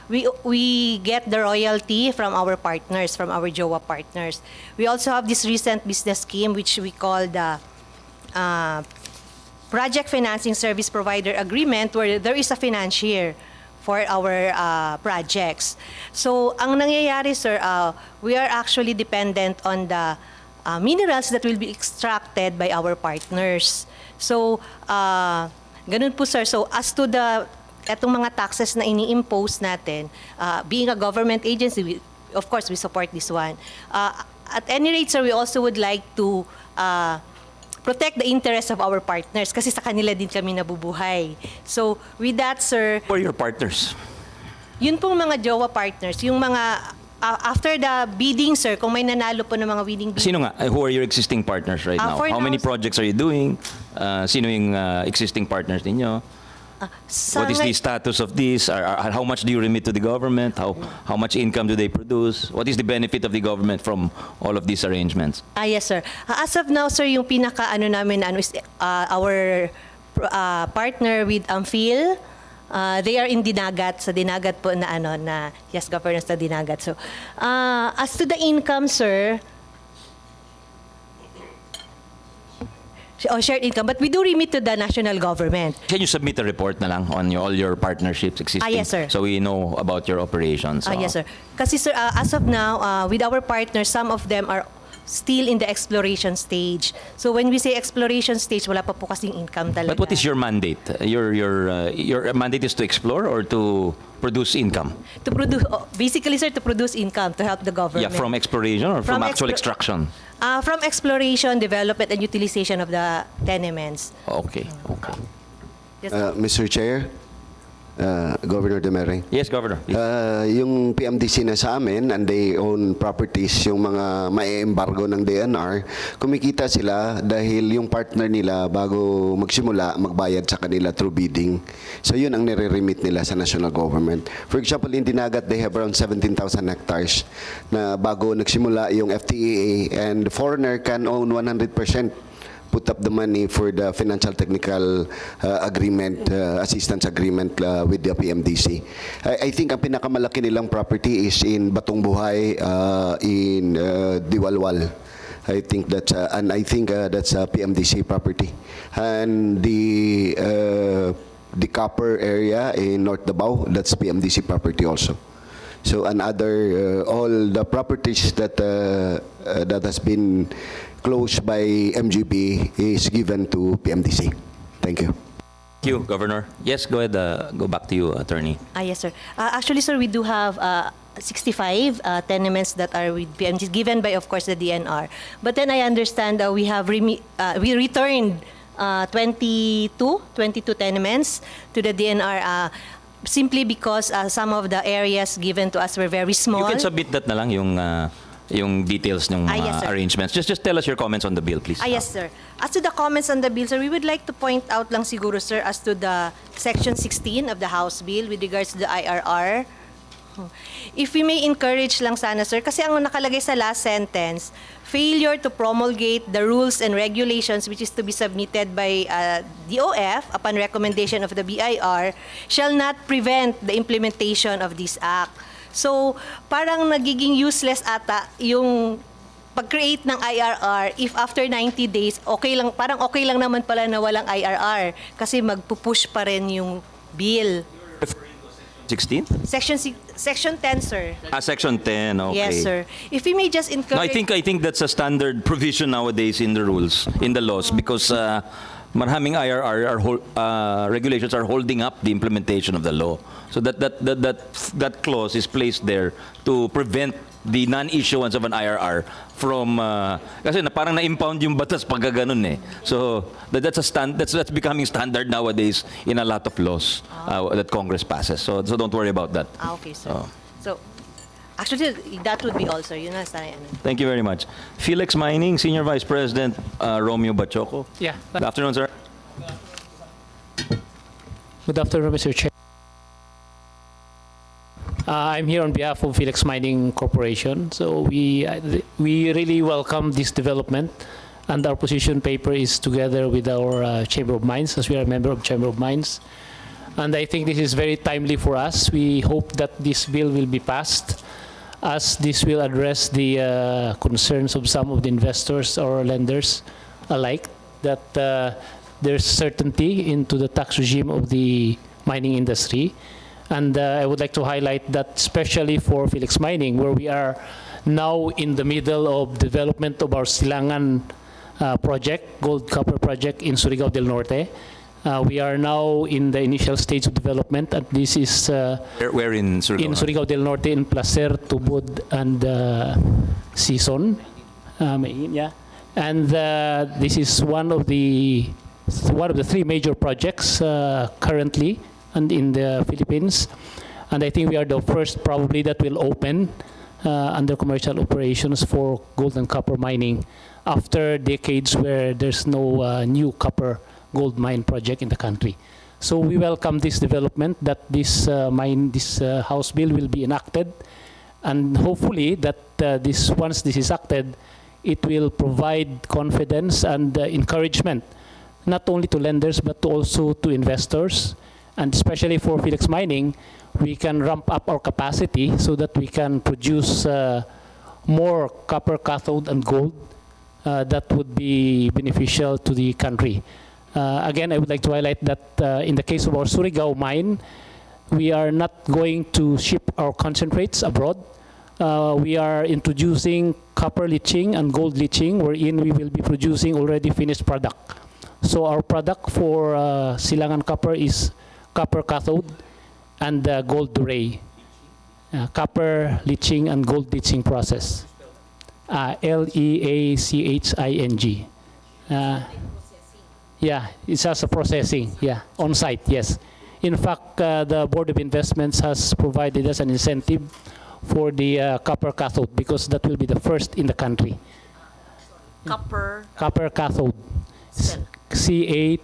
we get the royalty from our partners, from our JOA partners. We also have this recent business scheme which we call the Project Financing Service Provider Agreement, where there is a financier for our projects. So, ang nangyayari, sir, we are actually dependent on the minerals that will be extracted by our partners. So, ganun po, sir. So, as to etong mga taxes na ini-impose natin, being a government agency, of course, we support this one. At any rate, sir, we also would like to protect the interests of our partners kasi sa kanila din kami nabubuhay. So, with that, sir... Who are your partners? Yun pong mga JOA partners, yung mga... after the bidding, sir, kung may nanalo po ng mga bidding... Sino nga? Who are your existing partners right now? How many projects are you doing? Sino yung existing partners ninyo? What is the status of this? How much do you remit to the government? How much income do they produce? What is the benefit of the government from all of these arrangements? Yes, sir. As of now, sir, yung namin is our partner with Amphil. They are in Dinagat, sa Dinagat po na yes, governance sa Dinagat. So, as to the income, sir, shared income, but we do remit to the national government. Can you submit a report na lang on all your partnerships existing? Yes, sir. So we know about your operations. Yes, sir. Kasi, sir, as of now, with our partners, some of them are still in the exploration stage. So when we say exploration stage, wala pa po kasing income talaga. But what is your mandate? Your mandate is to explore or to produce income? To produce, basically, sir, to produce income to help the government. Yeah, from exploration or from actual extraction? From exploration, development, and utilization of the tenements. Okay. Mr. Chair, Governor Demeray. Yes, Governor. Yung PMDC na sa amin, and they own properties, yung mga mai-embargo ng DNR, kumikita sila dahil yung partner nila bago magsimula, magbayad sa kanila through bidding. So yun ang nire-remit nila sa national government. For example, in Dinagat, they have around 17,000 hectares na bago nagsimula yung FTEA, and the foreigner can own 100%. Put up the money for the financial technical agreement, assistance agreement with the PMDC. I think ang pinakamalaki nilang property is in Batong Buhay, in Diwalwal. I think that's PMDC property. And the copper area in North Davao, that's PMDC property also. So another all the properties that has been closed by MGB is given to PMDC. Thank you. Thank you, Governor. Yes, go ahead. Go back to you, Attorney. Yes, sir. Actually, sir, we do have 65 tenements that are with PMDC, given by, of course, the DNR. But then I understand we have we returned 22 tenements to the DNR. Simply because some of the areas given to us were very small. You can submit that na lang yung details ng yes, sir. arrangements. Just tell us your comments on the bill, please. Yes, sir. As to the comments on the bill, sir, we would like to point out lang siguro, sir, as to the Section 16 of the House Bill with regards to the IRR. If we may encourage lang sana, sir, kasi ang nakalagay sa last sentence, failure to promulgate the rules and regulations which is to be submitted by DOF upon recommendation of the BIR shall not prevent the implementation of this act. So, parang nagiging useless ata yung pag-create ng IRR if after 90 days, parang okay lang naman pala na walang IRR kasi magpupush pa rin yung bill. 16? Section 10, sir. Section 10, okay. Yes, sir. If we may just encourage... No, I think that's a standard provision nowadays in the rules, in the laws, because maraming IRR regulations are holding up the implementation of the law. So that clause is placed there to prevent the non-issuance of an IRR from kasi parang na-impound yung batas pag ganun eh. So that's becoming standard nowadays in a lot of laws that Congress passes. So don't worry about that. Okay, sir. So actually that would be all, sir. Yun na sana. Thank you very much. Felix Mining, Senior Vice President Romeo Bachoco. Yeah. Good afternoon, sir. Good afternoon, Mr. Chair. I'm here on behalf of Felix Mining Corporation. So we really welcome this development, and our position paper is together with our Chamber of Mines, as we are a member of Chamber of Mines. And I think this is very timely for us. We hope that this bill will be passed, as this will address the concerns of some of the investors or lenders alike, that there's certainty into the tax regime of the mining industry. And I would like to highlight that especially for Felix Mining, where we are now in the middle of development of our Silangan project, gold copper project in Surigao del Norte. We are now in the initial stage of development, and this is where in Surigao? In Surigao del Norte, in Placer, Tubod, and Sison. Yeah. And this is one of the three major projects currently and in the Philippines, and I think we are the first probably that will open under commercial operations for gold and copper mining after decades where there's no new copper gold mine project in the country. So we welcome this development, that this House bill will be enacted, and hopefully that once this is acted, it will provide confidence and encouragement not only to lenders but also to investors. And especially for Felix Mining, we can ramp up our capacity so that we can produce more copper cathode and gold that would be beneficial to the country. Again, I would like to highlight that in the case of our Surigao mine, we are not going to ship our concentrates abroad. We are introducing copper leaching and gold leaching, wherein we will be producing already finished product. So our product for Silangan copper is copper cathode and gold doré. Copper leaching and gold leaching process. Leaching. Yeah, it's just a processing. Yeah, on site. Yes. In fact, the Board of Investments has provided us an incentive for the copper cathode because that will be the first in the country. Copper. Copper cathode. Spell. Cathode.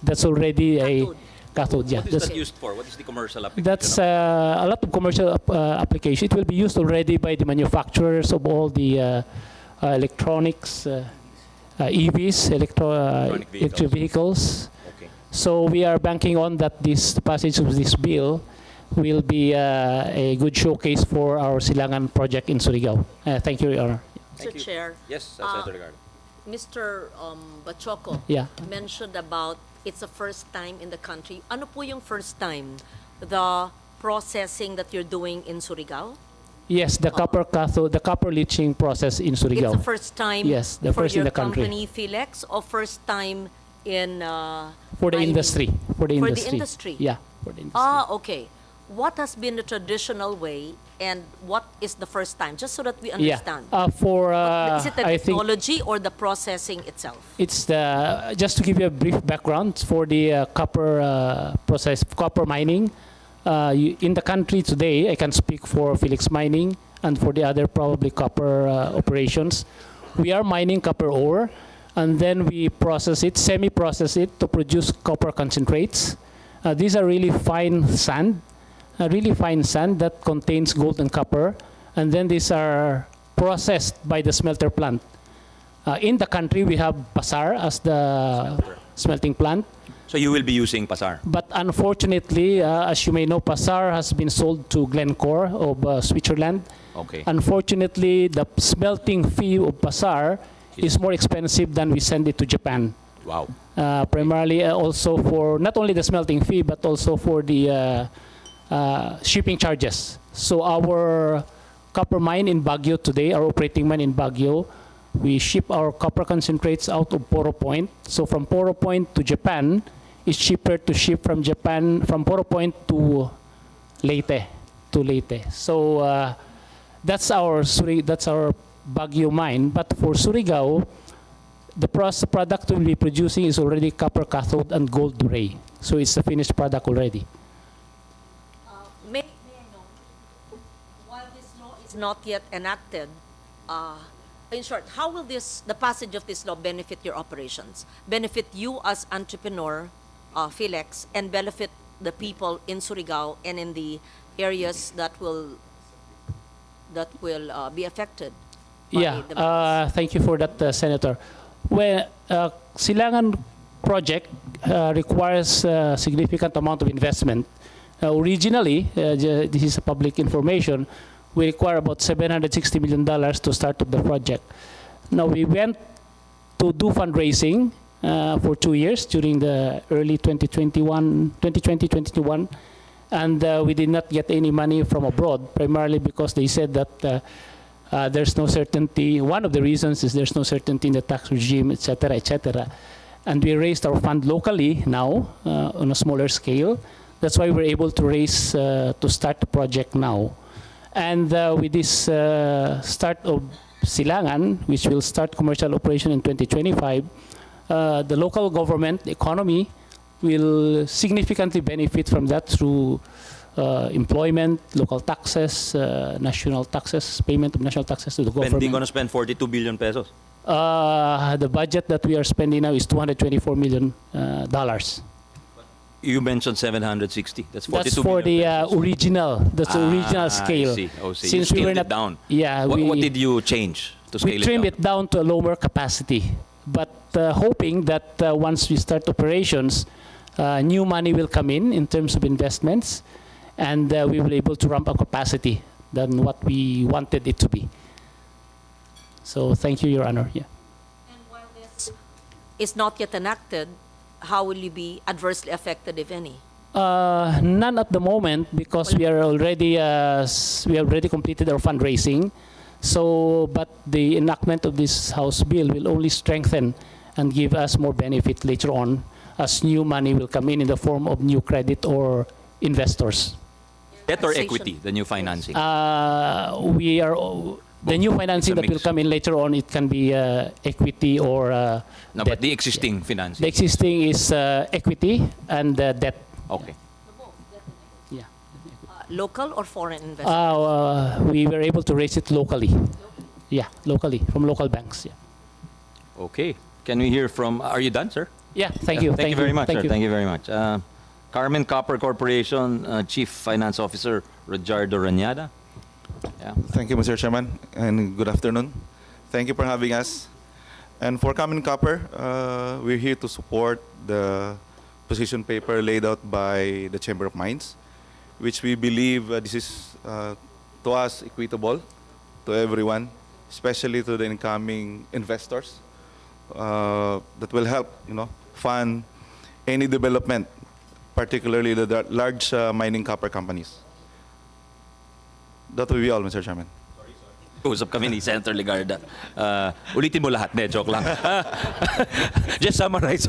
That's already a cathode. Yeah. What is that used for? What is the commercial application? That's a lot of commercial application. It will be used already by the manufacturers of all the electronics, EVs, electric vehicles. Okay. So we are banking on that the passage of this bill will be a good showcase for our Silangan project in Surigao. Thank you, Your Honor. Mr. Chair. Yes, Senator Ricardo. Mr. Bachoco Yeah. mentioned about it's the first time in the country. Ano po yung first time? The processing that you're doing in Surigao? Yes, the copper cathode, the copper leaching process in Surigao. It's the first time Yes, the for first your in the country. company, Philex, or first time in For the mining? industry. For the For industry. the industry? Yeah, for the industry. Ah, okay. What has been the traditional way and what is the first time? Just so that we understand. Yeah. Is it the I think technology or the processing itself? it's the, just to give you a brief background for the copper process, copper mining. In the country today, I can speak for Felix Mining and for the other probably copper operations. We are mining copper ore and then we process it, semi-process it to produce copper concentrates. These are really fine sand that contains gold and copper, and then these are processed by the smelter plant. In the country, we have Pasar as the smelting plant. So you will be using Pasar? But unfortunately, as you may know, Pasar has been sold to Glencore of Switzerland. Okay. Unfortunately, the smelting fee of Pasar is more expensive than we send it to Japan. Wow. Primarily also for not only the smelting fee, but also for the shipping charges. So our copper mine in Baguio today, our operating mine in Baguio, we ship our copper concentrates out of Poro Point. So from Poro Point to Japan, it's cheaper to ship from Japan, from Poro Point to Leyte. So that's our Baguio mine. But for Surigao, the product we'll be producing is already copper cathode and gold doré. So it's a finished product already. May I know, while this law is not yet enacted, in short, how will the passage of this law benefit your operations? Benefit you as entrepreneur, Philex, and benefit the people in Surigao and in the areas that will be affected by the Yeah, thank you for that, Senator. Well, Silangan project requires a significant amount of investment. Originally, this is public information, we require about $760 million to start up the project. Now, we went to do fundraising for 2 years during the early 2020-2021, and we did not get any money from abroad, primarily because they said that there's no certainty. One of the reasons is there's no certainty in the tax regime, et cetera, et cetera. And we raised our fund locally now on a smaller scale. That's why we're able to raise to start the project now. And with this start of Silangan, which will start commercial operation in 2025, the local government, the economy, will significantly benefit from that through employment, local taxes, national taxes, payment of national taxes to the government. Spending going to spend 42 billion pesos? The budget that we are spending now is $224 million. You mentioned 760. That's 42 That's for billion the pesos. original. That's the original scale. I see. Oh, see. Since You we were scaled not it down. Yeah. What did you change to scale We it trimmed down? it down to a lower capacity, but hoping that once we start operations, new money will come in terms of investments, and we will be able to ramp up capacity than what we wanted it to be. So thank you, Your Honor. Yeah. Is not yet enacted, how will you be adversely affected, if any? None at the moment because we have already completed our fundraising. So, but the enactment of this House bill will only strengthen and give us more benefit later on as new money will come in the form of new credit or investors. Debt or equity, the new financing? The new financing that will come in later on, it can be equity or No, debt. but the existing financing. The existing is equity and debt. Okay. Yeah. Local or foreign investors? We were able to raise it locally. Yeah, locally, from local banks. Yeah. Okay. Can we hear from, are you done, sir? Yeah, thank you. Thank you very much, Thank sir. you. Thank you very much. Carmen Copper Corporation Chief Finance Officer Rojardo Ranyada. Yeah. Thank you, Mr. Chairman, and good afternoon. Thank you for having us. And for Carmen Copper, we're here to support the position paper laid out by the Chamber of Mines, which we believe this is, to us, equitable to everyone, especially to the incoming investors, that will help, fund any development, particularly the large mining copper companies. That will be all, Mr. Chairman. Usap kami ni Senator Legarda. Ulitin mo lahat, de, joke lang. Just summarize.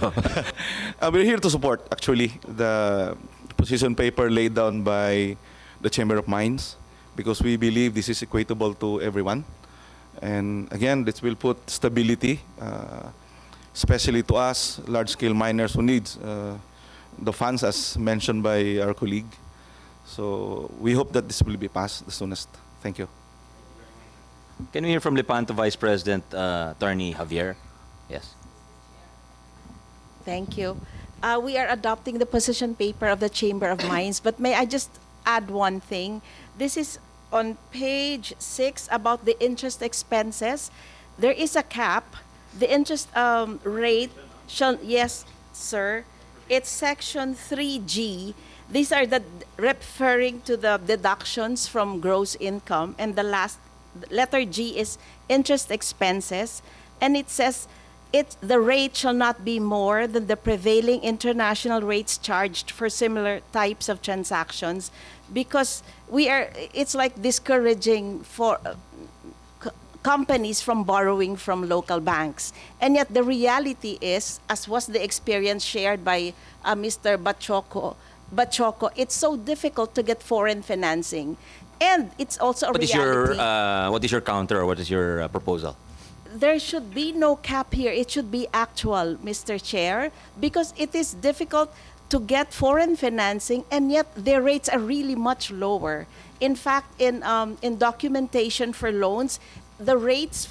We're here to support, actually, the position paper laid down by the Chamber of Mines because we believe this is equitable to everyone. And again, this will put stability, especially to us, large-scale miners who needs the funds, as mentioned by our colleague. So we hope that this will be passed the soonest. Thank you. Can we hear from Lepanto Vice President Attorney Javier? Yes. Thank you. We are adopting the position paper of the Chamber of Mines, but may I just add one thing? This is on page 6 about the interest expenses. There is a cap. The interest rate shall, yes, sir. It's section 3G. These are the referring to the deductions from gross income, and the last letter G is interest expenses, and it says the rate shall not be more than the prevailing international rates charged for similar types of transactions, because it's like discouraging for companies from borrowing from local banks. And yet the reality is, as was the experience shared by Mr. Bachoco, it's so difficult to get foreign financing. And it's also a reality. What is your counter or what is your proposal? There should be no cap here. It should be actual, Mr. Chair, because it is difficult to get foreign financing, and yet their rates are really much lower. In fact, in documentation for loans, the rates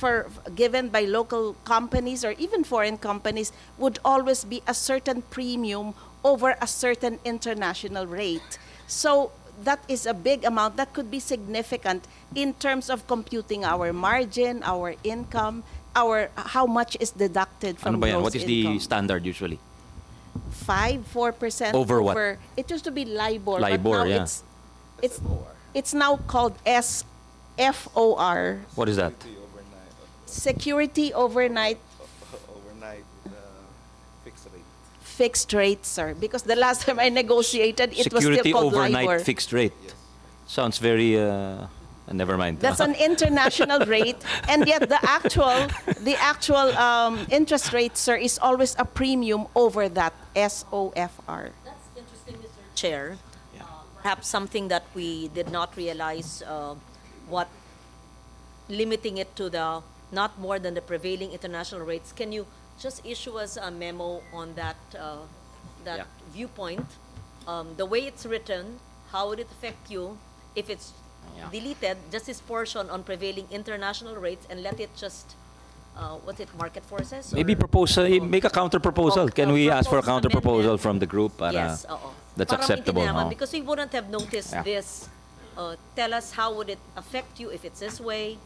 given by local companies or even foreign companies would always be a certain premium over a certain international rate. So that is a big amount that could be significant in terms of computing our margin, our income, how much is deducted from gross income. What is the standard usually? 4%. Over what? It used to be LIBOR, LIBOR, but now yeah. it's now called SFOR. What is that? Security overnight fixed rate, sir. Because the last time I negotiated, it was Security still called overnight LIBOR. fixed rate. Sounds very, never mind. That's an international rate, and yet the actual interest rate, sir, is always a premium over that SOFR. That's interesting, Mr. Chair. Perhaps something that we did not realize, what limiting it to the not more than the prevailing international rates. Can you just issue us a memo on that viewpoint? The way it's written, how would it affect you if it's deleted, just this portion on prevailing international rates, and let it just, market forces? Maybe make a counter proposal. Can we ask for a counter proposal from the group? Yes, that's para acceptable. maintindihan, because we wouldn't have noticed this. Tell us how would it affect you if it's this way.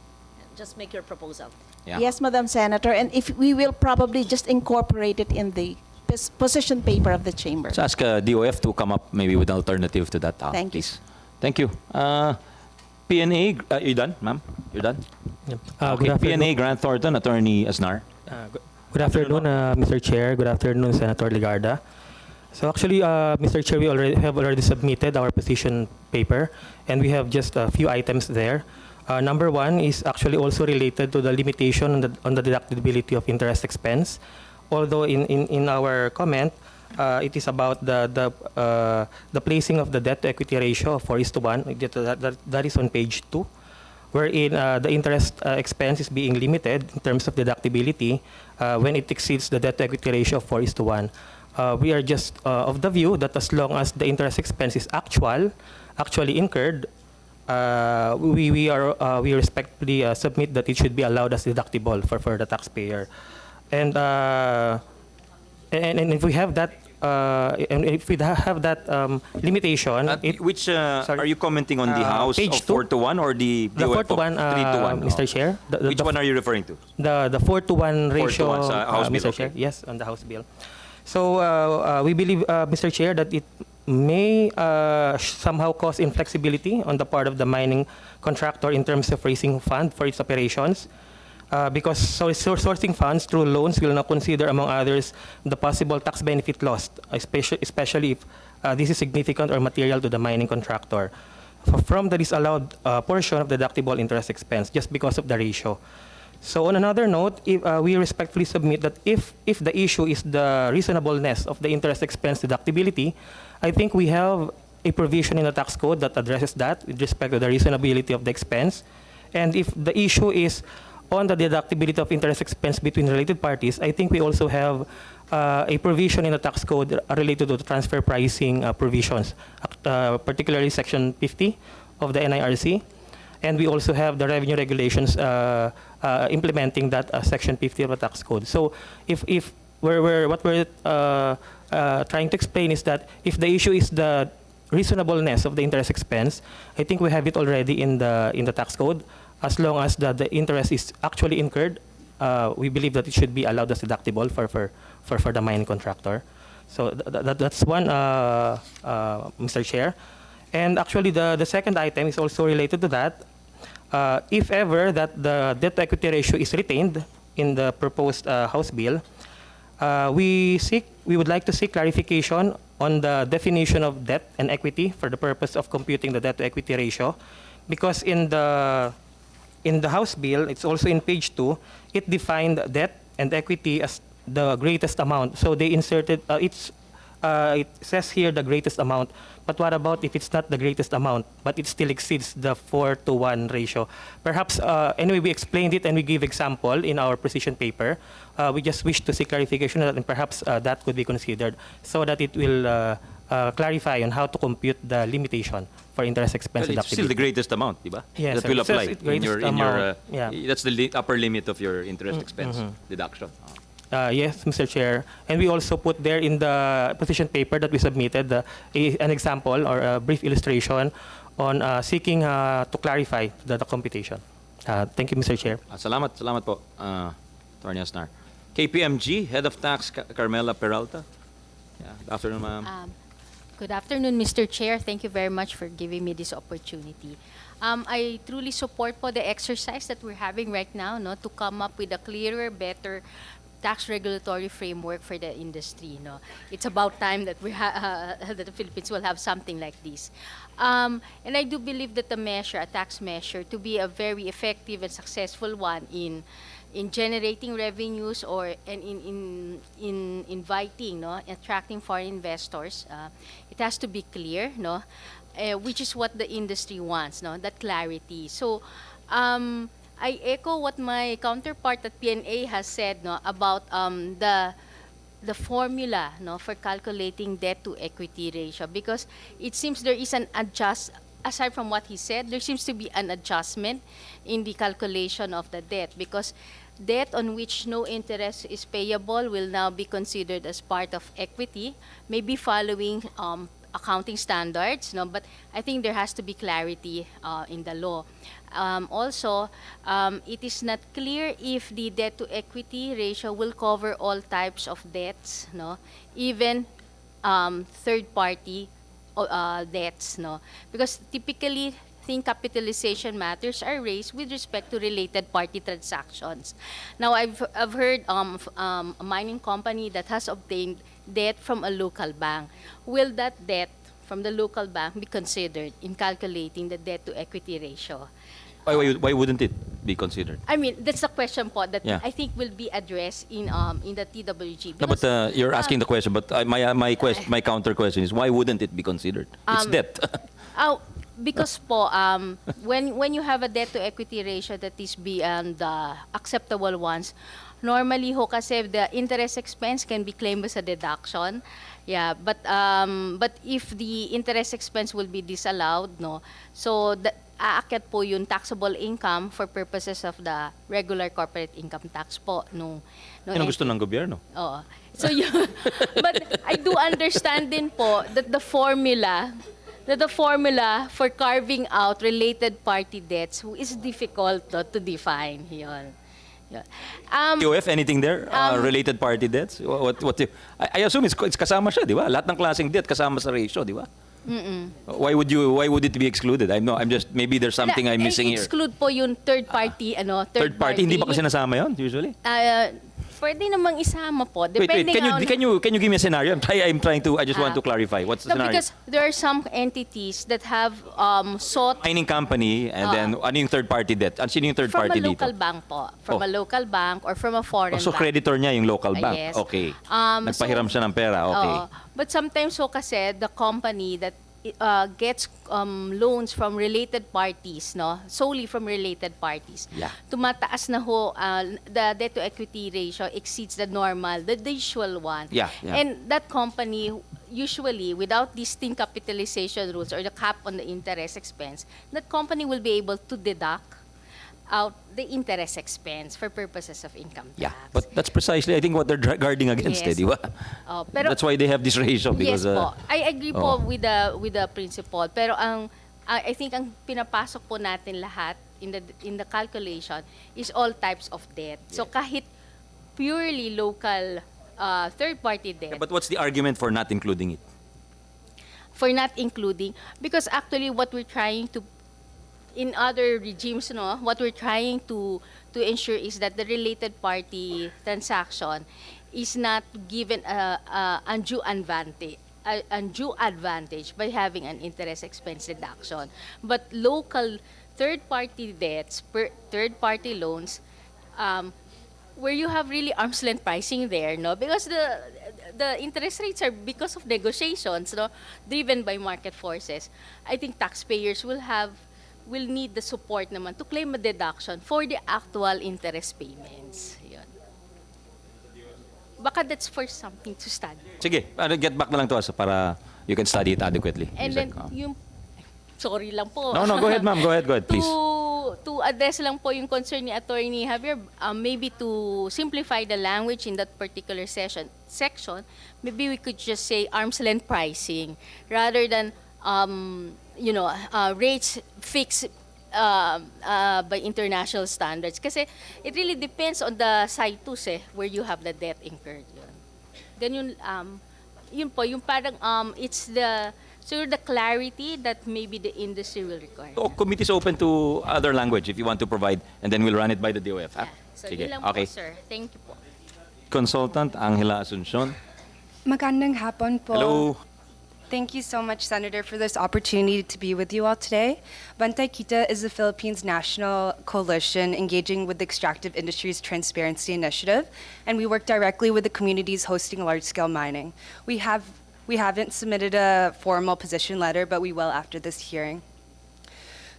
Just make your proposal. Yeah. Yes, Madam Senator, and if we will probably just incorporate it in the position paper of the chamber. Let's ask DOF to come up maybe with an alternative to that. Thank you. Please. Thank you. PNA, you done, ma'am? You're done? Okay, PNA, Grant Thornton, Attorney Asnar. Good afternoon, Mr. Chair. Good afternoon, Senator Ligarda. So actually, Mr. Chair, we have already submitted our position paper, and we have just a few items there. Number one is actually also related to the limitation on the deductibility of interest expense. Although in our comment, it is about the placing of the debt to equity ratio of 4:1. That is on page 2, wherein the interest expense is being limited in terms of deductibility when it exceeds the debt to equity ratio of 4:1. We are just of the view that as long as the interest expense is actually incurred, we respectfully submit that it should be allowed as deductible for the taxpayer. And if we have that, limitation, Which are you commenting on, the House page of 4:1 or the the DOF 4:1, of 3:1? Mr. Chair. Which one are you referring to? The 4:1 ratio, 4:1 sa House bill, Mr. okay. Chair. Yes, on the House bill. So we believe, Mr. Chair, that it may somehow cause inflexibility on the part of the mining contractor in terms of raising fund for its operations. Because sourcing funds through loans will now consider, among others, the possible tax benefit lost, especially if this is significant or material to the mining contractor, from the disallowed portion of the deductible interest expense, just because of the ratio. So on another note, we respectfully submit that if the issue is the reasonableness of the interest expense deductibility, I think we have a provision in the tax code that addresses that with respect to the reasonability of the expense. And if the issue is on the deductibility of interest expense between related parties, I think we also have a provision in the tax code related to the transfer pricing provisions, particularly Section 50 of the NIRC. And we also have the revenue regulations implementing that Section 50 of the tax code. So if what we're trying to explain is that if the issue is the reasonableness of the interest expense, I think we have it already in the tax code. As long as the interest is actually incurred, we believe that it should be allowed as deductible for the mining contractor. So that's one, Mr. Chair. And actually, the second item is also related to that. If ever that the debt to equity ratio is retained in the proposed House bill, we would like to seek clarification on the definition of debt and equity for the purpose of computing the debt to equity ratio, because in the House bill, it's also in page 2, it defined debt and equity as the greatest amount. So they inserted, it says here the greatest amount, but what about if it's not the greatest amount, but it still exceeds the 4:1 ratio? Perhaps, anyway, we explained it and we give example in our position paper. We just wish to seek clarification on that, and perhaps that could be considered so that it will clarify on how to compute the limitation for interest expense Well, it's still the greatest amount, di ba? Yes, that will it says apply it in your greatest yeah. That's the upper limit of your interest expense deduction. Yes, Mr. Chair. And we also put there in the position paper that we submitted an example or a brief illustration on seeking to clarify the computation. Thank you, Mr. Chair. Salamat po, Attorney Asnar. KPMG, Head of Tax, Carmela Peralta. Yeah, good afternoon, ma'am. Good afternoon, Mr. Chair. Thank you very much for giving me this opportunity. I truly support po the exercise that we're having right now, no, to come up with a clearer, better tax regulatory framework for the industry. No, it's about time that that the Philippines will have something like this. And I do believe that a tax measure, to be a very effective and successful one in generating revenues or in inviting, no, attracting foreign investors, it has to be clear, no, which is what the industry wants, no, that clarity. So I echo what my counterpart at PNA has said, no, about the formula, no, for calculating debt to equity ratio, because it seems there is aside from what he said, there seems to be an adjustment in the calculation of the debt, because debt on which no interest is payable will now be considered as part of equity, maybe following accounting standards, no, but I think there has to be clarity in the law. Also, it is not clear if the debt to equity ratio will cover all types of debts, no, even third party debts, no, because typically thin capitalization matters are raised with respect to related party transactions. Now, I've heard a mining company that has obtained debt from a local bank. Will that debt from the local bank be considered in calculating the debt-to-equity ratio? Why wouldn't it be considered? I mean, that's a question po that Yeah. I think will be addressed in the TWG. No, but you're asking the question. But my counter question is, why wouldn't it be considered? It's debt. Because po, when you have a debt-to-equity ratio that is beyond the acceptable ones, normally ho kasi the interest expense can be claimed as a deduction. Yeah, but if the interest expense will be disallowed, no, so aakyat po yung taxable income for purposes of the regular corporate income tax po nung Yan ang gusto ng gobyerno. Oo. So yun, but I do understand din po that the formula for carving out related party debts is difficult to define. Yun. DOF, anything there? Related party debts? I assume it's kasama siya, di ba? Lahat ng klaseng debt kasama sa ratio, di ba? Why would it be excluded? I'm just, maybe there's something I'm missing here. Exclude po yung third party, Third party, hindi ba kasi nasama yun usually? Pwede namang isama po. Wait, Depending on... can you give me a scenario? I just want to clarify. What's the No, scenario? because there are some entities that have sought Mining company, and then ano yung third party debt? Ano yung third from party a dito? local bank po. From a local bank or from a foreign So bank. creditor niya yung local bank. Yes. Okay. Nagpahiram siya ng pera. Okay. But sometimes ho kasi the company that gets loans from related parties, no, solely from related parties. Yeah. Tumataas na ho the debt to equity ratio exceeds the normal, the usual one. Yeah. And that company usually without these thin capitalization rules or the cap on the interest expense, that company will be able to deduct out the interest expense for purposes of income tax. Yeah, but that's precisely, I think, what they're guarding against, Yes. di ba? Pero That's why they have this ratio. Because, yes po. I agree po with the principle. Pero I think ang pinapasok po natin lahat in the calculation is all types of debt. So kahit purely local third party debt. But what's the argument for not including it? For not including, because actually what we're trying to in other regimes, no, what we're trying to ensure is that the related party transaction is not given undue advantage by having an interest expense deduction. But local third-party debts, third-party loans, where you have really arm's length pricing there, no, because the interest rates are because of negotiations, no, driven by market forces. I think taxpayers will need the support naman to claim a deduction for the actual interest payments. Yun. Baka that's for something to study. Sige, get back na lang to us para you can study it adequately. And then, sorry lang po. No, go ahead, ma'am. Go ahead, please. To address lang po yung concern ni Attorney Javier, maybe to simplify the language in that particular section, maybe we could just say arm's length pricing rather than rates fixed by international standards. Kasi it really depends on the situs where you have the debt incurred. Then yun po, yung parang it's the clarity that maybe the industry will require. So, committee is open to other language if you want to provide, and then we'll run it by the DOF. Ha? So Sige, yun lang okay. po, sir. Thank you po. Consultant Angela Asuncion. Magandang hapon po. Hello. Thank you so much, Senator, for this opportunity to be with you all today. Bantay Kita is the Philippines' national coalition engaging with the Extractive Industries Transparency Initiative, and we work directly with the communities hosting large-scale mining. We haven't submitted a formal position letter, but we will after this hearing.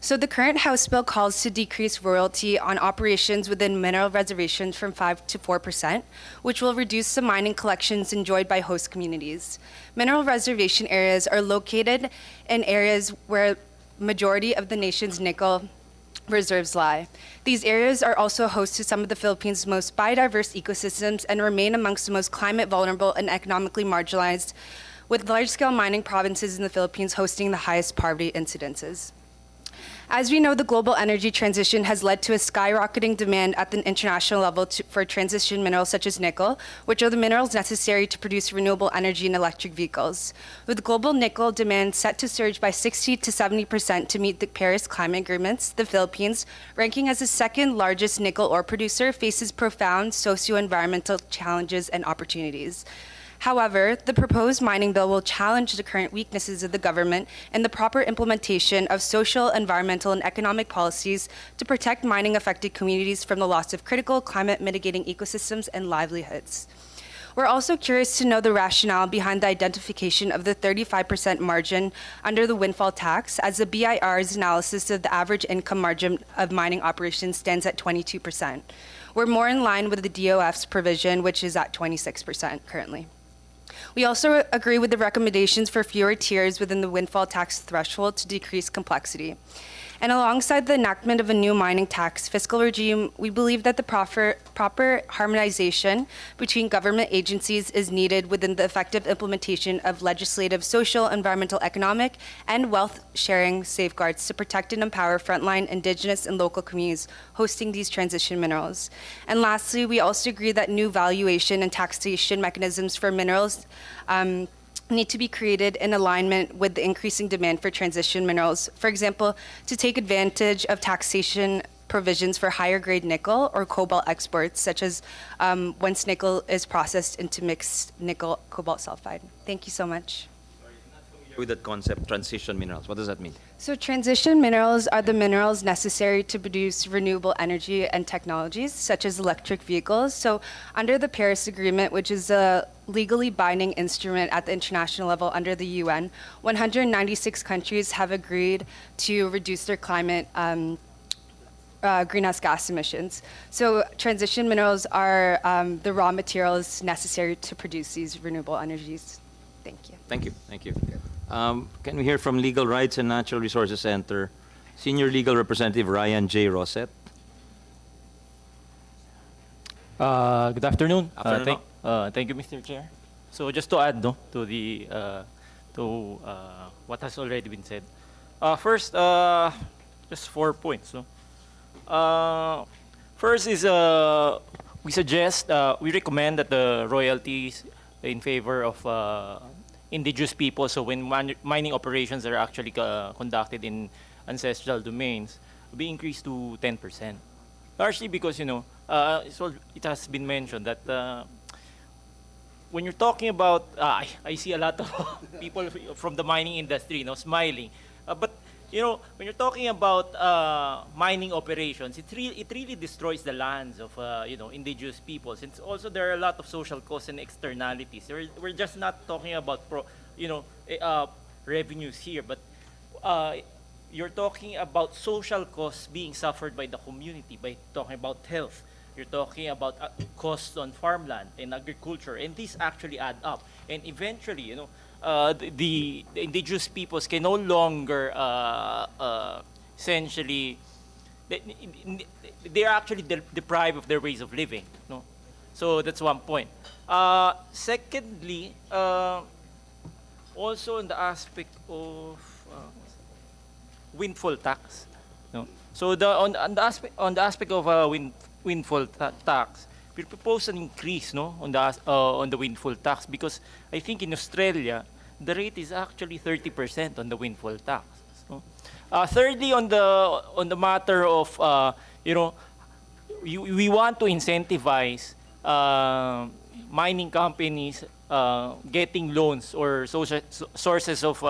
So the current House bill calls to decrease royalty on operations within mineral reservations from 5% to 4%, which will reduce the mining collections enjoyed by host communities. Mineral reservation areas are located in areas where majority of the nation's nickel reserves lie. These areas are also host to some of the Philippines' most biodiverse ecosystems and remain amongst the most climate vulnerable and economically marginalized, with large-scale mining provinces in the Philippines hosting the highest poverty incidences. As we know, the global energy transition has led to a skyrocketing demand at the international level for transition minerals such as nickel, which are the minerals necessary to produce renewable energy in electric vehicles. With global nickel demand set to surge by 60 to 70% to meet the Paris Climate Agreements, the Philippines, ranking as the second largest nickel ore producer, faces profound socio-environmental challenges and opportunities. However, the proposed mining bill will challenge the current weaknesses of the government in the proper implementation of social, environmental, and economic policies to protect mining-affected communities from the loss of critical climate mitigating ecosystems and livelihoods. We're also curious to know the rationale behind the identification of the 35% margin under the windfall tax, as the BIR's analysis of the average income margin of mining operations stands at 22%. We're more in line with the DOF's provision, which is at 26% currently. We also agree with the recommendations for fewer tiers within the windfall tax threshold to decrease complexity. And alongside the enactment of a new mining tax fiscal regime, we believe that the proper harmonization between government agencies is needed within the effective implementation of legislative, social, environmental, economic, and wealth sharing safeguards to protect and empower frontline Indigenous and local communities hosting these transition minerals. And lastly, we also agree that new valuation and taxation mechanisms for minerals need to be created in alignment with the increasing demand for transition minerals. For example, to take advantage of taxation provisions for higher grade nickel or cobalt exports, such as once nickel is processed into mixed nickel cobalt sulfide. Thank you so much. With that concept, transition minerals, what does that mean? So transition minerals are the minerals necessary to produce renewable energy and technologies, such as electric vehicles. So under the Paris Agreement, which is a legally binding instrument at the international level under the UN, 196 countries have agreed to reduce their climate greenhouse gas emissions. So transition minerals are the raw materials necessary to produce these renewable energies. Thank you. Thank you. Thank you. Can we hear from Legal Rights and Natural Resources Center, Senior Legal Representative Ryan J. Rosset? Good afternoon. Afternoon. Thank you, Mr. Chair. So just to add to the what has already been said. First, just 4 points. First is we recommend that the royalties in favor of indigenous people, so when mining operations are actually conducted in ancestral domains, be increased to 10%. Largely because, so it has been mentioned that when you're talking about, I see a lot of people from the mining industry, smiling. But when you're talking about mining operations, it really destroys the lands of indigenous peoples. And also there are a lot of social costs and externalities. We're just not talking about revenues here, but you're talking about social costs being suffered by the community, by talking about health. You're talking about costs on farmland and agriculture, and these actually add up. And eventually, the indigenous peoples can no longer essentially, they're actually deprived of their ways of living. So that's one point. Secondly, also in the aspect of windfall tax. So on the aspect of windfall tax, we propose an increase on the windfall tax, because I think in Australia the rate is actually 30% on the windfall tax. Thirdly, on the matter of we want to incentivize mining companies getting loans or sources of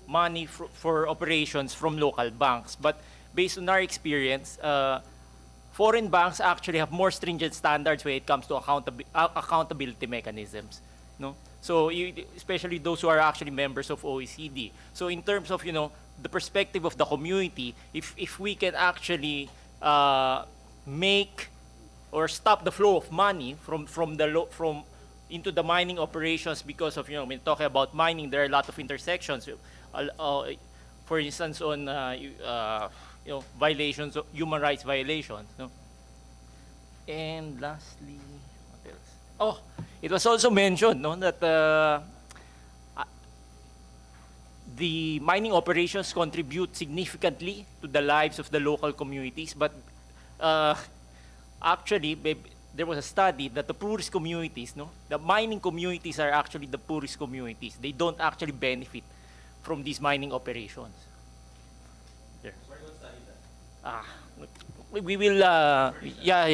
money for operations from local banks, but based on our experience, foreign banks actually have more stringent standards when it comes to accountability mechanisms. So especially those who are actually members of OECD. So in terms of the perspective of the community, if we can actually make or stop the flow of money from into the mining operations, because of when talking about mining, there are a lot of intersections. For instance, on violations of human rights violations. And lastly, what else? Oh, it was also mentioned that the mining operations contribute significantly to the lives of the local communities, but actually, there was a study that the poorest communities, no, the mining communities are actually the poorest communities. They don't actually benefit from these mining operations. There. We will, yeah.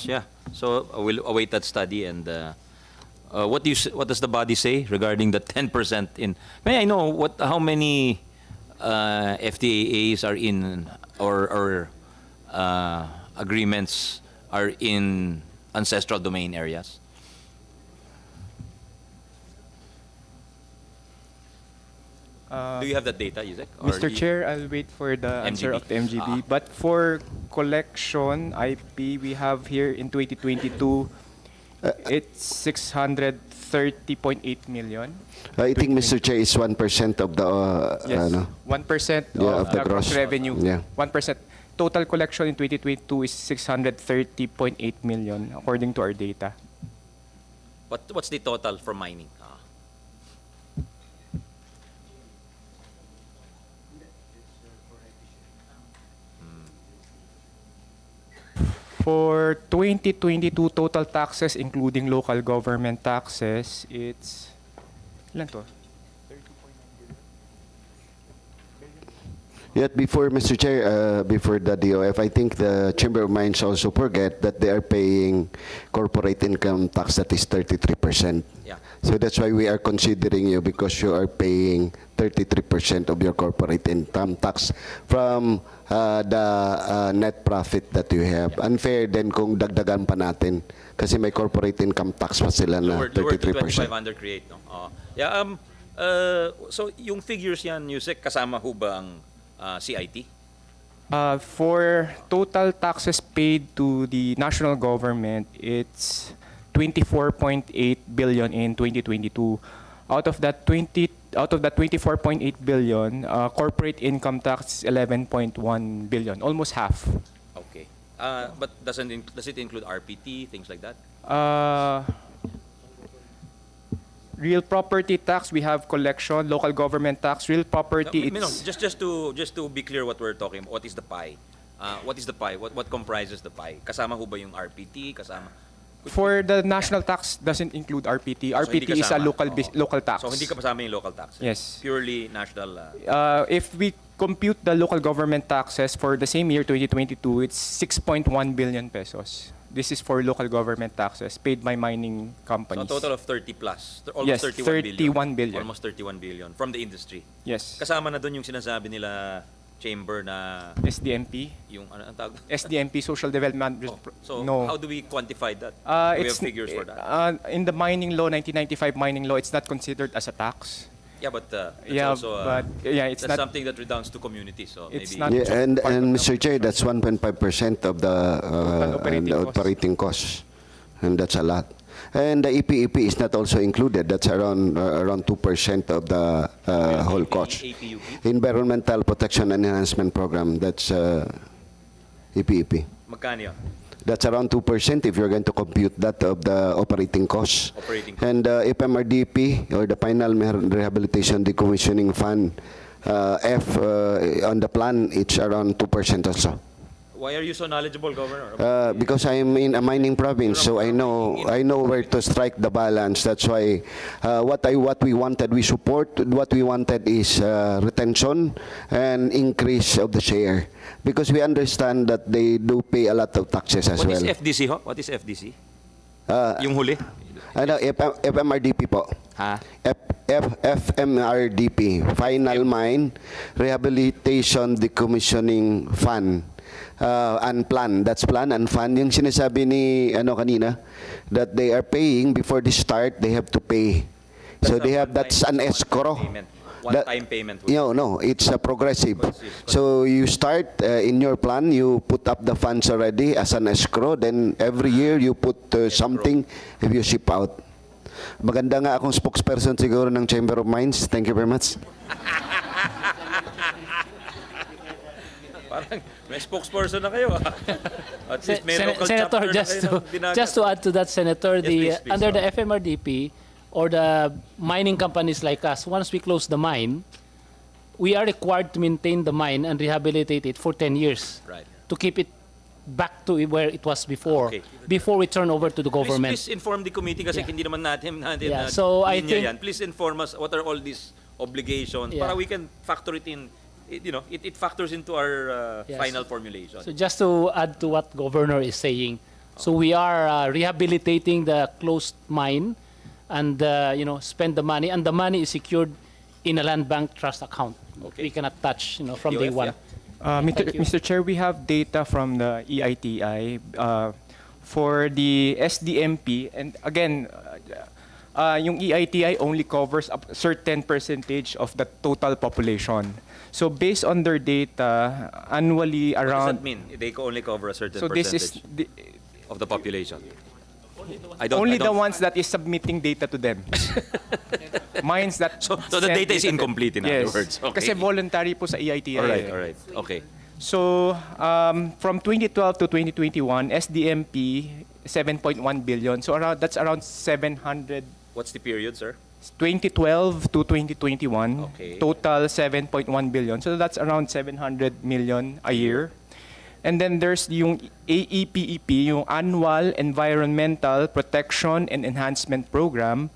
Yeah. So we'll await that study. And what does the body say regarding the 10% in? May I know how many FTAAs are in or agreements are in ancestral domain areas? Do you have that data, Yusek? Mr. Chair, I'll wait for the answer of the MGB. But for collection IP, we have here in 2022, it's 630.8 million. I think, Mr. Chair, is 1% of the... Yes, 1% of the gross revenue. Yeah. 1%. Total collection in 2022 is 630.8 million, according to our data. What's the total for mining? For 2022 total taxes, including local government taxes, it's... Ilan to? Yet before, Mr. Chair, before the DOF, I think the Chamber of Mines also forget that they are paying corporate income tax that is 33%. Yeah. So that's why we are considering you, because you are paying 33% of your corporate income tax from the net profit that you have. Unfair din kung dagdagan pa natin kasi may corporate income tax pa sila na 33%. Lower to 2,500 create, no? Yeah. So yung figures yan, Yusek, kasama ho ba ang CIT? For total taxes paid to the national government, it's 24.8 billion in 2022. Out of that 24.8 billion, corporate income tax 11.1 billion, almost half. Okay. But does it include RPT, things like that? Real property tax, we have collection. Local government tax, real property. No, just to be clear what we're talking about. What is the pie? What is the pie? What comprises the pie? Kasama ho ba yung RPT? Kasama? For the national tax, doesn't include RPT. So RPT is a local tax. So hindi ka kasama yung local tax? Yes. Purely national? If we compute the local government taxes for the same year, 2022, it's 6.1 billion pesos. This is for local government taxes paid by mining companies. So a total of 30 plus? Yes, 31 billion. Almost 31 billion from the industry? Yes. Kasama na doon yung sinasabi nila chamber na... SDMP? Yung ano ang tawag? SDMP, Social Development. So no. how do we quantify that? Do we have figures for that? In the mining law, 1995 mining law, it's not considered as a tax. Yeah, but it's that's not something that redounds to communities. So it's maybe not And Mr. Chair, that's 1.5% of the operating costs, and that's a lot. And the EPEP is not also included. That's around 2% of the whole cost. Environmental Protection and Enhancement Program. That's EPEP. magkano yun? That's around 2% if you're going to compute that of the operating costs. And if MRDP, or the Final Rehabilitation Decommissioning Fund, F on the plan, it's around 2% also. Why are you so knowledgeable, Governor? Because I'm in a mining province, so I know where to strike the balance. That's why what we wanted, we support. What we wanted is retention and increase of the share, because we understand that they do pay a lot of taxes as well. What is FDC ho? What is FDC? Yung huli? Ano, FMRDP po. Ha? FMRDP, Final Mine Rehabilitation Decommissioning Fund. And plan. That's plan and fund. Yung sinasabi ni kanina, that they are paying before they start, they have to pay. So they have, that's an escrow. One-time payment. No, it's a progressive. So you start in your plan, you put up the funds already as an escrow, then every year you put something if you ship out. Maganda nga akong spokesperson siguro ng Chamber of Mines. Thank you very much. Parang may spokesperson na kayo. At least may local Senator, chapter na kayo ng Dinagat. just to add to that, Senator, Yes, please, under the FMRDP or the mining companies like us, once we close the mine, we are required to maintain the mine and rehabilitate it for 10 years Right. to keep it back to where it was before, Okay. before we turn over to the government. Please inform the committee kasi Yeah. hindi naman natin Yeah, so I linya think- yan. Please inform us what are all these obligations Yeah. para we can factor it in. It factors into our Yes. final formulation. So just to add to what Governor is saying, so we are rehabilitating the closed mine and spend the money, and the money is secured in a land bank trust account. Okay. We cannot touch from day POF, one. yeah. Thank you. Mr. Chair, we have data from the EITI for the SDMP, and again, yung EITI only covers a certain percentage of the total population. So based on their data, annually What does around. that mean? They only cover a certain So this is percentage of the population. only the ones that is submitting data to them. Mines that. So the send data is to them. incomplete in Yes. other words. Okay. Kasi voluntary po sa EITI. All right, eh. all right. Okay. So, from 2012 to 2021, SDMP, 7.1 billion. So, that's around 700. What's the period, sir? 2012 to 2021, Okay. total 7.1 billion. So, that's around 700 million a year. And then there's yung AEPEP, yung Annual Environmental Protection and Enhancement Program.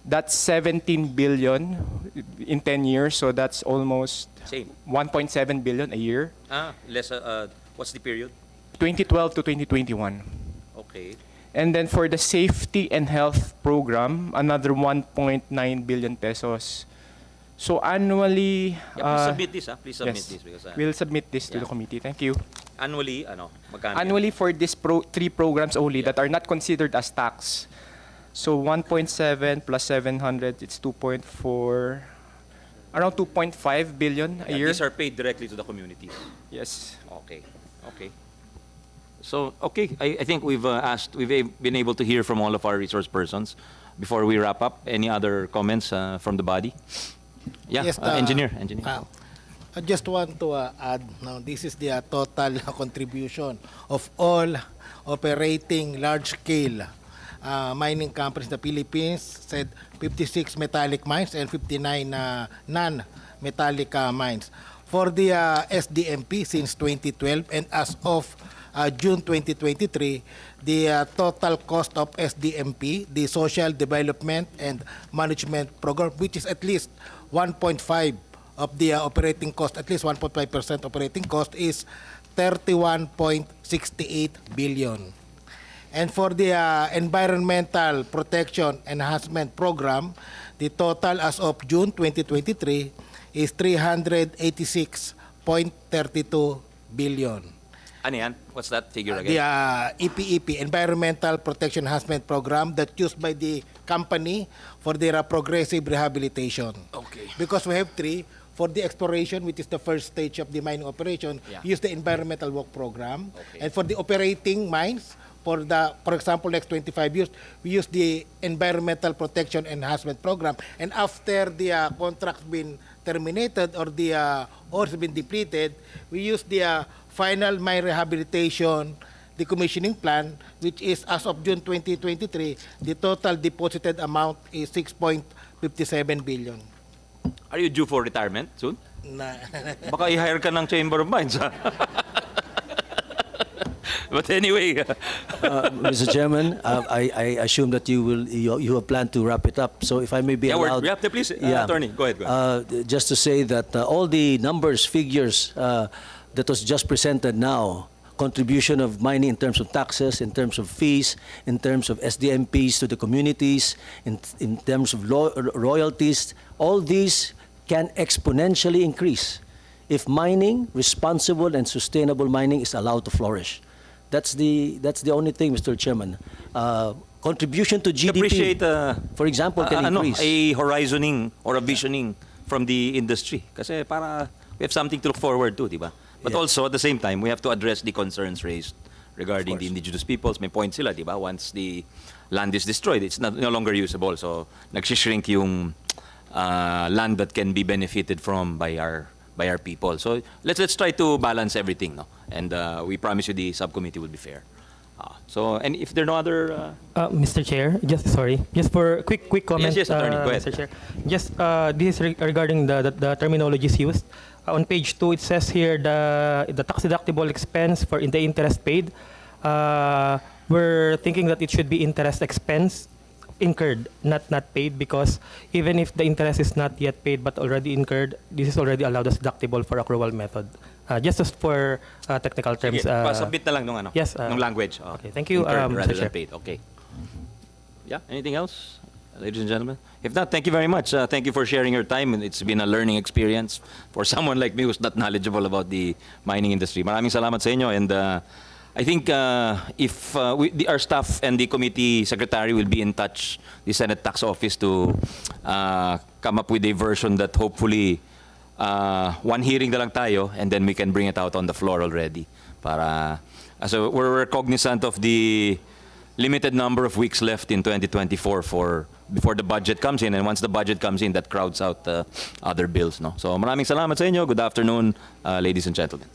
That's 17 billion in 10 years. So, that's almost Same. 1.7 billion a year. Less. What's the period? 2012 to 2021. Okay. And then for the safety and health program, another 1.9 billion pesos. So annually, Yeah, please submit this. Please submit yes, this because we'll submit this to yeah. the committee. Thank you. annually, magkano? Annually for these three programs only that are not considered as tax. So 1.7 plus 700, it's 2.4, around 2.5 billion a year. These are paid directly to the communities. Yes. Okay. Okay. So, okay, I think we've been able to hear from all of our resource persons. Before we wrap up, any other comments from the body? Yeah, Yes, engineer. I just want to add, now this is the total contribution of all operating large-scale mining companies in the Philippines, said 56 metallic mines and 59 non-metallic mines. For the SDMP since 2012 and as of June 2023, the total cost of SDMP, the Social Development and Management Program, which is at least 1.5 of the operating cost, at least 1.5% operating cost, is 31.68 billion. And for the Environmental Protection Enhancement Program, the total as of June 2023 is 386.32 billion. Ano yan? What's that figure The again? EPEP, Environmental Protection Enhancement Program, that used by the company for their progressive rehabilitation. Okay. Because we have three. For the exploration, which is the first stage of the mining operation, use the Environmental Work Program. Okay. And for the operating mines, for example, next 25 years, we use the Environmental Protection Enhancement Program. And after the contract's been terminated or the ores have been depleted, we use the final mine rehabilitation decommissioning plan, which is as of June 2023, the total deposited amount is 6.57 billion. Are you due for retirement soon? Na, Baka i-hire ka ng Chamber of Mines, ha? But anyway, Mr. Chairman, I assume that you have planned to wrap it up. So if I may be allowed, please, attorney, go ahead. just to say that all the numbers, figures that was just presented now, contribution of mining in terms of taxes, in terms of fees, in terms of SDMPs to the communities, in terms of royalties, all these can exponentially increase if mining, responsible and sustainable mining, is allowed to flourish. That's the only thing, Mr. Chairman. Contribution to GDP, appreciate, for example, can increase. a horizoning or a visioning from the industry. Kasi para we have something to look forward to, di ba? But also, at the same time, we have to address the concerns raised regarding the indigenous peoples. May point sila, di ba? Once the land is destroyed, it's no longer usable. So, nagsishrink yung land that can be benefited from by our by our people. So let's try to balance everything, no? And we promise you the subcommittee will be fair. So, and if there are no other... Mr. Chair, just for quick comment. Yes, Attorney, go ahead. Mr. Chair, just this is regarding the terminologies used. On page 2, it says here the tax deductible expense for the interest paid. We're thinking that it should be interest expense incurred, not paid, because even if the interest is not yet paid but already incurred, this is already allowed as deductible for accrual method. Just as for technical terms. Sige, submit na lang nung Yes. nung language. Okay, thank you, Incurred rather Mr. than Chair. paid. Okay. Yeah, anything else, ladies and gentlemen? If not, thank you very much. Thank you for sharing your time. It's been a learning experience for someone like me who's not knowledgeable about the mining industry. Maraming salamat sa inyo, and I think if our staff and the committee secretary will be in touch, the Senate Tax Office, to come up with a version that hopefully one hearing na lang tayo, and then we can bring it out on the floor already. So we're cognizant of the limited number of weeks left in 2024 before the budget comes in, and once the budget comes in, that crowds out other bills. No? So maraming salamat sa inyo. Good afternoon, ladies and gentlemen.